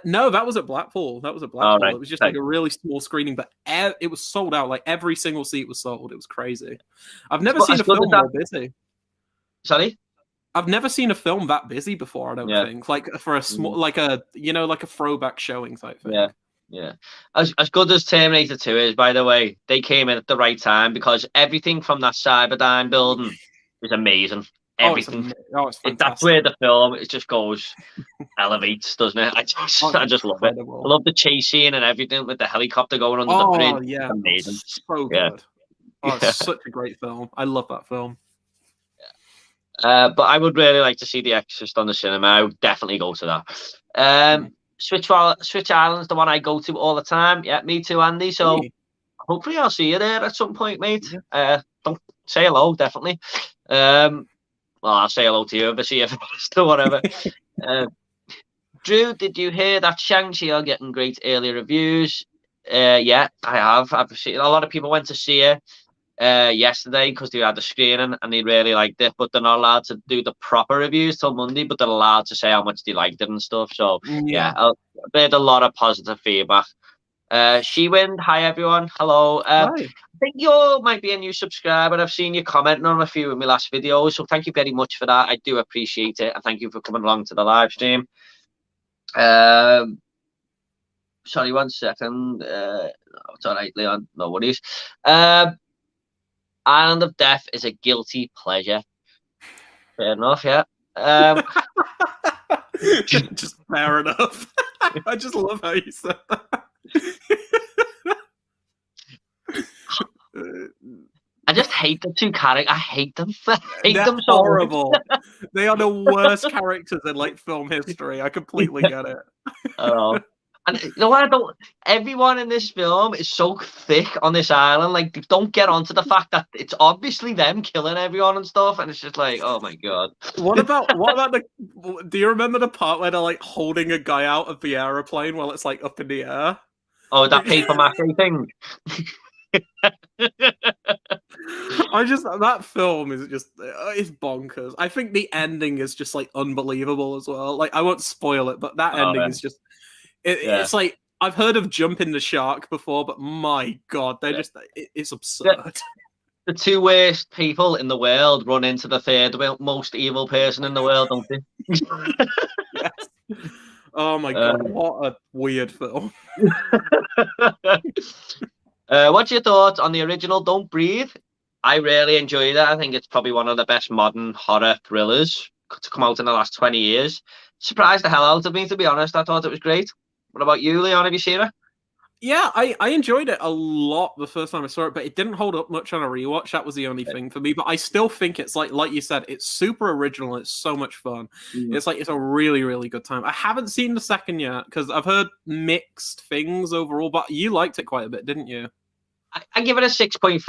No, that was at Blackpool. Right. It was just like a really small screening, but it was sold out. Like every single seat was sold. It was crazy. I've never seen a film more busy. Sorry? I've never seen a film that busy before. I don't think, like for a small, like a throwback showing type thing. Yeah. As good as Terminator 2 is, by the way, they came in at the right time because everything from that Cyberdyne building is amazing. Everything. It's fantastic. That's where the film just goes elevates, doesn't it? I just love it. I love the chase scene and everything with the helicopter going under the bridge. Yeah, amazing. So good. It's such a great film. I love that film. But I would really like to see The Exorcist on the cinema. I would definitely go to that. Switch Island's the one I go to all the time. Yeah, me too, Andy. So hopefully I'll see you there at some point, mate. Don't say hello, definitely. Well, I'll say hello to you if I see you first or whatever. Drew, did you hear that Shang-Chi are getting great early reviews? Yeah, I have. I've seen a lot of people went to see it yesterday because they had a screening and they really liked it, but they're not allowed to do the proper reviews till Monday, but they're allowed to say how much they liked it and stuff. So I've heard a lot of positive feedback. She-Wind, hi everyone, hello. Hi. I think you might be a new subscriber. I've seen you commenting on a few of my last videos, so thank you very much for that. I do appreciate it, and thank you for coming along to the live stream. Sorry, 1 second. It's all right, Leon, no worries. Island of Death is a guilty pleasure. Fair enough, yeah. Just fair enough. I just love how you said that. I just hate the 2 characters. I hate them. I hate them so horrible. They are the worst characters in like film history. I completely get it. I know. And you know what? Everyone in this film is so thick on this island. Like, they don't get onto the fact that it's obviously them killing everyone and stuff. And it's just like, oh my god. What about the? Do you remember the part where they're like holding a guy out of the airplane while it's like up in the air? Oh, that paper mache thing. That film is just it's bonkers. I think the ending is just like unbelievable as well. Like, I won't spoil it, but that ending is just it's like, I've heard of Jumping the Shark before, but my god, they're just it's absurd. The 2 worst people in the world run into the 3rd most evil person in the world, don't they? Yes. Oh my god, what a weird film. What's your thoughts on the original Don't Breathe? I really enjoyed it. I think it's probably one of the best modern horror thrillers to come out in the last 20 years. Surprised the hell out of me, to be honest. I thought it was great. What about you, Leon? Have you seen it? Yeah, I enjoyed it a lot the first time I saw it, but it didn't hold up much on a rewatch. That was the only thing for me. But I still think it's like you said, it's super original. It's so much fun. It's a really, really good time. I haven't seen the second yet because I've heard mixed things overall, but you liked it quite a bit, didn't you? I give it a 6.5.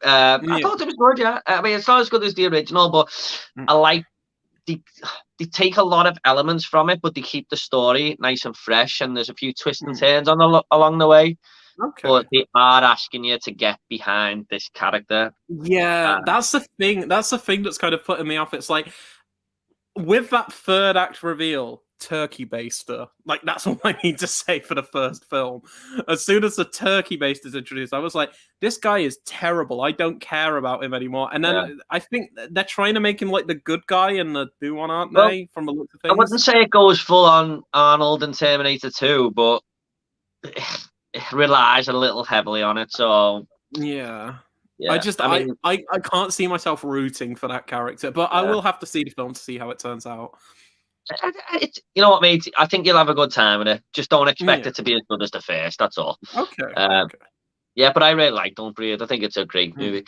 I thought it was good, yeah. I mean, it's not as good as the original, but I like they take a lot of elements from it, but they keep the story nice and fresh, and there's a few twists and turns along the way. Okay. But they are asking you to get behind this character. Yeah, that's the thing. That's the thing that's kind of putting me off. It's like, with that 3rd act reveal, turkey baster. Like, that's all I need to say for the first film. As soon as the turkey baster is introduced, I was like, this guy is terrible. I don't care about him anymore. And then I think they're trying to make him like the good guy in the new one, aren't they? From the look of things. I wouldn't say it goes full on Arnold and Terminator 2, but it relies a little heavily on it. So yeah. I can't see myself rooting for that character, but I will have to see the film to see how it turns out. You know what, mate? I think you'll have a good time with it. Just don't expect it to be as good as the first. That's all. Okay. Yeah, but I really like Don't Breathe. I think it's a great movie.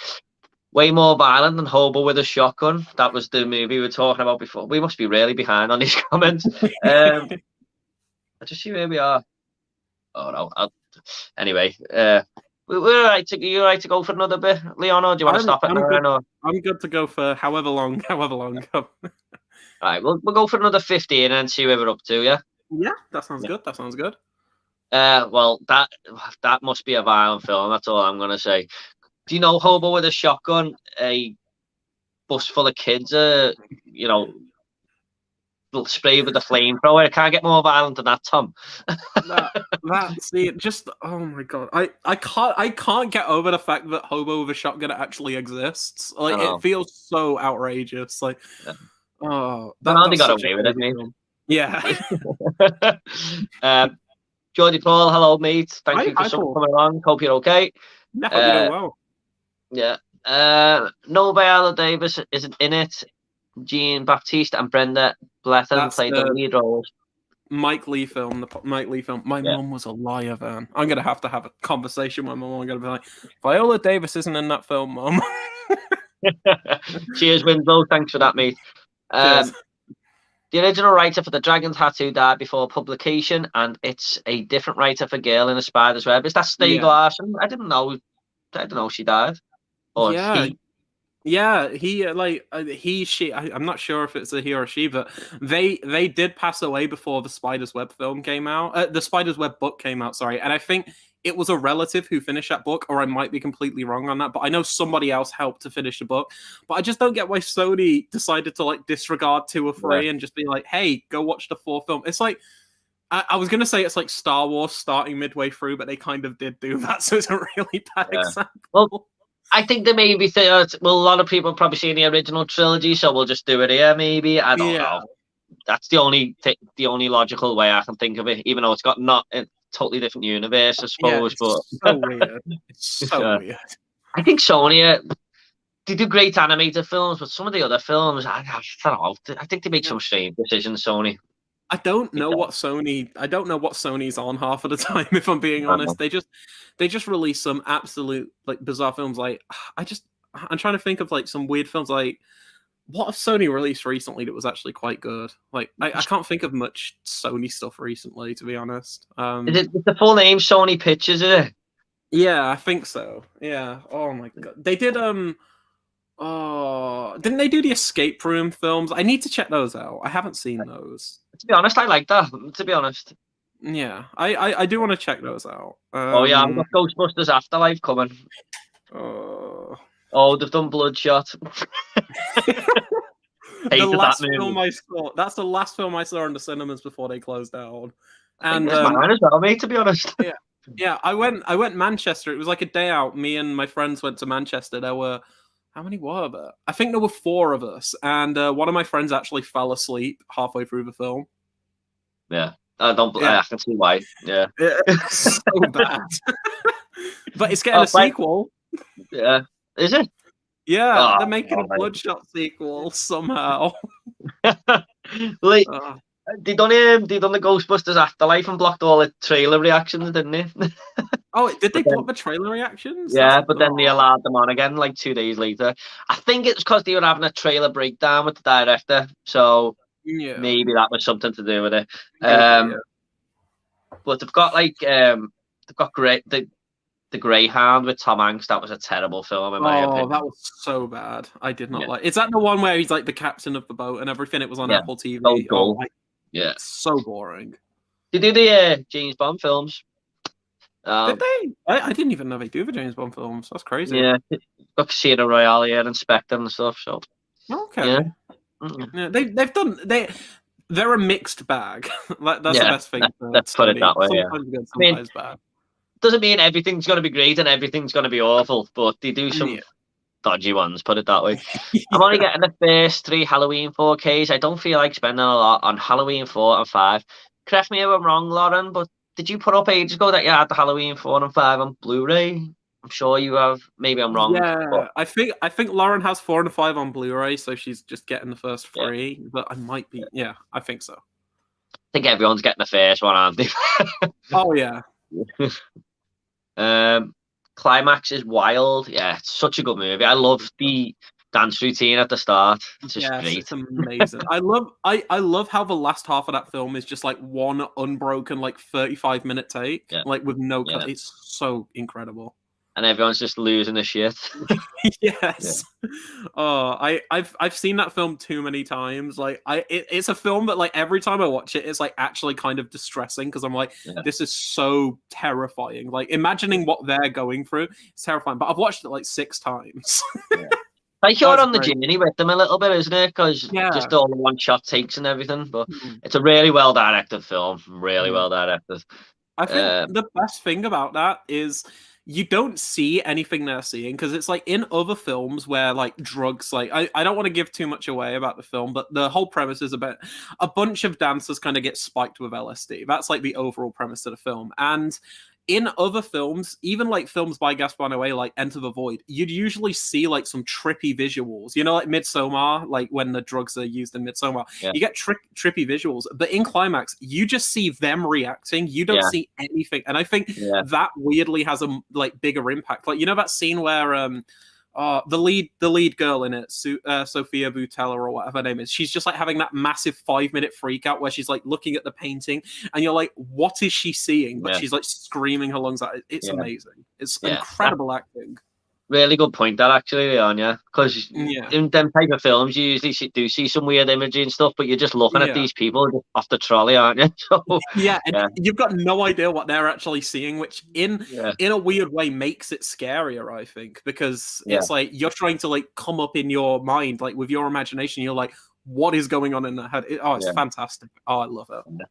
Way more violent than Hobo with a Shotgun. That was the movie we were talking about before. We must be really behind on these comments. I just see where we are. Oh no. Anyway, we're all right. You're right to go for another bit, Leon, or do you want to stop it now? I'm good to go for however long. All right, we'll go for another 15 and see where we're up to. Yeah. Yeah, that sounds good. That sounds good. Well, that must be a violent film. That's all I'm gonna say. Do you know Hobo with a Shotgun? A bus full of kids, you know, sprayed with a flamethrower. It can't get more violent than that, Tom. See, just oh my god, I can't get over the fact that Hobo with a Shotgun actually exists. Like it feels so outrageous. Like, Yeah. oh, They got away with it, mate. Film. Yeah. Geordie Paul, hello, mate. Thank you for coming along. Hope you're okay. Yeah, hope you're doing well. Yeah. No Viola Davis isn't in it. Jean Baptiste and Brenda Blethyn played the lead roles. Mike Lee film. My mum was a liar, man. I'm gonna have to have a conversation with my mum. I'm gonna be like, Viola Davis isn't in that film, Mum. Cheers, Winslow. Thanks for that, mate. The original writer for The Dragon Tattoo died before publication, and it's a different writer for Girl in a Spider's Web. Is that Stieg Larsson? I didn't know she died. Or he. Yeah, she. I'm not sure if it's a he or she, but they did pass away before the Spider's Web film came out. The Spider's Web book came out, sorry, and I think it was a relative who finished that book, or I might be completely wrong on that, but I know somebody else helped to finish the book. But I just don't get why Sony decided to like disregard 2 or 3 and just be like, "Hey, go watch the 4th film." It's like I was gonna say it's like Star Wars starting midway through, but they kind of did do that, so it's a really bad example. Well, I think they maybe think, well, a lot of people have probably seen the original trilogy, so we'll just do it here, maybe. I don't know. That's the only logical way I can think of it, even though it's got not a totally different universe, I suppose. But so weird. It's so weird. I think Sony, they do great animated films, but some of the other films, I don't know. I think they make some strange decisions, Sony. I don't know what Sony's on half of the time, if I'm being honest. They just release some absolute like bizarre films. Like I'm trying to think of like some weird films. Like what have Sony released recently that was actually quite good? Like I can't think of much Sony stuff recently, to be honest. Is it the full name Sony Pictures, is it? Yeah, I think so. Yeah. Oh my god. They did oh, didn't they do the Escape Room films? I need to check those out. I haven't seen those. To be honest, I like that. To be honest. Yeah, I do want to check those out. I've got Ghostbusters Afterlife coming. They've done Bloodshot. The last film I saw. That's the last film I saw in the cinemas before they closed down. And mine as well, mate. To be honest. Yeah. I went Manchester. It was like a day out. Me and my friends went to Manchester. There were. How many were there? I think there were 4 of us, and one of my friends actually fell asleep halfway through the film. Yeah, I can see why. Yeah, it's so bad. But it's getting a sequel. Yeah, is it? Yeah, they're making a Bloodshot sequel somehow. Like, they done the Ghostbusters Afterlife and blocked all the trailer reactions, didn't they? Did they block the trailer reactions? Yeah, but then they allowed them on again like 2 days later. I think it's because they were having a trailer breakdown with the director, so maybe that was something to do with it. But they've got like the Greyhound with Tom Hanks. That was a terrible film in my opinion. That was so bad. I did not like. Is that the one where he's like the captain of the boat and everything? It was on Apple TV. So dull. So boring. They do the James Bond films. Did they? I didn't even know they do the James Bond films. That's crazy. Yeah, got Casino Royale here and Spectre and stuff. So okay. Yeah, they've done. They're a mixed bag. That's the best thing. Let's put it that way. Sometimes good, sometimes bad. Doesn't mean everything's going to be great and everything's going to be awful, but they do some dodgy ones, put it that way. I'm only getting the first 3 Halloween 4Ks. I don't feel like spending a lot on Halloween 4 and 5. Correct me if I'm wrong, Lauren, but did you put up ages ago that you had the Halloween 4 and 5 on Blu-ray? I'm sure you have. Maybe I'm wrong. Yeah, but I think Lauren has 4 and 5 on Blu-ray, so she's just getting the first 3. But I might be. Yeah, I think so. I think everyone's getting the first one, aren't they? Oh yeah. Climax is wild. Yeah, it's such a good movie. I love the dance routine at the start. It's just great. It's amazing. I love how the last half of that film is just like one unbroken like 35-minute take, like with no cut. It's so incredible. and everyone's just losing the shit. Yes. Oh, I've seen that film too many times. Like it's a film that like every time I watch it, it's like actually kind of distressing because I'm like, this is so terrifying. Like imagining what they're going through is terrifying. But I've watched it like 6 times. Like you're on the journey with them a little bit, isn't it? Because just all the one-shot takes and everything. But it's a really well-directed film. Really well-directed. I think the best thing about that is you don't see anything they're seeing because it's like in other films where like drugs, like I don't want to give too much away about the film, but the whole premise is about a bunch of dancers kind of get spiked with LSD. That's like the overall premise of the film. And in other films, even like films by Gaspar Noé, like Enter the Void, you'd usually see like some trippy visuals, you know, like Midsommar, like when the drugs are used in Midsommar, you get trippy visuals, but in Climax, you just see them reacting. You don't see anything. And I think that weirdly has a like bigger impact. Like, you know, that scene where, the lead girl in it, Sophia Boutella or whatever her name is, she's just like having that massive 5-minute freak out where she's like looking at the painting and you're like, what is she seeing? But she's like screaming her lungs out. It's amazing. It's incredible acting. Really good point that actually, Leon, because in them type of films you usually do see some weird imagery and stuff, but you're just looking at these people off the trolley, aren't you? So, and you've got no idea what they're actually seeing, which in a weird way makes it scarier, I think, because it's like you're trying to like come up in your mind, like with your imagination, you're like, what is going on in their head? It's fantastic. I love it.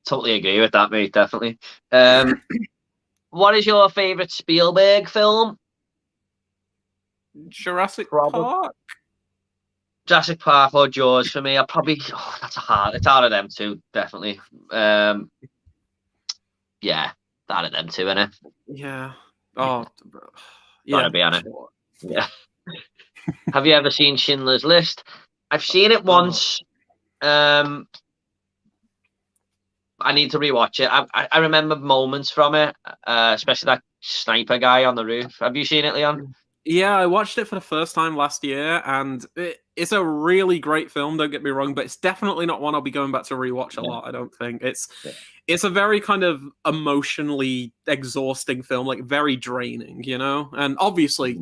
Totally agree with that, mate, definitely. What is your favourite Spielberg film? Jurassic Park. Jurassic Park or Jaws for me. I probably it's out of them two, definitely. Out of them two, innit? Yeah. Gotta be on it. Yeah. Have you ever seen Schindler's List? I've seen it once. I need to rewatch it. I remember moments from it, especially that sniper guy on the roof. Have you seen it, Leon? Yeah, I watched it for the first time last year, and it's a really great film, don't get me wrong, but it's definitely not one I'll be going back to rewatch a lot, I don't think. It's a very kind of emotionally exhausting film, like very draining, you know? And obviously,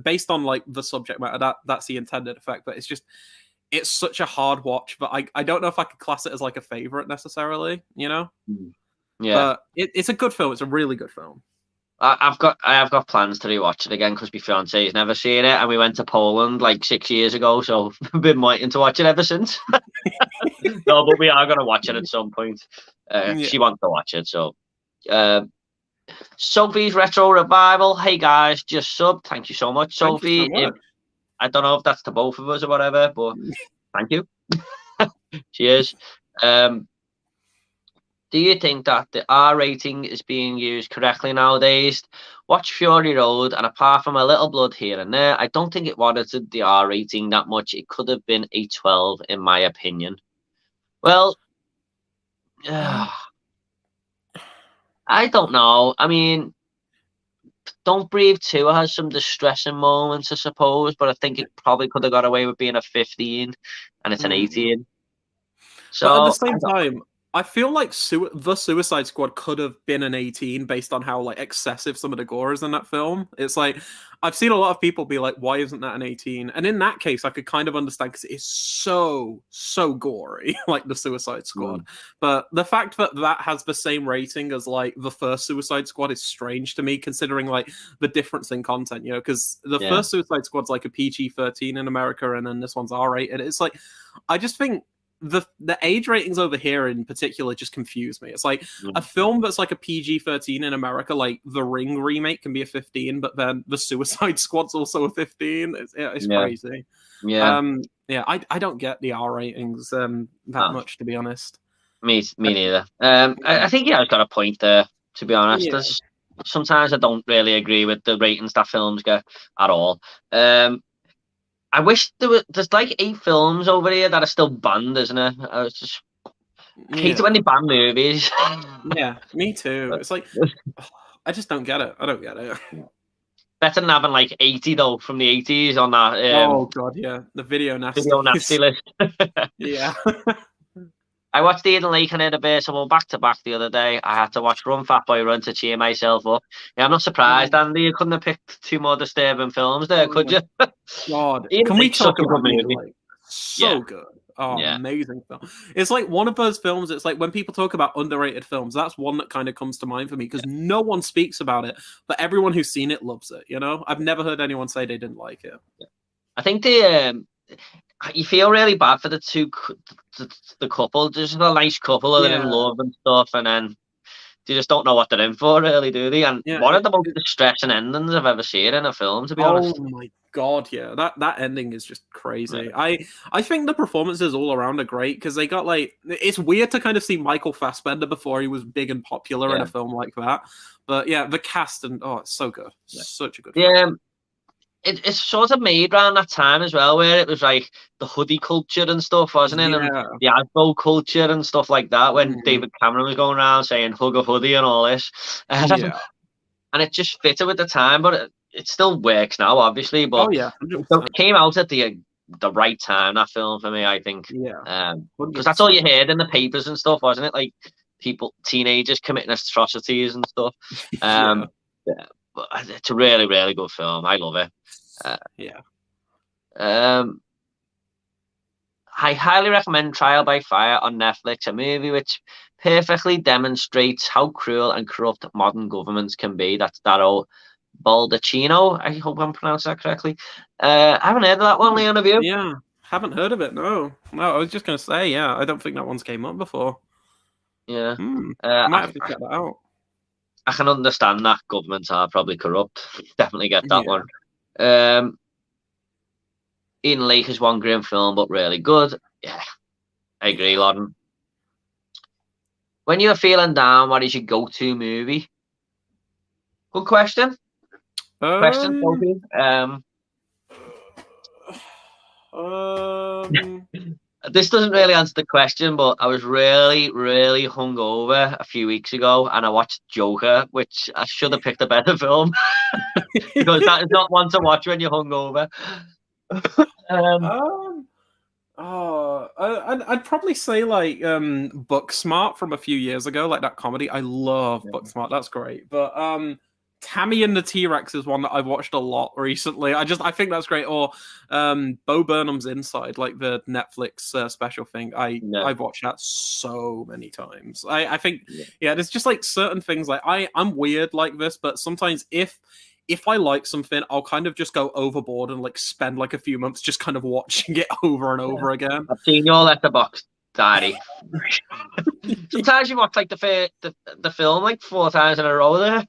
based on like the subject matter, that's the intended effect, but it's such a hard watch, but I don't know if I could class it as like a favorite necessarily, you know? Yeah. But it's a good film. It's a really good film. I have got plans to rewatch it again because my fiance's never seen it, and we went to Poland like 6 years ago, so I've been waiting to watch it ever since. No, but we are going to watch it at some point. She wants to watch it, so. Sophie's Retro Revival. Hey guys, just subbed. Thank you so much, Sophie. I don't know if that's to both of us or whatever, but thank you. Cheers. Do you think that the R rating is being used correctly nowadays? Watch Fury Road, and apart from a little blood here and there, I don't think it warranted the R rating that much. It could have been a 12, in my opinion. Well, I don't know. I mean, Don't Breathe 2 has some distressing moments, I suppose, but I think it probably could have got away with being a 15, and it's an 18. So but at the same time, I feel like the Suicide Squad could have been an 18 based on how like excessive some of the gore is in that film. It's like I've seen a lot of people be like, "Why isn't that an 18?" And in that case, I could kind of understand because it is so gory, like the Suicide Squad. But the fact that that has the same rating as like the first Suicide Squad is strange to me, considering like the difference in content. You know, because the first Suicide Squad's like a PG-13 in America, and then this one's R-rated. It's like I just think the age ratings over here in particular just confuse me. It's like a film that's like a PG-13 in America, like The Ring remake can be a 15, but then the Suicide Squad's also a 15. It's crazy. I don't get the R ratings that much, to be honest. Me neither. I think I've got a point there, to be honest. Sometimes I don't really agree with the ratings that films get at all. I wish there's like 8 films over here that are still banned, isn't it? I hate it when they ban movies. Yeah, me too. It's like I just don't get it. I don't get it. Better than having like 80 though from the 80s on that. Oh god, yeah, the video nasty list. Yeah. I watched Eden Lake and Irreversible back to back the other day. I had to watch Run Fat Boy Run to cheer myself up. Yeah, I'm not surprised, Oh, Andy. You couldn't have picked two more disturbing films there, oh could my you? God. Eden Can we Lake's such talk a good about Eden movie. Lake? Yeah, So good. Oh, yeah, amazing film. It's like one of those films, it's like when people talk about underrated films, that's one that kind of comes to mind for me because no one speaks about it, but everyone who's seen it loves it, you know? I've never heard anyone say they didn't like it. I think you feel really bad for the couple. Just a nice couple that are in Yeah. love and stuff, and then they just don't know what they're in for, really, do they? And Yeah. one of the most distressing endings I've ever seen in a film, to be Oh honest. my God, yeah. That ending is just crazy. Yeah, I think the performances all around are great because they got like it's weird to kind of see Michael Fassbender before he was big and popular in yeah, a film like that. But yeah, the cast and oh, it's so good. yeah. Such a good film. Yeah, it's sort of made around that time as well, where it was like the hoodie culture and stuff, wasn't it? And Yeah. the Asbo culture and stuff like that. When Mhm. David Cameron was going around saying "hug a hoodie" and all this, Yeah. and it just fitted with the time. But it still works now, obviously. Oh But yeah, it 100%. came out at the right time. That film for me, I think, Yeah, because that's all 100%. you heard in the papers and stuff, wasn't it? Like teenagers committing atrocities and stuff. Yeah. Yeah, but it's a really, really good film. I love it. Uh, Yeah. Um, I highly recommend Trial by Fire on Netflix, a movie which perfectly demonstrates how cruel and corrupt modern governments can be. That's Darrow Baldacchino. I hope I'm pronouncing that correctly. I haven't heard of that one, Leon, have you? Yeah. Haven't heard of it. No. No, I was just gonna say, yeah, I don't think that one's came up before. Yeah. Hmm. Uh, Might I, have to check that out. I can understand that governments are probably corrupt. Definitely get that Yeah. one. Um, Eden Lake is one grim film, but really good. Yeah, I agree, Lauren. When you're feeling down, what is your go-to movie? Good question. Question, Um. Sophie. Um. This doesn't really answer the question, but I was really, really hungover a few weeks ago, and I watched Joker, which I should have picked a better film because that is not one to watch when you're hungover. Um, um. Oh, I'd probably say like Booksmart from a few years ago, like that comedy. I love Booksmart. That's great. But Tammy and the T-Rex is one that I've watched a lot recently. I think that's great. Or Bo Burnham's Inside, like the Netflix special thing. no, I've watched that so many times. I think yeah, yeah, there's just like certain things like I'm weird like this, but sometimes if I like something, I'll kind of just go overboard and like spend like a few months just kind of watching it over and yeah. over again. I've seen your letterbox diary. Sometimes you watch like the film like 4 times in a row there.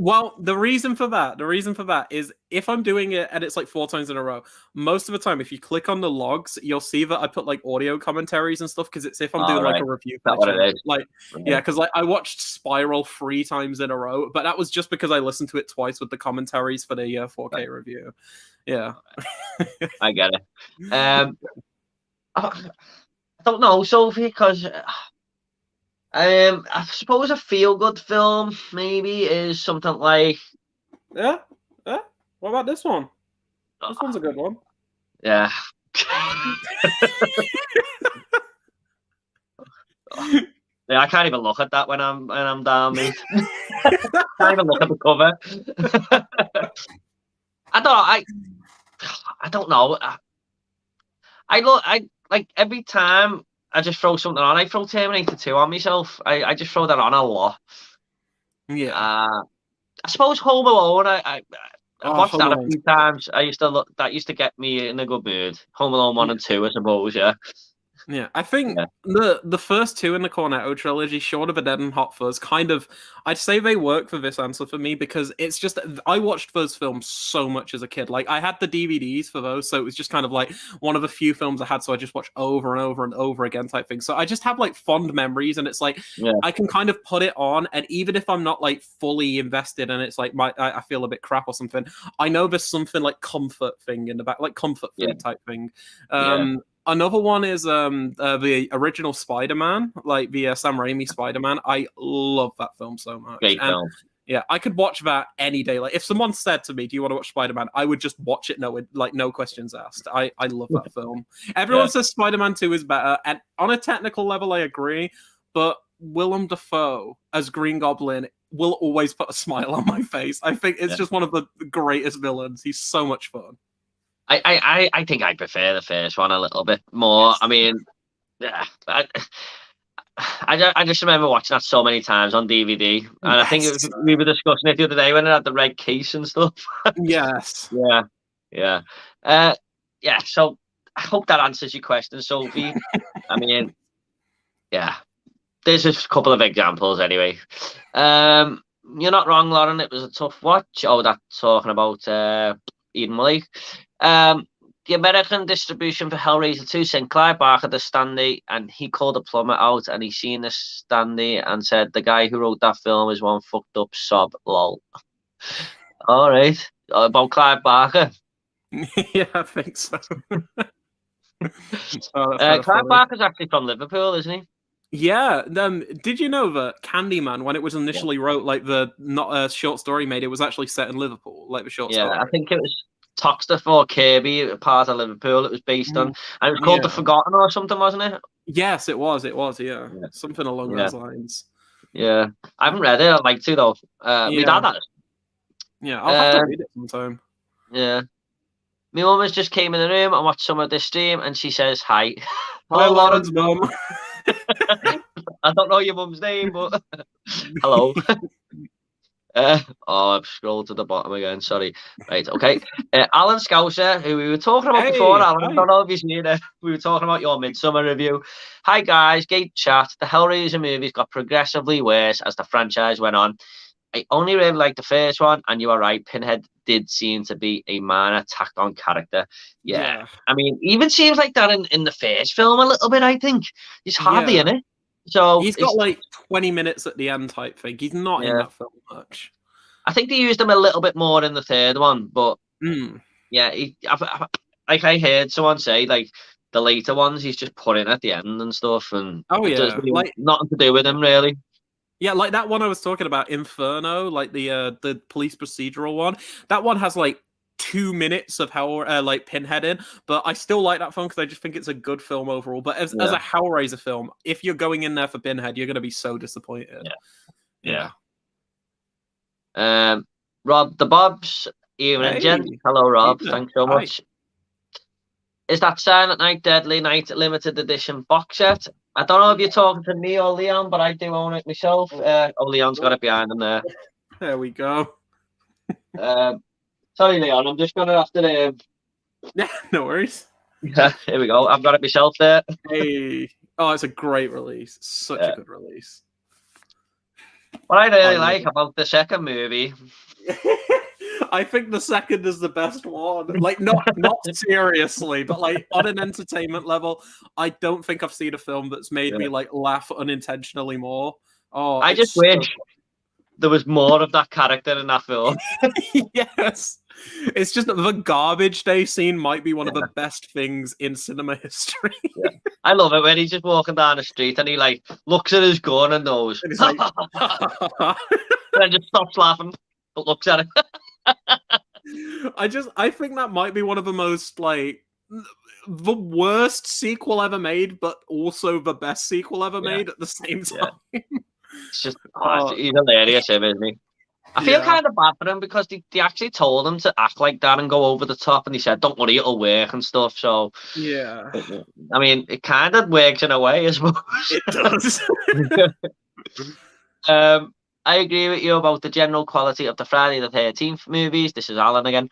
Well, the reason for that is if I'm doing it and it's like 4 times in a row, most of the time, if you click on the logs, you'll see that I put like audio commentaries and stuff because it's if I'm All doing like right, a review is that for what the it channel. is? Like, yeah, Right. because like I watched Spiral 3 times in a row, but that was just because I listened to it twice with the commentaries for the 4K Right. review. Yeah. I get it. I don't know, Sophie, because I suppose a feel good film maybe is something like Yeah. Yeah. What about this one? This one's a good one. yeah. Yeah, I can't even look at that when I'm down, mate. Can't even look at the cover. I don't know. I like every time I just throw something on. I throw Terminator 2 on myself. I just throw that on a lot. Yeah. I suppose Home Alone. I've Oh, watched Home that a Alone's few times. I used to look. That used to get me in a good mood. Home Alone 1 yeah. and 2, I suppose. Yeah. Yeah, I think Yeah. the first two in the Cornetto trilogy, Short of a Dead and Hot Fuzz, kind of I'd say they work for this answer for me because it's just I watched those films so much as a kid. Like I had the DVDs for those, so it was just kind of like one of the few films I had, so I just watched over and over and over again type thing. So I just have like fond memories, and it's like Yeah. I can kind of put it on, and even if I'm not like fully invested, and it's like I feel a bit crap or something, I know there's something like comfort thing in the back, like comfort Yeah. food type thing. Yeah. Another one is the original Spider-Man, like the Sam Raimi Spider-Man. I love that film so much, Great and film. Yeah, I could watch that any day. Like, if someone said to me, "Do you want to watch Spider-Man?" I would just watch it. No questions asked. I love that film. Everyone says Spider-Man 2 is better, and on a technical level, I agree. But Willem Dafoe as Green Goblin will always put a smile on my face. I think it's just one of the greatest villains. He's so much fun. I think I prefer the first one a little bit more. I mean, yeah, I just remember watching that so many times on DVD, and I think we were discussing it the other day when it had the red case and stuff. Yes. Yeah. So I hope that answers your question, Sophie. I mean, yeah, there's a couple of examples anyway. You're not wrong, Lauren. It was a tough watch. Oh, that's talking about Eden Malik. The American distribution for Hellraiser 2 sent Clive Barker the standee, and he called a plumber out, and he seen the standee and said, "The guy who wrote that film is one fucked up sob, lol." All right, about Clive Barker. Yeah, I think so. Clive Barker's actually from Liverpool, isn't he? Yeah. Did you know that Candyman, when it was initially wrote, like the not a short story made, it was actually set in Liverpool, like the short story. Yeah, I think it was Toxteth or Kirby, a part of Liverpool. It was based on, and it was called The Forgotten or something, wasn't it? Yes, it was. It was. Yeah, something along those lines. Yeah, I haven't read it. I'd like to though. My dad has. Yeah, I'll have to read it sometime. Yeah. My mum has just came in the room and watched some of this stream, and she says hi. Hi, Lauren's mum. I don't know your mum's name, but hello. I've scrolled to the bottom again. Sorry. Right, okay. Alan Scouser, who we were talking about before. Alan, I don't know if you've seen it. We were talking about your Midsummer review. Hi, guys. Great chat. The Hellraiser movies got progressively worse as the franchise went on. I only really liked the first one, and you are right. Pinhead did seem to be a minor tacked on character. Yeah. I mean, even seems like that in the first film a little bit, I think. He's hardly in it. So he's got like 20 minutes at the end type thing. He's not in that film much. I think they used him a little bit more in the third one, but yeah, I heard someone say like the later ones he's just put in at the end and stuff, and really like nothing to do with him really. Yeah, like that one I was talking about, Inferno, like the police procedural one. That one has like 2 minutes of like Pinhead in, but I still like that film because I just think it's a good film overall. But as a Hellraiser film, if you're going in there for Pinhead, you're going to be so disappointed. Yeah. Rob the Bobs, Ian and Jen. Hello, Rob. Thanks so much. Is that Silent Night, Deadly Night limited edition box set? I don't know if you're talking to me or Leon, but I do own it myself. Leon's got it behind him there. There we go. Sorry, Leon. I'm just gonna have to. Yeah, no worries. Yeah, here we go. I've got it myself there. Hey, it's a great release. Such a good release. What I really like about the second movie. I think the second is the best one. Like, not seriously, but like on an entertainment level, I don't think I've seen a film that's made me like laugh unintentionally more. I just wish there was more of that character in that film. Yes. It's just that the garbage day scene might be one of the best things in cinema history. I love it when he's just walking down the street and he like looks at his gun and knows. And he's like, and then just stops laughing but looks at it. I think that might be one of the most like the worst sequel ever made, but also the best sequel ever made at the same time. It's just he's hilarious, isn't he? I feel kind of bad for him because they actually told him to act like that and go over the top, and he said, "Don't worry, it'll work" and stuff. So yeah, I mean, it kind of works in a way, I suppose. It does. I agree with you about the general quality of the Friday the 13th movies. This is Alan again.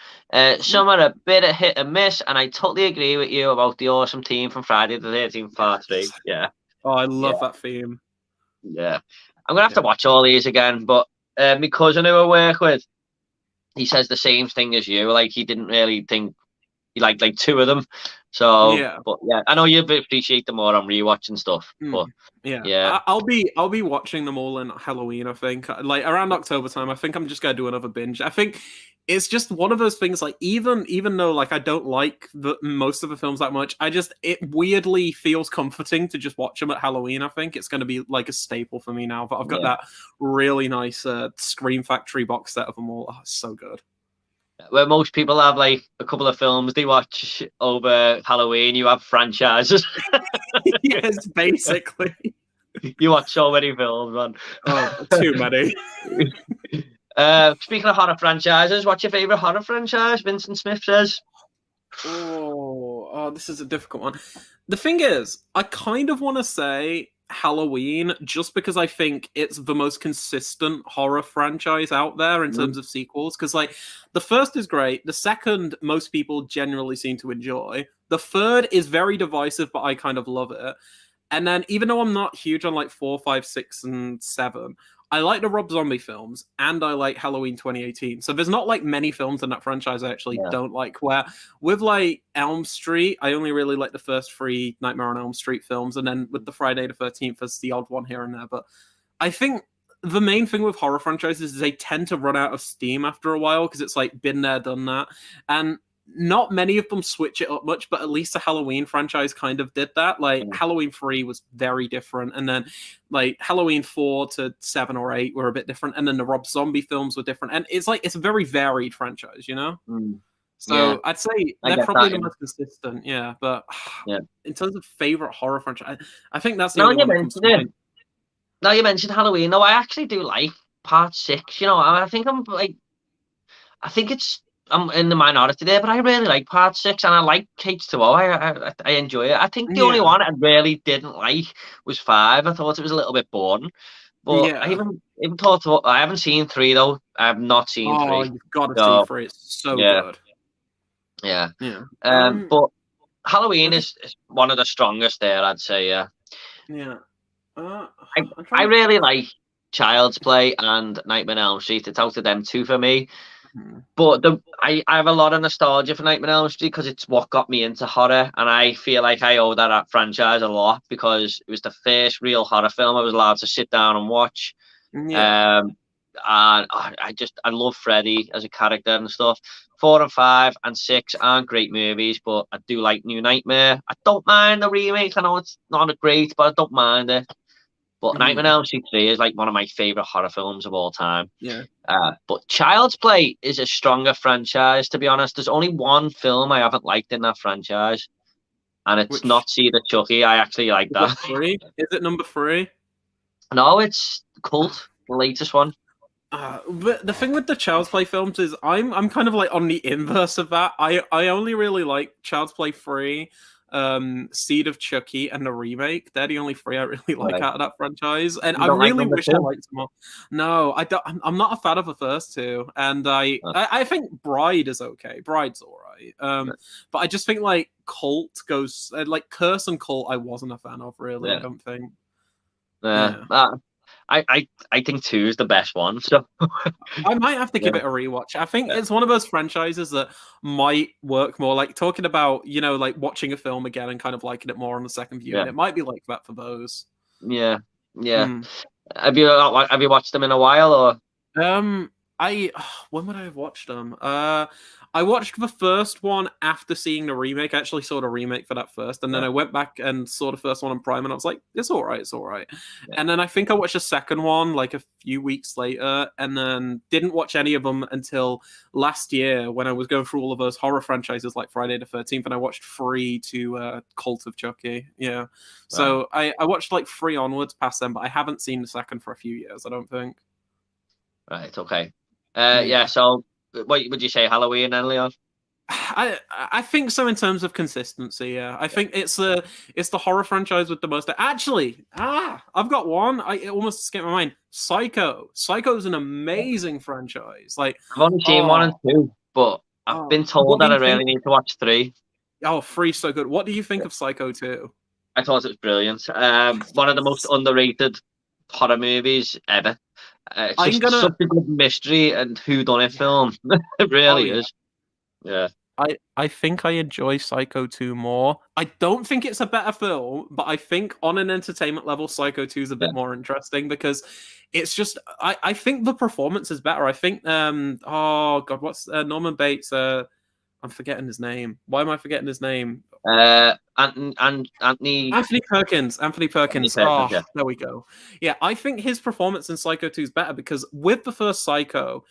Some are a bit of hit and miss, and I totally agree with you about the awesome theme from Friday the 13th Part 3. Yeah. Oh, I love that theme. Yeah. I'm going to have to watch all these again, but my cousin who I work with, he says the same thing as you. Like, he didn't really think he liked like two of them, So, Yeah. but yeah, I know you appreciate them more on rewatching stuff, but Yeah, yeah, I'll be watching them all in Halloween. I think like around October time. I think I'm just gonna do another binge. I think it's just one of those things. Like even though like I don't like most of the films that much, it weirdly feels comforting to just watch them at Halloween. I think it's gonna be like a staple for me now. But I've got that really nice Scream Factory box set of them all. Oh, it's so good. where most people have like a couple of films they watch over Halloween, you have franchises. Yes, basically. You watch so many films, man. Oh, too many. Speaking of horror franchises, what's your favorite horror franchise? Vincent Smith says. This is a difficult one. The thing is, I kind of want to say Halloween just because I think it's the most consistent horror franchise out there in terms of sequels. Because, like, the first is great. The second, most people generally seem to enjoy. The third is very divisive, but I kind of love it. And then, even though I'm not huge on like 4, 5, 6, and 7, I like the Rob Zombie films and I like Halloween 2018. So there's not like many films in that franchise I actually don't like. Where with like Elm Street, I only really like the first 3 Nightmare on Elm Street films, and then with the Friday the 13th as the odd one here and there. But I think the main thing with horror franchises is they tend to run out of steam after a while because it's like been there, done that. And not many of them switch it up much, but at least the Halloween franchise kind of did that. Like Halloween 3 was very different, and then like Halloween 4 to 7 or 8 were a bit different, and then the Rob Zombie films were different, and it's like it's a very varied franchise, you know. So I'd say they're probably the most consistent, But in terms of favorite horror franchise, I think that's the only one that comes to mind. Now you mentioned Halloween, though, I actually do like Part 6. You know, I think I'm in the minority there, but I really like Part 6, and I like H2O. I enjoy it. I think the only one I really didn't like was 5. I thought it was a little bit boring. But I even thought I haven't seen 3 though. I have not seen 3. Oh, you've got to see 3. It's so good. Yeah. But Halloween is one of the strongest there, I'd say. I really like Child's Play and Nightmare on Elm Street. It's out of them 2 for me. But I have a lot of nostalgia for Nightmare on Elm Street because it's what got me into horror, and I feel like I owe that franchise a lot because it was the first real horror film I was allowed to sit down and watch. And I love Freddy as a character and stuff. 4 and 5 and 6 aren't great movies, but I do like New Nightmare. I don't mind the remake. I know it's not a great, but I don't mind it. But Nightmare on Elm Street 3 is like one of my favorite horror films of all time. But Child's Play is a stronger franchise, to be honest. There's only one film I haven't liked in that franchise, and it's not See the Chucky. I actually like that. Is it number 3? No, it's Cult, the latest one. But the thing with the Child's Play films is I'm kind of like on the inverse of that. I only really like Child's Play 3, Seed of Chucky, and the remake. They're the only 3 I really like out of that franchise, and I really wish I liked them more. No, I don't. I'm not a fan of the first 2, and I think Bride is okay. Bride's all right. But I just think like Cult goes like Curse and Cult. I wasn't a fan of really. I don't think. I think 2 is the best one, so I might have to give it a rewatch. I think it's one of those franchises that might work more. Like talking about, like watching a film again and kind of liking it more on the second view. And it might be like that for those. Yeah. Have you watched them in a while, or? When would I have watched them? I watched the first one after seeing the remake. I actually saw the remake for that first, and then I went back and saw the first one on Prime, and I was like, it's all right. And then I think I watched the second one like a few weeks later, and then didn't watch any of them until last year when I was going through all of those horror franchises like Friday the 13th, and I watched 3 to Cult of Chucky. So I watched like 3 onwards past them, but I haven't seen the second for a few years, I don't think. Right, okay. So what would you say, Halloween then, Leon? I think so in terms of consistency. I think it's the horror franchise with the most. Actually, I've got one. It almost escaped my mind. Psycho. Psycho is an amazing franchise. Like I've only seen 1 and 2, but I've been told that I really need to watch 3. 3's so good. What do you think of Psycho 2? I thought it was brilliant. One of the most underrated horror movies ever. It's just such a good mystery and whodunit film. It really is. Yeah. I think I enjoy Psycho 2 more. I don't think it's a better film, but I think on an entertainment level, Psycho 2 is a Yeah. bit more interesting because it's just I think the performance is better. I think oh god, what's Norman Bates? I'm forgetting his name. Why am I forgetting his name? Anthony. Anthony Perkins. Anthony Perkins. Oh, Yeah. there we go. Yeah, I think his performance in Psycho 2 is better because with the first Psycho,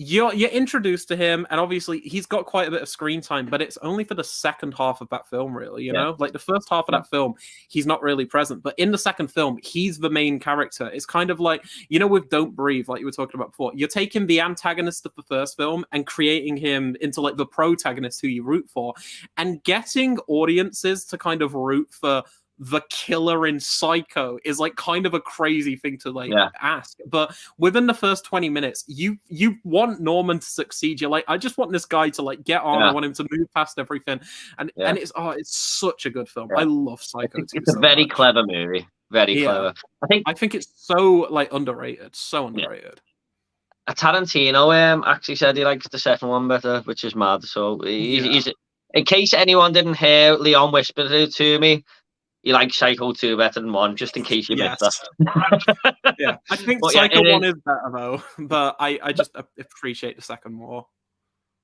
you're introduced to him, and obviously he's got quite a bit of screen time, but it's only for the second half of that film, really. You Yeah. know, like the first half of that film, he's not really present, but in the second film, he's the main character. It's kind of like, you know, with Don't Breathe, like you were talking about before, you're taking the antagonist of the first film and creating him into like the protagonist who you root for, and getting audiences to kind of root for the killer in Psycho is like kind of a crazy thing to like ask. But within the first 20 minutes, you want Norman to succeed. You're like, I just want this guy to like get on. I want him to move past everything. And it's such a good film. I love Psycho 2. It's a very clever movie. Very clever. I think it's so like underrated. So underrated. Tarantino actually said he likes the second one better, which is mad. So he's in case anyone didn't hear, Leon whispered it to me. You like Psycho 2 better than 1, just in case you missed that. Yeah, I think Psycho 1 is better though, but I just appreciate the second more.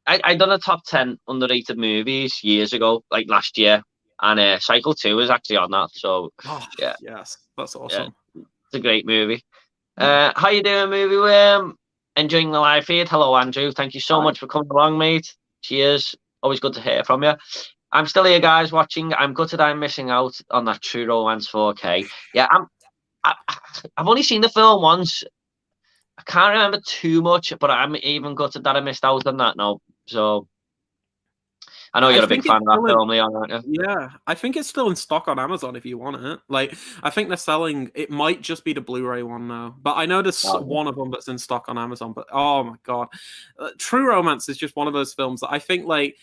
I done a top 10 underrated movies years ago, like last year, and Psycho 2 is actually on that. So yes, that's awesome. Yeah, it's a great movie. How you doing, movie worm? Enjoying the live feed? Hello, Andrew. Thank you so much for coming along, mate. Cheers. Always good to hear from you. I'm still here, guys, watching. I'm gutted I'm missing out on that True Romance 4K. Yeah, I've only seen the film once. I can't remember too much, but I'm even gutted that I missed out on that now. So I know you're a big fan of that film, Leon, aren't you? Yeah, I think it's still in stock on Amazon if you want it. Like, I think they're selling. It might just be the Blu-ray one now, but I know there's one of them that's in stock on Amazon. But oh my god, True Romance is just one of those films that I think like.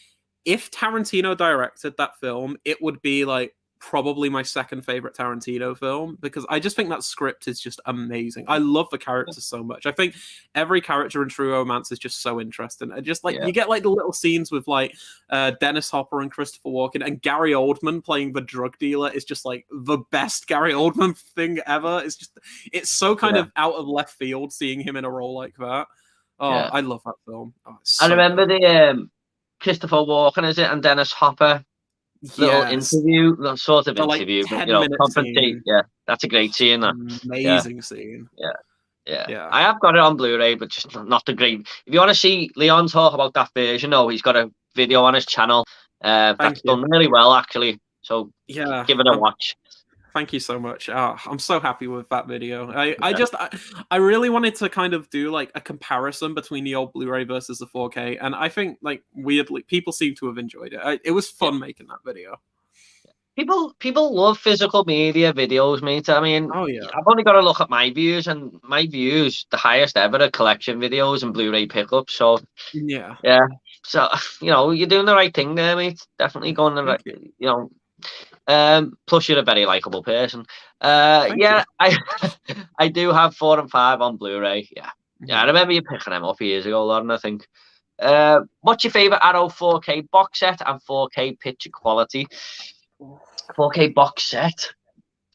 If Tarantino directed that film, it would be like probably my second favorite Tarantino film because I just think that script is just amazing. I love the characters so much. I think every character in True Romance is just so interesting. And just like you get like the little scenes with like Dennis Hopper and Christopher Walken and Gary Oldman playing the drug dealer is just like the best Gary Oldman thing ever. It's so kind of out of left field seeing him in a role like that. Oh, I love that film. Oh, I remember the Christopher Walken, is it, and Dennis Hopper little interview, sort of interview, like but confrontation. Yeah, that's a great scene. Amazing scene. Yeah. I have got it on Blu-ray, but just not the great. If you want to see Leon talk about that version, he's got a video on his channel. That's done really well, actually. So give it a watch. Thank you so much. I'm so happy with that video. I really wanted to kind of do like a comparison between the old Blu-ray versus the 4K, and I think like weirdly people seem to have enjoyed it. It was fun making that video. People love physical media videos, mate. I mean, I've only got to look at my views, and my views the highest ever are collection videos and Blu-ray pickups. So yeah. So you're doing the right thing there, mate. Definitely going the right. Plus you're a very likable person. I do have 4 and 5 on Blu-ray. I remember you picking them up years ago, Lauren, I think. What's your favorite Arrow 4K box set and 4K picture quality? 4K box set.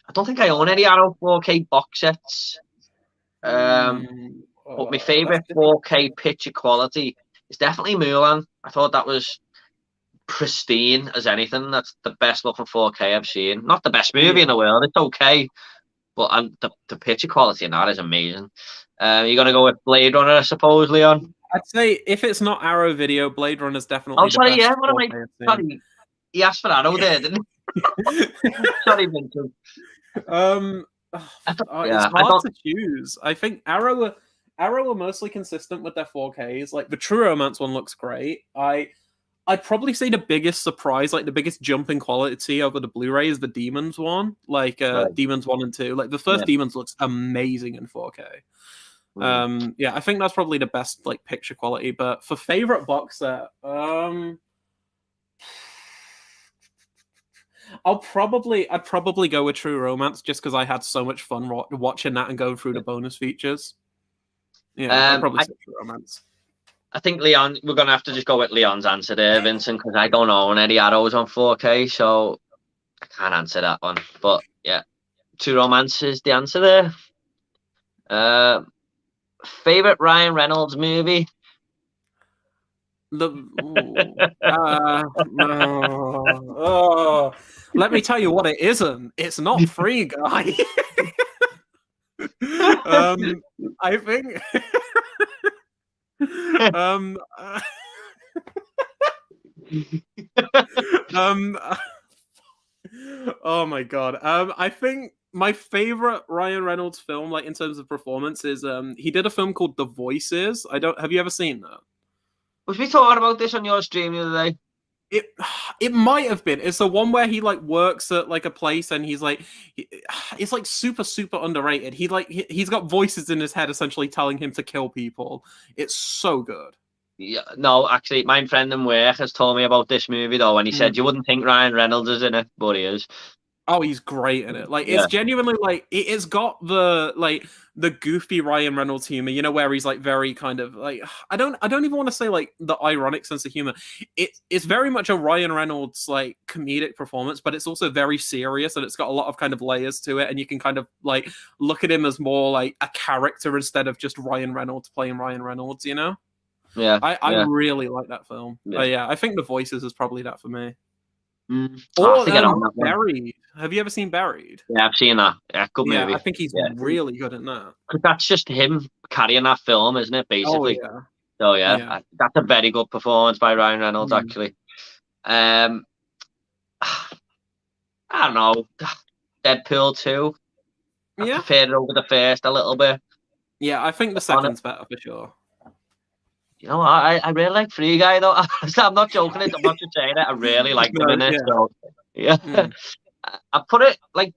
I don't think I own any Arrow 4K box sets. But my favorite 4K picture quality is definitely Mulan. I thought that was pristine as anything. That's the best looking 4K I've seen. Not the best movie in the world. It's okay, but the picture quality in that is amazing. You're gonna go with Blade Runner, I suppose, Leon? I'd say if it's not Arrow Video, Blade Runner's definitely. Sorry, what am I? Sorry, he asked for Arrow there, didn't he? Sorry, Vincent. It's hard to choose. I think Arrow are mostly consistent with their 4Ks. Like the True Romance one looks great. I'd probably say the biggest surprise, like the biggest jump in quality over the Blu-ray is the Demons one. Like Demons 1 and 2. Like the first Demons looks amazing in 4K. I think that's probably the best like picture quality. But for favorite box set, I'd probably go with True Romance just because I had so much fun watching that and going through the bonus features. I'd probably say True Romance. I think Leon. We're gonna have to just go with Leon's answer there, Vincent, because I don't own any Arrows on 4K, so I can't answer that one. But yeah, Two Romance is the answer there. Favorite Ryan Reynolds movie? Let me tell you what it isn't. It's not Free Guy. I think. um, oh my god. I think my favorite Ryan Reynolds film, like in terms of performance, is he did a film called The Voices. Have you ever seen that? Was we talking about this on your stream the other day? It might have been. It's the one where he like works at like a place and he's like, it's like super underrated. He's got voices in his head essentially telling him to kill people. It's so good. Yeah, no, actually, my friend in work has told me about this movie though, and he said you wouldn't think Ryan Reynolds is in it, but he is. Oh, he's great in it. Like, it's genuinely like it's got the goofy Ryan Reynolds humor, you know, where he's like very kind of like I don't even want to say like the ironic sense of humor. It's very much a Ryan Reynolds like comedic performance, but it's also very serious and it's got a lot of kind of layers to it, and you can kind of like look at him as more like a character instead of just Ryan Reynolds playing Ryan Reynolds, you know? Yeah. I really like that film. Yeah. I think The Voices is probably that for me. Or Buried. Have you ever seen Buried? Yeah, I've seen that. Yeah, good movie. I think he's really good in that. Because that's just him carrying that film, isn't it? Basically. Oh, yeah. So yeah, that's a very good performance by Ryan Reynolds. Actually, I don't know. Deadpool 2. I preferred it over the first a little bit. Yeah, I think the second's better for sure. You know, I really like Free Guy though. I'm not joking. I'm not just saying it. I really like him in it. So yeah, I put it like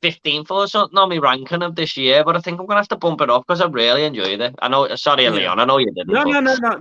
15th or something on my ranking of this year, but I think I'm gonna have to bump it up because I really enjoyed it. I know. Sorry, Leon. I know you didn't.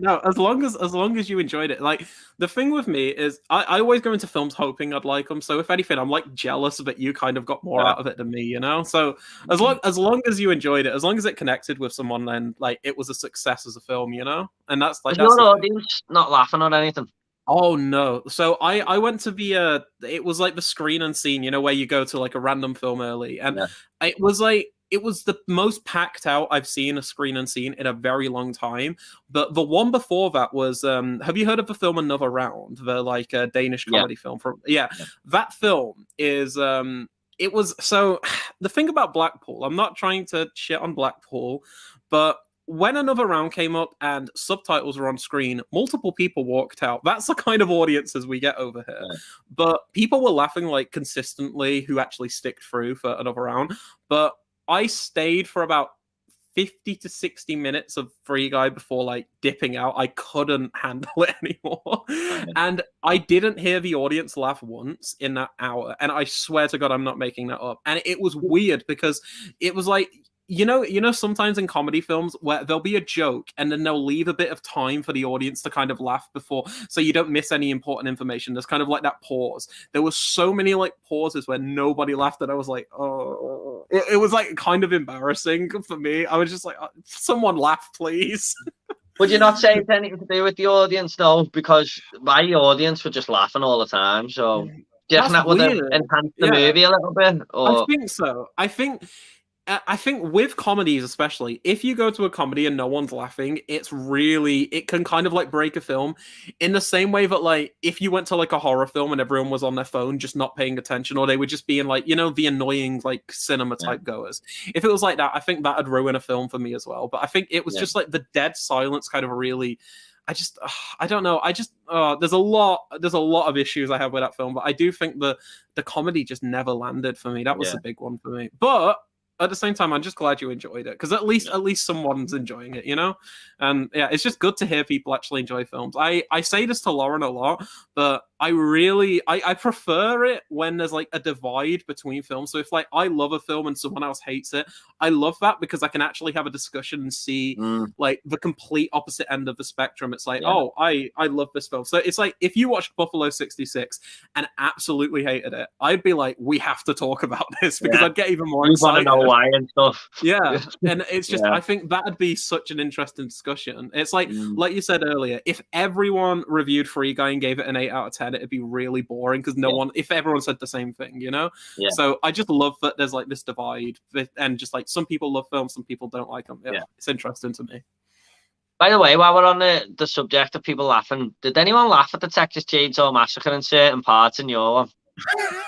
No. As long as you enjoyed it, like the thing with me is, I always go into films hoping I'd like them. So if anything, I'm like jealous that you kind of got more out of it than me, you know. So as long as you enjoyed it, as long as it connected with someone, then like it was a success as a film, you know. And that's like your audience not laughing or anything. Oh no! So I went to the it was like the screen unseen, you know, where you go to like a random film early, and it was the most packed out I've seen a screen unseen in a very long time. But the one before that was have you heard of the film Another Round, the like Danish comedy film from that film is it was so the thing about Blackpool, I'm not trying to shit on Blackpool, but when Another Round came up and subtitles were on screen, multiple people walked out. That's the kind of audiences we get over here. But people were laughing like consistently who actually stick through for Another Round. But I stayed for about 50 to 60 minutes of Free Guy before like dipping out. I couldn't handle it anymore. And I didn't hear the audience laugh once in that hour. And I swear to God, I'm not making that up. And it was weird because it was like, you know, sometimes in comedy films where there'll be a joke and then they'll leave a bit of time for the audience to kind of laugh before, so you don't miss any important information. There's kind of like that pause. There was so many like pauses where nobody laughed, and I was like, oh, it was like kind of embarrassing for me. I was just like, oh, someone laugh, please. Would you not say it's anything to do with the audience though? Because my audience were just laughing all the time. So do you reckon that would enhance the movie a little bit? Or? I think so. I think with comedies, especially, if you go to a comedy and no one's laughing, it can kind of like break a film in the same way that like if you went to like a horror film and everyone was on their phone just not paying attention, or they were just being like, you know, the annoying like cinema type goers. If it was like that, I think that'd ruin a film for me as well. But I think it was just like the dead silence kind of really. I don't know. There's a lot of issues I have with that film, but I do think the comedy just never landed for me. That was the big one for me. But at the same time, I'm just glad you enjoyed it, because at least someone's enjoying it, you know? And yeah, it's just good to hear people actually enjoy films. I say this to Lauren a lot, but I prefer it when there's like a divide between films. So if like I love a film and someone else hates it, I love that because I can actually have a discussion and see like the complete opposite end of the spectrum. It's like, oh, I love this film. So it's like if you watched Buffalo 66 and absolutely hated it, I'd be like, we have to talk about this because I'd get even more excited. You want to know why and stuff. Yeah, and it's just I think that'd be such an interesting discussion. It's like you said earlier, if everyone reviewed Free Guy and gave it an 8 out of 10, it'd be really boring because if everyone said the same thing, you know? Yeah. So I just love that there's like this divide, and just like some people love films, some people don't like them. Yeah. It's interesting to me. By the way, while we're on the subject of people laughing, did anyone laugh at the Texas Chainsaw Massacre in certain parts in your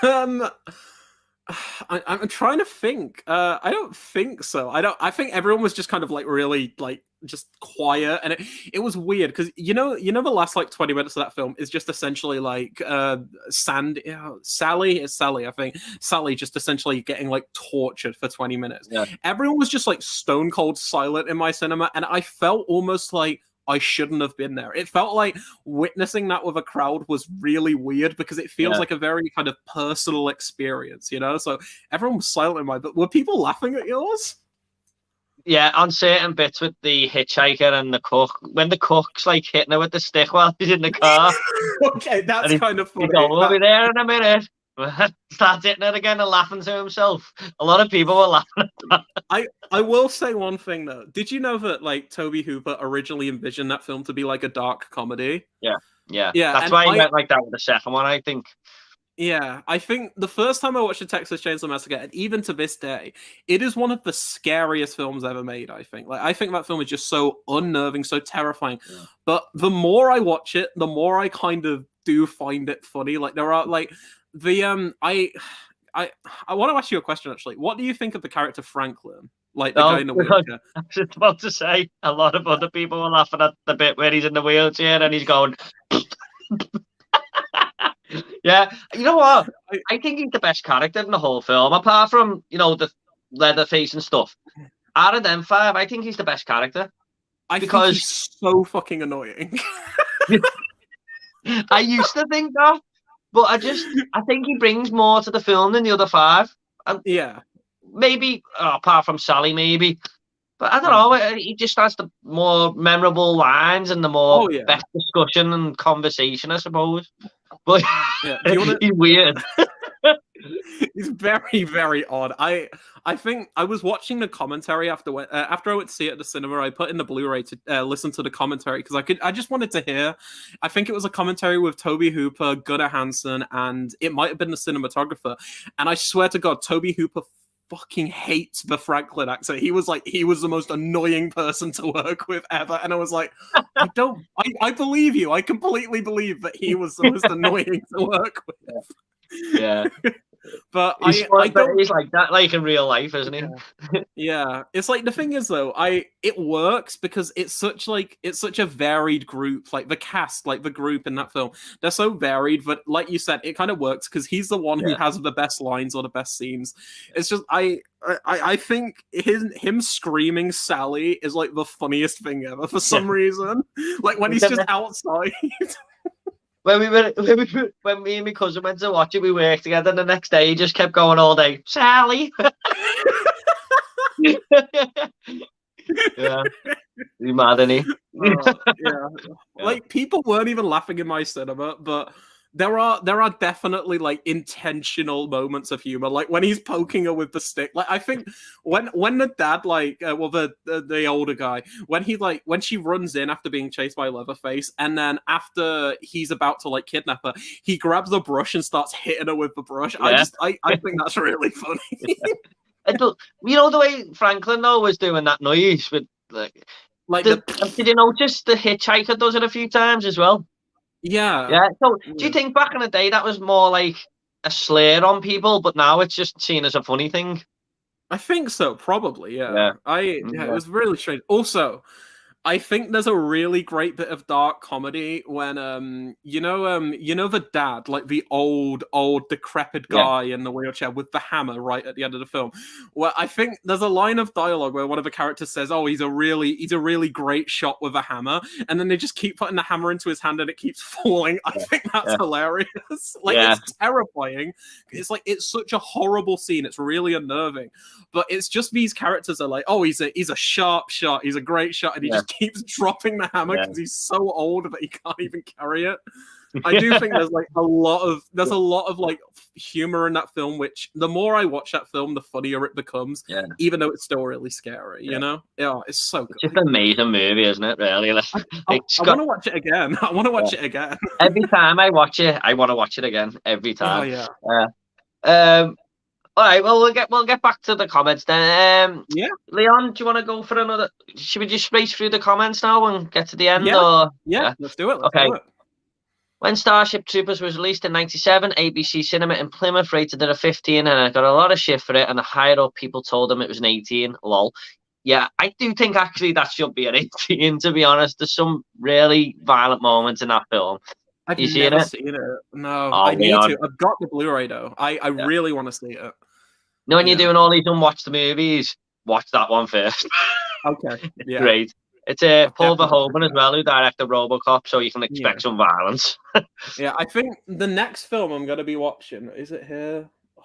one? I'm trying to think. I don't think so. I think everyone was just kind of like really like just quiet, and it was weird because you know the last like 20 minutes of that film is just essentially like Sally I think Sally just essentially getting like tortured for 20 minutes. Everyone was just like stone cold silent in my cinema, and I felt almost like I shouldn't have been there. It felt like witnessing that with a crowd was really weird because it feels like a very kind of personal experience, you know? So everyone was silent in my, but were people laughing at yours? Yeah, on certain bits with the hitchhiker and the cook, when the cook's like hitting her with the stick while he's in the car. Okay, that's kind of funny. We'll be there in a minute. Starts hitting it again and laughing to himself. A lot of people were laughing at that. I will say one thing though. Did you know that like Tobe Hooper originally envisioned that film to be like a dark comedy? Yeah. That's why he went like that with the second one, I think. Yeah, I think the first time I watched the Texas Chainsaw Massacre, and even to this day, it is one of the scariest films ever made, I think. Like, I think that film is just so unnerving, so terrifying. Yeah. But the more I watch it, the more I kind of do find it funny. Like, there are, like, the, I want to ask you a question, actually. What do you think of the character Franklin? Like, the guy in the wheelchair? I was just about to say, a lot of other people were laughing at the bit where he's in the wheelchair and he's going... Yeah, you know what? I think he's the best character in the whole film, apart from, you know, the Leatherface and stuff. Out of them five, I think he's the best character. Think he's so fucking annoying. I used to think that, but I think he brings more to the film than the other five. And maybe, apart from Sally, maybe. But I don't know, he just has the more memorable lines and the more best discussion and conversation, I suppose. But he's weird. He's very, very odd. I think I was watching the commentary after I went to see it at the cinema. I put in the Blu-ray to listen to the commentary because I just wanted to hear. I think it was a commentary with Tobe Hooper, Gunnar Hansen, and it might have been the cinematographer. And I swear to God, Tobe Hooper fucking hates the Franklin accent. He was the most annoying person to work with ever, and I was like, I believe you. I completely believe that he was the most annoying to work with. Yeah. But he's like that, like in real life, isn't he? Yeah. It's like the thing is though, it works because it's such a varied group. Like the cast, like the group in that film, they're so varied. But like you said, it kind of works because he's the one who has the best lines or the best scenes. It's just I think him screaming Sally is like the funniest thing ever for some reason. Like when he's just outside. When me and my cousin went to watch it, we worked together, and the next day he just kept going all day, Sally. Yeah, he's mad, isn't he? Like people weren't even laughing in my cinema, but there are definitely like intentional moments of humor, like when he's poking her with the stick. Like I think when the dad, like the older guy, when she runs in after being chased by Leatherface, and then after he's about to like kidnap her, he grabs the brush and starts hitting her with the brush. I think that's really funny. You know the way Franklin though was doing that noise with did you notice the hitchhiker does it a few times as well? Yeah. So, do you think back in the day that was more like a slur on people, but now it's just seen as a funny thing? I think so, probably. Yeah. It was really strange. Also, I think there's a really great bit of dark comedy when you know the dad, like the old decrepit Yeah, guy in the wheelchair with the hammer right at the end of the film. Well, I think there's a line of dialogue where one of the characters says, "Oh, he's a really great shot with a hammer," and then they just keep putting the hammer into his hand and it keeps falling. I yeah, think that's yeah, hilarious. Like yeah, it's terrifying. It's such a horrible scene. It's really unnerving. But it's just these characters are like, oh, he's a sharp shot, he's a great shot, and he yeah, just keeps dropping the hammer yeah. because he's so old that he can't even carry it. I do think Yeah, there's like a lot of like humor in that film, which the more I watch that film, the funnier it becomes, yeah, even though it's still really scary, yeah. you know? Yeah, it's so It's just good. an amazing movie, isn't it? Really, like, it's I want got to watch it again. I want to yeah. watch it again. Every time I watch it, I want to watch it again. Every Oh time. yeah. Uh, um. All right. Well, we'll get back to the comments then. Yeah. Leon, do you want to go for another? Should we just race through the comments now and get to the end, Yeah. or Yeah. yeah? Let's do it. Let's Okay. do it. When Starship Troopers was released in '97, ABC Cinema in Plymouth rated it a 15, and I got a lot of shit for it. And the higher up people told them it was an 18. Lol. Yeah, I do think actually that should be an 18. To be honest, there's some really violent moments in that film. I've You seen never it? seen it. No, Oh, I need Leon. to. I've got the Blu-ray though. I Yeah. really want to see it. You know, when you're Yeah. doing all these unwatched movies, watch that one first. Okay. It's Yeah. great. It's I've Paul definitely Verhoeven as well, who directed RoboCop, so you can Yeah. expect some violence. Yeah. I think the next film I'm gonna be watching is it here? Oh,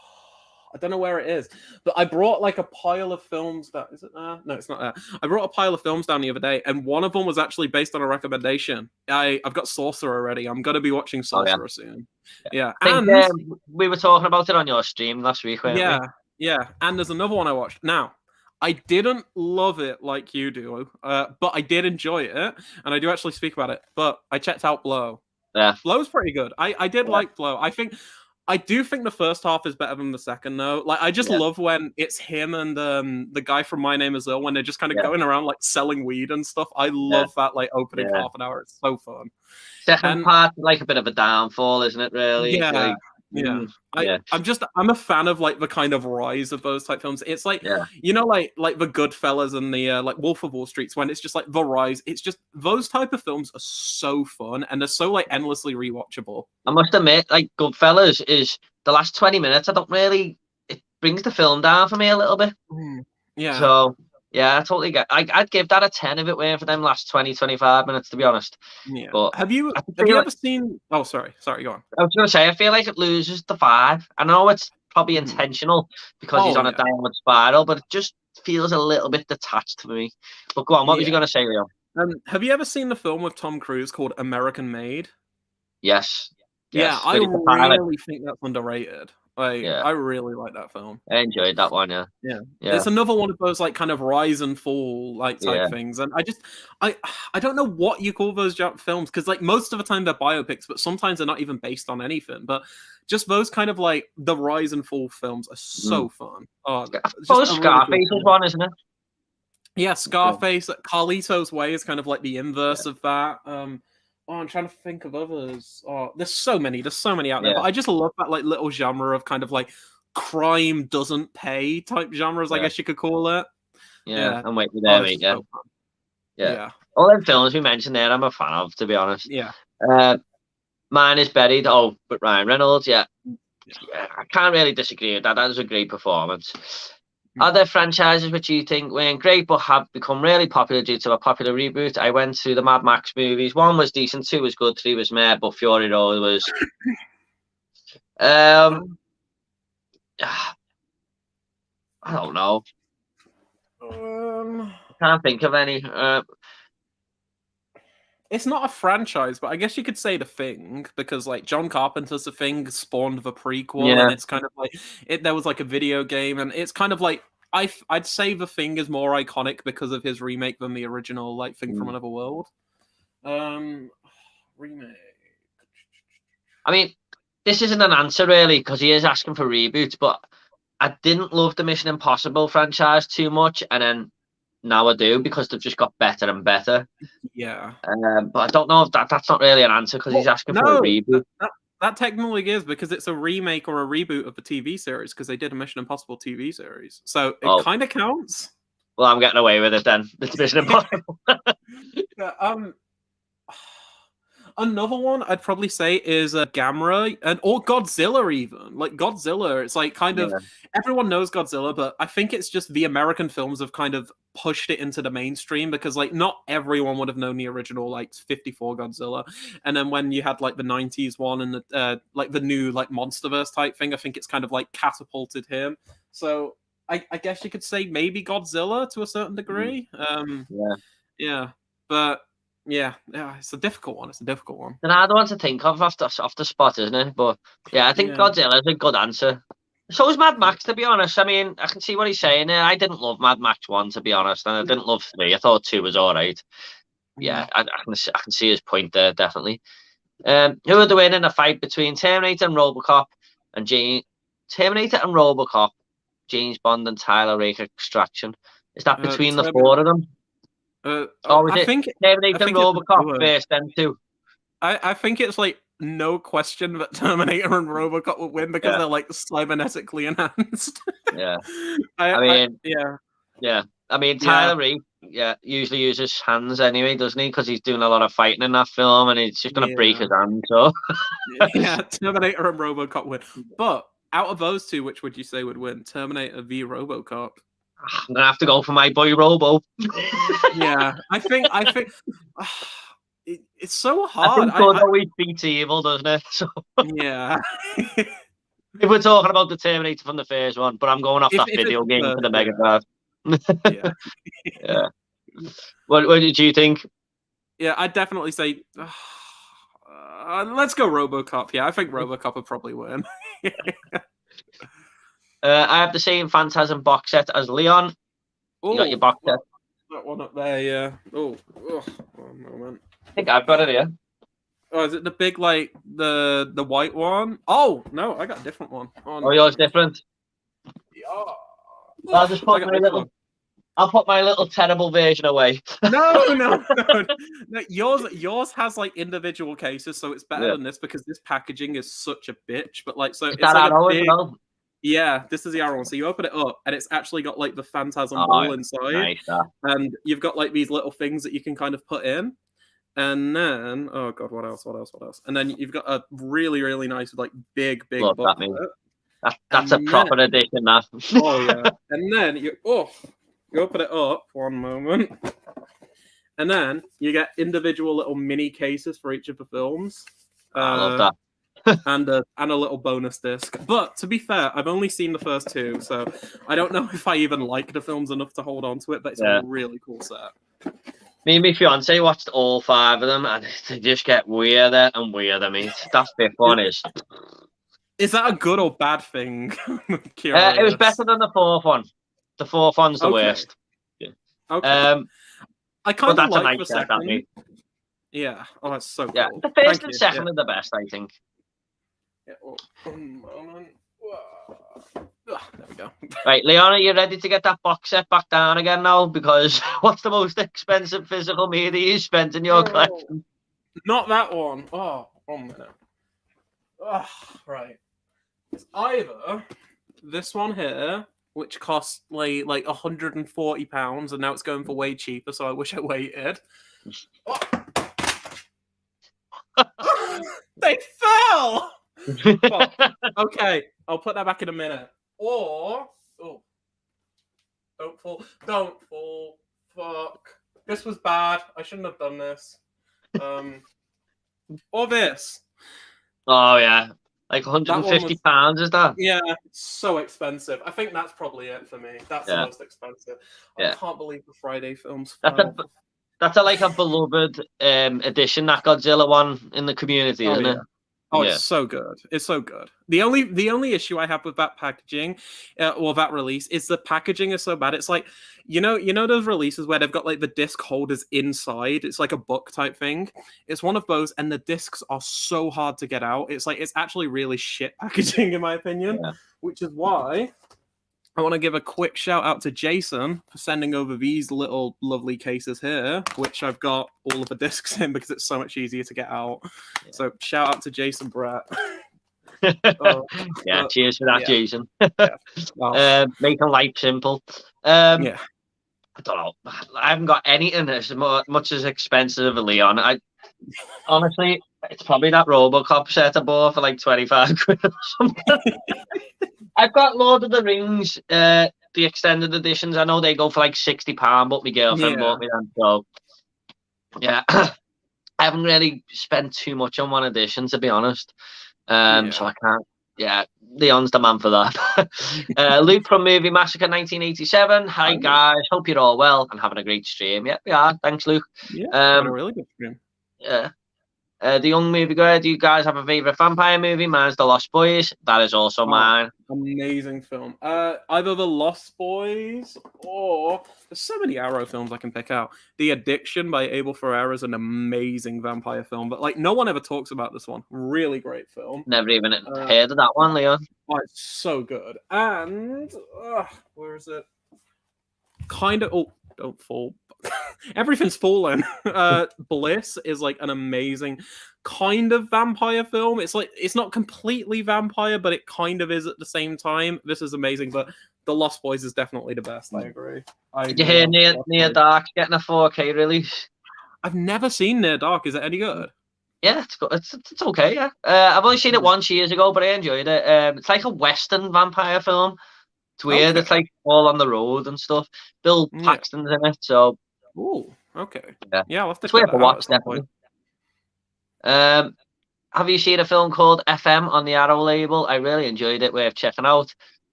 I don't know where it is, but I brought like a pile of films. That is it there? No, it's not there. I brought a pile of films down the other day, and one of them was actually based on a recommendation. I've got Sorcerer already. I'm gonna be watching Oh yeah. Sorcerer soon. Yeah, I think and we were talking about it on your stream last week, weren't we? yeah, and there's another one I watched. Now, I didn't love it like you do, but I did enjoy it, and I do actually speak about it. But I checked out Blow. Yeah. Blow's pretty good. I did Yeah. like Blow. I do think the first half is better than the second, though. Like, I just Yeah. love when it's him and the guy from My Name Is Earl when they're just kind of Yeah. going around like selling weed and stuff. I love that like opening Yeah. half an hour. It's so fun. Second And part, like a bit of a downfall, isn't it? Really? yeah, Like, yeah. yeah. I'm a fan of like the kind of rise of those type films. It's like Yeah. you know, like the Goodfellas and the like Wolf of Wall Streets when it's just like the rise. It's just those type of films are so fun and they're so like endlessly rewatchable. I must admit, like Goodfellas is the last 20 minutes. I don't really. It brings the film down for me a little bit. Yeah. So yeah, I totally get. I'd give that a 10 if it weren't for them last 20-25 minutes, to be honest. Yeah. But Have you I feel like- ever seen? Oh, sorry, go on. I was going to say, I feel like it loses the 5. I know it's probably Hmm. intentional because he's Oh, on a yeah. downward spiral, but it just feels a little bit detached to me. But go on, what was you Yeah. going to say, Leo? Have you ever seen the film with Tom Cruise called American Made? Yes. Yeah, Yes. I With the pilot. really think that's underrated. Like, Yeah. I really like that film. I enjoyed that one. Yeah. Yeah. Yeah. It's another one of those like kind of rise and fall like type Yeah. things, and I don't know what you call those films because like most of the time they're biopics, but sometimes they're not even based on anything. But just those kind of like the rise and fall films are so fun. Oh, I just suppose a really Scarface good is film. one, isn't it? Yeah, Scarface, Carlito's Way is kind of like the inverse of that. I'm trying to think of others. Oh, there's so many out there. Yeah. But I just love that like little genre of kind of like crime doesn't pay type genres, I Yeah. guess you could call it. Yeah. I'm waiting Oh, there, it's mate. just Yeah. so fun. Yeah. Yeah. All them films we mentioned there, I'm a fan of, to be honest. Yeah. Mine is Buried. Oh, but Ryan Reynolds. Yeah. Yeah. Yeah, I can't really disagree with that. That was a great performance. Are there franchises which you think weren't great but have become really popular due to a popular reboot? I went to the Mad Max movies. 1 was decent, 2 was good, 3 was meh, but Fury Road was. I don't know. I can't think of any. It's not a franchise, but I guess you could say The Thing because like John Carpenter's The Thing spawned the prequel, Yeah. and it's kind of like there was like a video game, and it's kind of like I'd say The Thing is more iconic because of his remake than the original like Thing from Another World. Remake. I mean, this isn't an answer really because he is asking for reboots, but I didn't love the Mission Impossible franchise too much, and then now I do because they've just got better and better. Yeah. But I don't know if that's not really an answer because he's asking for a reboot. That technically is because it's a remake or a reboot of the TV series because they did a Mission Impossible TV series. So it kind of counts. Well, I'm getting away with it then. It's Mission Impossible. Yeah, another one I'd probably say is Gamera or Godzilla even. Like Godzilla, it's like kind of Yeah. everyone knows Godzilla, but I think it's just the American films have kind of pushed it into the mainstream because like not everyone would have known the original like 54 Godzilla. And then when you had like the 90s one and the like the new like Monsterverse type thing, I think it's kind of like catapulted him. So I guess you could say maybe Godzilla to a certain degree. Yeah. Yeah. But yeah, it's a difficult one. It's a difficult one. And I don't want to think of off the spot, isn't it? But yeah, I think Yeah. Godzilla is a good answer. So is Mad Max, to be honest. I mean, I can see what he's saying there. I didn't love Mad Max 1, to be honest, and I didn't love 3. I thought 2 was all right. Yeah, I can see his point there, definitely. Who are they winning a fight between Terminator and RoboCop and Terminator and RoboCop, James Bond and Tyler Rake Extraction? Is that between the 4 of them? Or is I it think Terminator and it's a RoboCop duo. first, then 2? I think it's like no question that Terminator and RoboCop will win because they're like cybernetically enhanced. Yeah. Yeah. I mean, Tyler Rake, usually uses hands anyway, doesn't he? Because he's doing a lot of fighting in that film, and he's just gonna break his hand. So yeah, Terminator and RoboCop win. But out of those two, which would you say would win? Terminator v RoboCop. I'm gonna have to go for my boy Robo. Yeah, I think it's so hard. I think good always beats evil, doesn't it? So yeah. If we're talking about the Terminator from the first one, but I'm going off that video game for the Mega Drive. Yeah. What did you think? Yeah, I'd definitely say let's go RoboCop. Yeah, I think RoboCop would probably win. I have the same Phantasm box set as Leon. You got your box set. That one up there, yeah. Oh, one moment. I think I've got it here. Oh, is it the big, like, the white one? Oh, no, I got a different one. Oh, yours different? Yeah. I'll just put I'll put my little terrible version away. No. Yours has like individual cases, so it's better than this because this packaging is such a bitch. But like, so is it's that like a big... Yeah, this is the arrow one. So you open it up, and it's actually got like the Phantasm ball inside, nice, and you've got like these little things that you can kind of put in. And then, oh god, what else? And then you've got a really, really nice, like big Look, book. That's a proper edition, that. Oh yeah. And then you open it up. One moment. And then you get individual little mini cases for each of the films. I love that. and a little bonus disc. But to be fair, I've only seen the first 2, so I don't know if I even like the films enough to hold on to it. But it's a really cool set. Me and my fiance watched all 5 of them, and they just get weirder and weirder, mate. That 5th one is. Is that a good or bad thing? It was better than the 4th one. The 4th one's the worst. Yeah. Okay. I kind of like the second. Set, yeah. Oh, that's so cool. Yeah. The first and second are the best, I think. Yeah. Oh, one moment. There we go. Right, Leon, are you ready to get that box set back down again now? Because what's the most expensive physical media you spent in your collection? Not that one. Oh, 1 minute. Oh, right. It's either this one here, which cost like £140, and now it's going for way cheaper, so I wish I waited. Oh. They fell! Okay, I'll put that back in a minute. Or don't fall. Fuck. This was bad. I shouldn't have done this. Or this. Oh yeah. Like £150, is that? Yeah, it's so expensive. I think that's probably it for me. That's the most expensive. I can't believe the Friday films. That's like a beloved edition, that Godzilla one in the community, isn't it? Oh, it's so good. It's so good. The only issue I have with that packaging, or that release, is the packaging is so bad. It's like, you know those releases where they've got like the disc holders inside. It's like a book type thing. It's one of those, and the discs are so hard to get out. It's like, it's actually really shit packaging in my opinion, which is why I want to give a quick shout out to Jason for sending over these little lovely cases here, which I've got all of the discs in because it's so much easier to get out. Yeah. So shout out to Jason Brett. Cheers for that, Jason. Making life simple. I don't know. I haven't got anything as much as expensive as Leon. Honestly, it's probably that Robocop set I bought for like 25 quid or something. I've got Lord of the Rings, the extended editions. I know they go for like £60, but my girlfriend bought me them. So, yeah, I haven't really spent too much on one edition, to be honest. So I can't. Yeah, Leon's the man for that. Luke from Movie Massacre 1987. Hi, guys. Hope you're all well and having a great stream. Yeah, we are. Thanks, Luke. Yeah, had a really good stream. Yeah. The Young Movie Guy, do you guys have a favourite vampire movie? Mine's The Lost Boys. That is also mine. Amazing film. Either The Lost Boys or there's so many Arrow films I can pick out. The Addiction by Abel Ferrara is an amazing vampire film, but like no one ever talks about this one. Really great film. Never even heard of that one, Leon. Oh, it's so good. And where is it? Kind of. Oh, don't fall. Everything's fallen. Bliss is like an amazing kind of vampire film. It's like it's not completely vampire, but it kind of is at the same time. This is amazing, but The Lost Boys is definitely the best. I agree. Did you hear Near Dark getting a 4K release? I've never seen Near Dark. Is it any good? Yeah, it's good. It's okay. Yeah, I've only seen it once years ago, but I enjoyed it. It's like a Western vampire film. It's weird. Okay. It's like all on the road and stuff. Bill Paxton's in it, so. Oh, okay. Yeah, I'll have to check it out. Watch, definitely. Have you seen a film called FM on the Arrow label? I really enjoyed it. Worth checking out.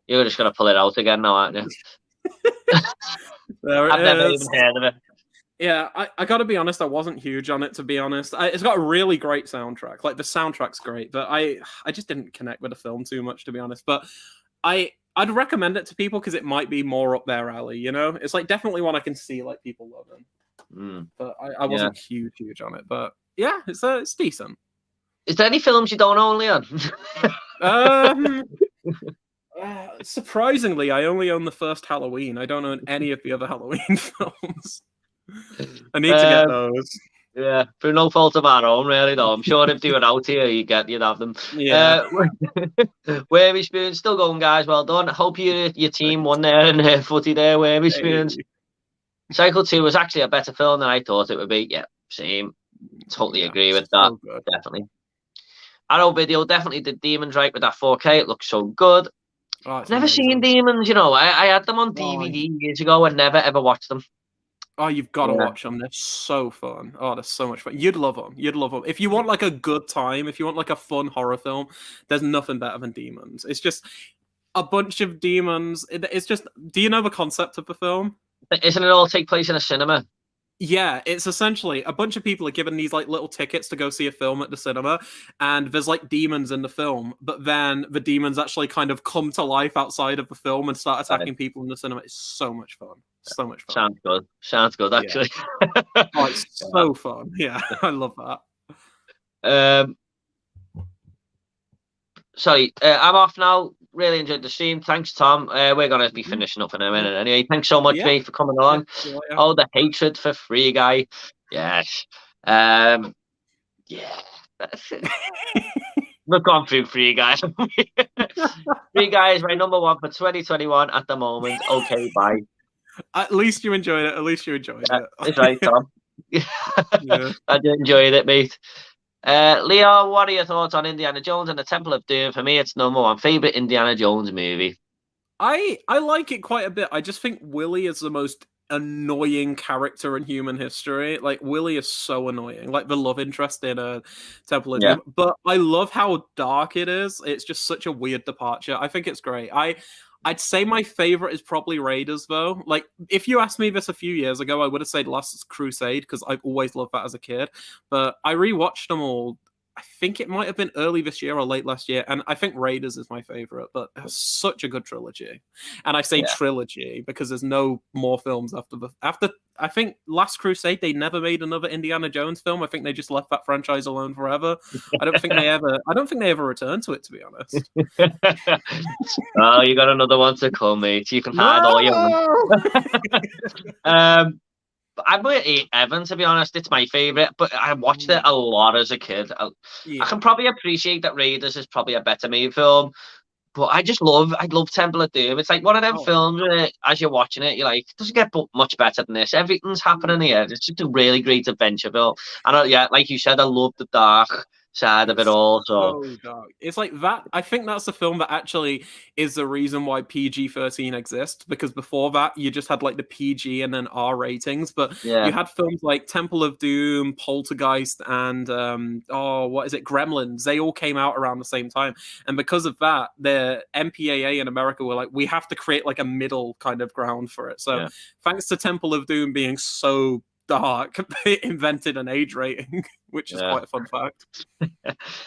You're just gonna pull it out again now, aren't you? I've never even heard of it. Yeah, I got to be honest. I wasn't huge on it, to be honest. It's got a really great soundtrack. Like the soundtrack's great, but I just didn't connect with the film too much, to be honest. But I'd recommend it to people because it might be more up their alley, you know? It's like definitely one I can see like people loving. But I wasn't huge on it. But yeah, it's decent. Is there any films you don't own, Leon? Surprisingly, I only own the first Halloween. I don't own any of the other Halloween films. I need to get those. Yeah, through no fault of our own, really, though. I'm sure if they were out here, you'd have them. Yeah. Wormy Spoon, still going, guys. Well done. I hope your team won there in footy there, Wormy Spoons. Cycle 2 was actually a better film than I thought it would be. Yeah, same. Totally agree with that. So definitely. Arrow Video definitely did Demons right with that 4K. It looks so good. I've never seen Demons, you know. I had them on DVD years ago and never ever watched them. Oh, you've got to watch them. They're so fun. Oh, they're so much fun. You'd love them. If you want like a good time, if you want like a fun horror film, there's nothing better than Demons. It's just a bunch of demons. It's just, do you know the concept of the film? Isn't it all take place in a cinema? Yeah, it's essentially a bunch of people are given these like little tickets to go see a film at the cinema, and there's like demons in the film, but then the demons actually kind of come to life outside of the film and start attacking people in the cinema. It's so much fun. So much fun. Sounds good, actually. Yeah. Oh, it's so fun. Yeah, I love that. Sorry, I'm off now. Really enjoyed the stream. Thanks, Tom. We're going to be finishing up in a minute anyway. Thanks so much, mate, for coming along. Yeah. Oh, the hatred for Free Guy. Yes. Yeah. We've gone through Free Guy. Free Guy is my number one for 2021 at the moment. Okay, bye. At least you enjoyed it. It. That's right, Tom. Yeah. I did enjoy it, mate. Leo, what are your thoughts on Indiana Jones and the Temple of Doom? For me, it's number one favorite Indiana Jones movie. I like it quite a bit. I just think Willie is the most annoying character in human history. Like, Willie is so annoying. Like, the love interest in Temple of Doom. But I love how dark it is. It's just such a weird departure. I think it's great. I'd say my favorite is probably Raiders, though. Like, if you asked me this a few years ago, I would have said Last Crusade, because I've always loved that as a kid. But I rewatched them all. I think it might have been early this year or late last year, and I think Raiders is my favorite. But it's such a good trilogy, and I say trilogy because there's no more films after. I think Last Crusade, they never made another Indiana Jones film. I think they just left that franchise alone forever. I don't think they ever returned to it, to be honest. Oh, you got another one to come, mate. You can hide all your I'm with Evan, to be honest. It's my favourite, but I watched it a lot as a kid. I can probably appreciate that Raiders is probably a better made film, But I love Temple of Doom. It's like one of them Oh, films where, as you're watching it, you're like, it doesn't get much better than this. Everything's happening here. It's just a really great adventure film. And yeah, like you said, I love the dark side of it it's all. So so dark. It's like that. I think that's the film that actually is the reason why PG-13 exists, because before that you just had like the PG and then R ratings, but yeah, you had films like Temple of Doom, Poltergeist, and what is it, Gremlins. They all came out around the same time, and because of that, the MPAA in America were like, we have to create like a middle kind of ground for it. So yeah, thanks to Temple of Doom being so dark, they invented an age rating, which is yeah. quite a fun fact.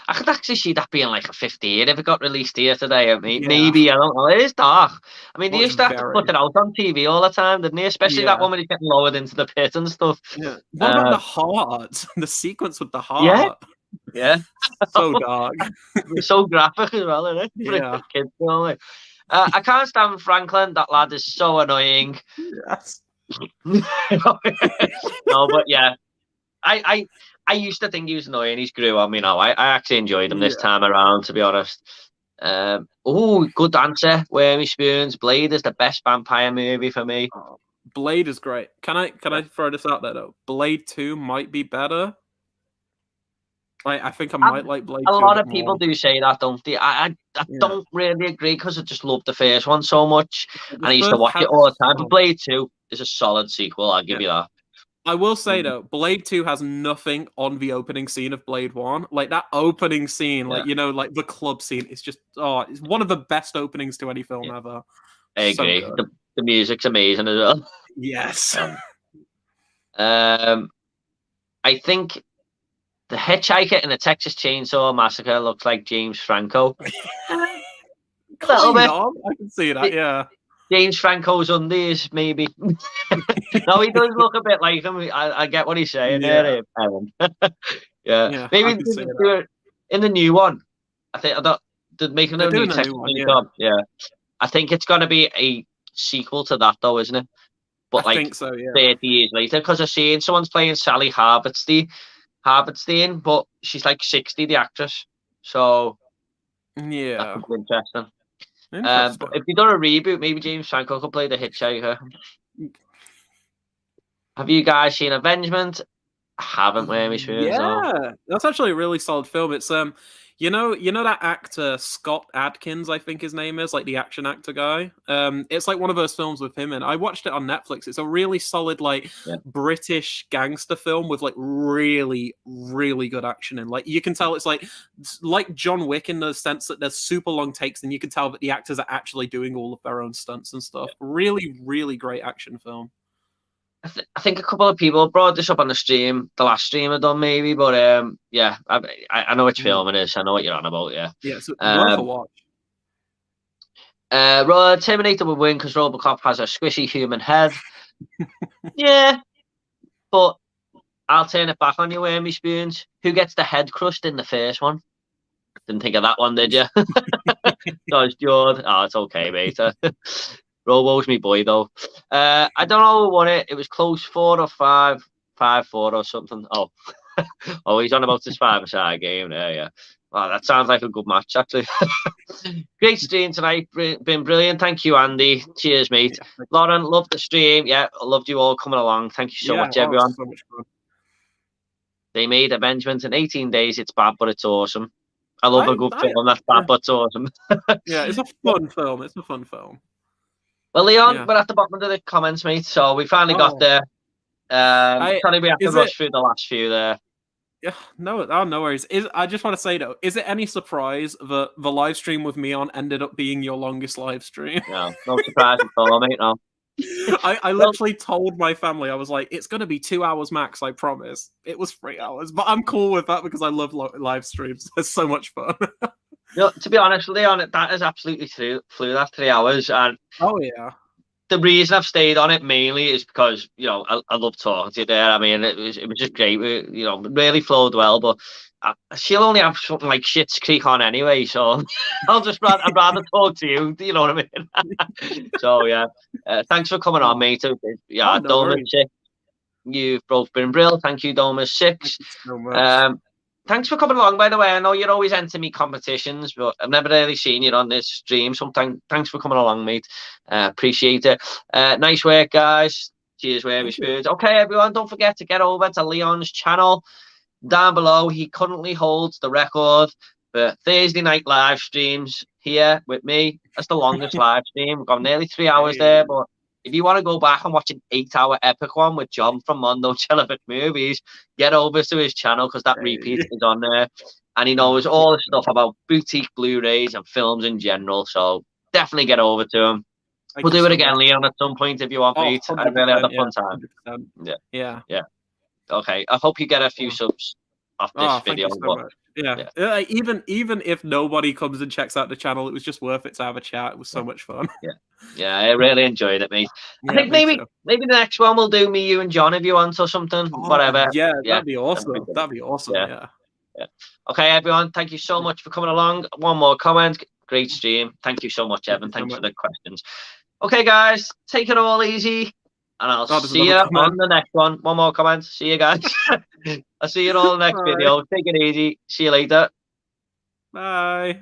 I could actually see that being like a 15 if it got released here today. I mean, Yeah. maybe, I don't know. It is dark. I mean, they Oh, it's used to have to put very. it out on TV all the time, didn't they? Especially that Yeah. one when he's getting lowered into the pit and stuff. Yeah. What about Uh, the heart? The sequence with the yeah, heart. yeah. So dark. It's so graphic as well, isn't it? For a Yeah. kid film. Like. I can't stand Franklin. That lad is so annoying. Yes. No, but yeah, I used to think he was annoying. He's grew on me now. I actually enjoyed him this Yeah. time around, to be honest. Oh, good answer. Wormy Spoons. Blade is the best vampire movie for me. Oh, Blade is great. Can I throw this out there though? Blade 2 might be better. I think I might like Blade A 2 a lot bit of more. people do say that, don't they? I Yeah. don't really agree because I just love the first one so much, The and I used to first watch has it all the time. But some. Blade 2 is a solid sequel. I'll give Yeah. you that. I will say though, Blade 2 has nothing on the opening scene of Blade 1. Like that opening scene, Yeah, like like the club scene, it's just it's one of the best openings to any film yeah, ever. I So agree. good. The music's amazing as well. Yes. Um, I think the hitchhiker in the Texas Chainsaw Massacre looks like James Franco. A little Kind bit. of. I can see that, yeah. James Franco's undies, maybe. No, he does look a bit like him. I get what he's saying Yeah. there, Evan. Yeah, Yeah, I maybe can see that. do it in the new one. I don't. They're making They're a new doing a Texas new one, yeah. Chainsaw. Yeah, I think it's gonna be a sequel to that, though, isn't it? I But like think so, yeah. 30 years later, because I've seen someone's playing Sally Harbertstein, but she's like 60, the actress. So that Yeah. could be interesting. But Interesting. if you done a reboot, maybe James Franco could play the hitchhiker. Have you guys seen Avengement? I haven't, Wormy Spoons, though. Yeah, that's actually a really solid film. It's you know that actor Scott Adkins, I think his name is, like the action actor guy. It's like one of those films with him in. I watched it on Netflix. It's a really solid like Yeah. British gangster film with like really really good action in. Like you can tell it's like John Wick in the sense that there's super long takes, and you can tell that the actors are actually doing all of their own stunts and stuff. Really really great action film. I think a couple of people brought this up on the stream, the last stream I done, maybe. But yeah, I know which film it is. I know what you're on about. Yeah. Yeah, it's worth a watch. Terminator would win because Robocop has a squishy human head. Yeah, but I'll turn it back on you, Wormy Spoons. Who gets the head crushed in the first one? Didn't think of that one, did you? Dodge Jord. Oh, it's okay, mate. Robo's me boy, though. I don't know who won it. It was close 4 or 5, 5-4 or something. Oh, oh, he's on about this 5-a-side game there, yeah. Wow, that sounds like a good match, actually. Great stream tonight. Been brilliant. Thank you, Andy. Cheers, mate. Yeah. Lauren, loved the stream. Yeah, I loved you all coming along. Thank you so much, everyone. So much fun. They made Avengement in 18 days. It's bad, but it's awesome. I love a good film that's bad, but it's awesome. Yeah, it's a fun film. It's a fun film. Well, Leon, we're at the bottom of the comments, mate. So we finally got there. Sorry, we have to rush through the last few there. Yeah, no worries. I just want to say though, is it any surprise that the live stream with me on ended up being your longest live stream? No surprise at all, mate. No. I literally told my family, I was like, it's going to be 2 hours max, I promise. It was 3 hours, but I'm cool with that because I love live streams. It's so much fun. To be honest, Leon, that is absolutely flew that 3 hours. And oh yeah, the reason I've stayed on it mainly is because I love talking to you there. I mean, it was just great. It really flowed well, but she'll only have something like Schitt's Creek on anyway, so I'd rather talk to you. Do you know what I mean? So yeah, thanks for coming on, mate. Yeah, no Domus 6, you've both been brilliant. Thank you, Domus 6. thanks for coming along, by the way. I know you're always entering me competitions, but I've never really seen you on this stream. So thanks for coming along, mate. Appreciate it. Nice work, guys. Cheers, wavy spoons. Okay, everyone, don't forget to get over to Leon's channel down below. He currently holds the record for Thursday night live streams here with me. That's the longest live stream. We've got nearly 3 hours there, but if you want to go back and watch an 8-hour epic one with John from Mondo Television Movies, get over to his channel because that repeat is on there. And he knows all the stuff about boutique Blu-rays and films in general. So definitely get over to him. We'll do it again, Leon, at some point if you want, mate. I really had a fun time. Yeah. Okay. I hope you get a few subs off this video. Thank you so much. Yeah. Even if nobody comes and checks out the channel, it was just worth it to have a chat. It was so much fun. Yeah, I really enjoyed it, mate. I think maybe the next one we'll do me, you, and John if you want or something. Whatever. Yeah, that'd be awesome. That'd be awesome. Yeah. Okay, everyone. Thank you so much for coming along. One more comment. Great stream. Thank you so much, Evan. Thanks for the questions. Okay, guys, take it all easy. And I'll see you on the next one. One more comment. See you guys. I'll see you in all the next video. Take it easy. See you later. Bye.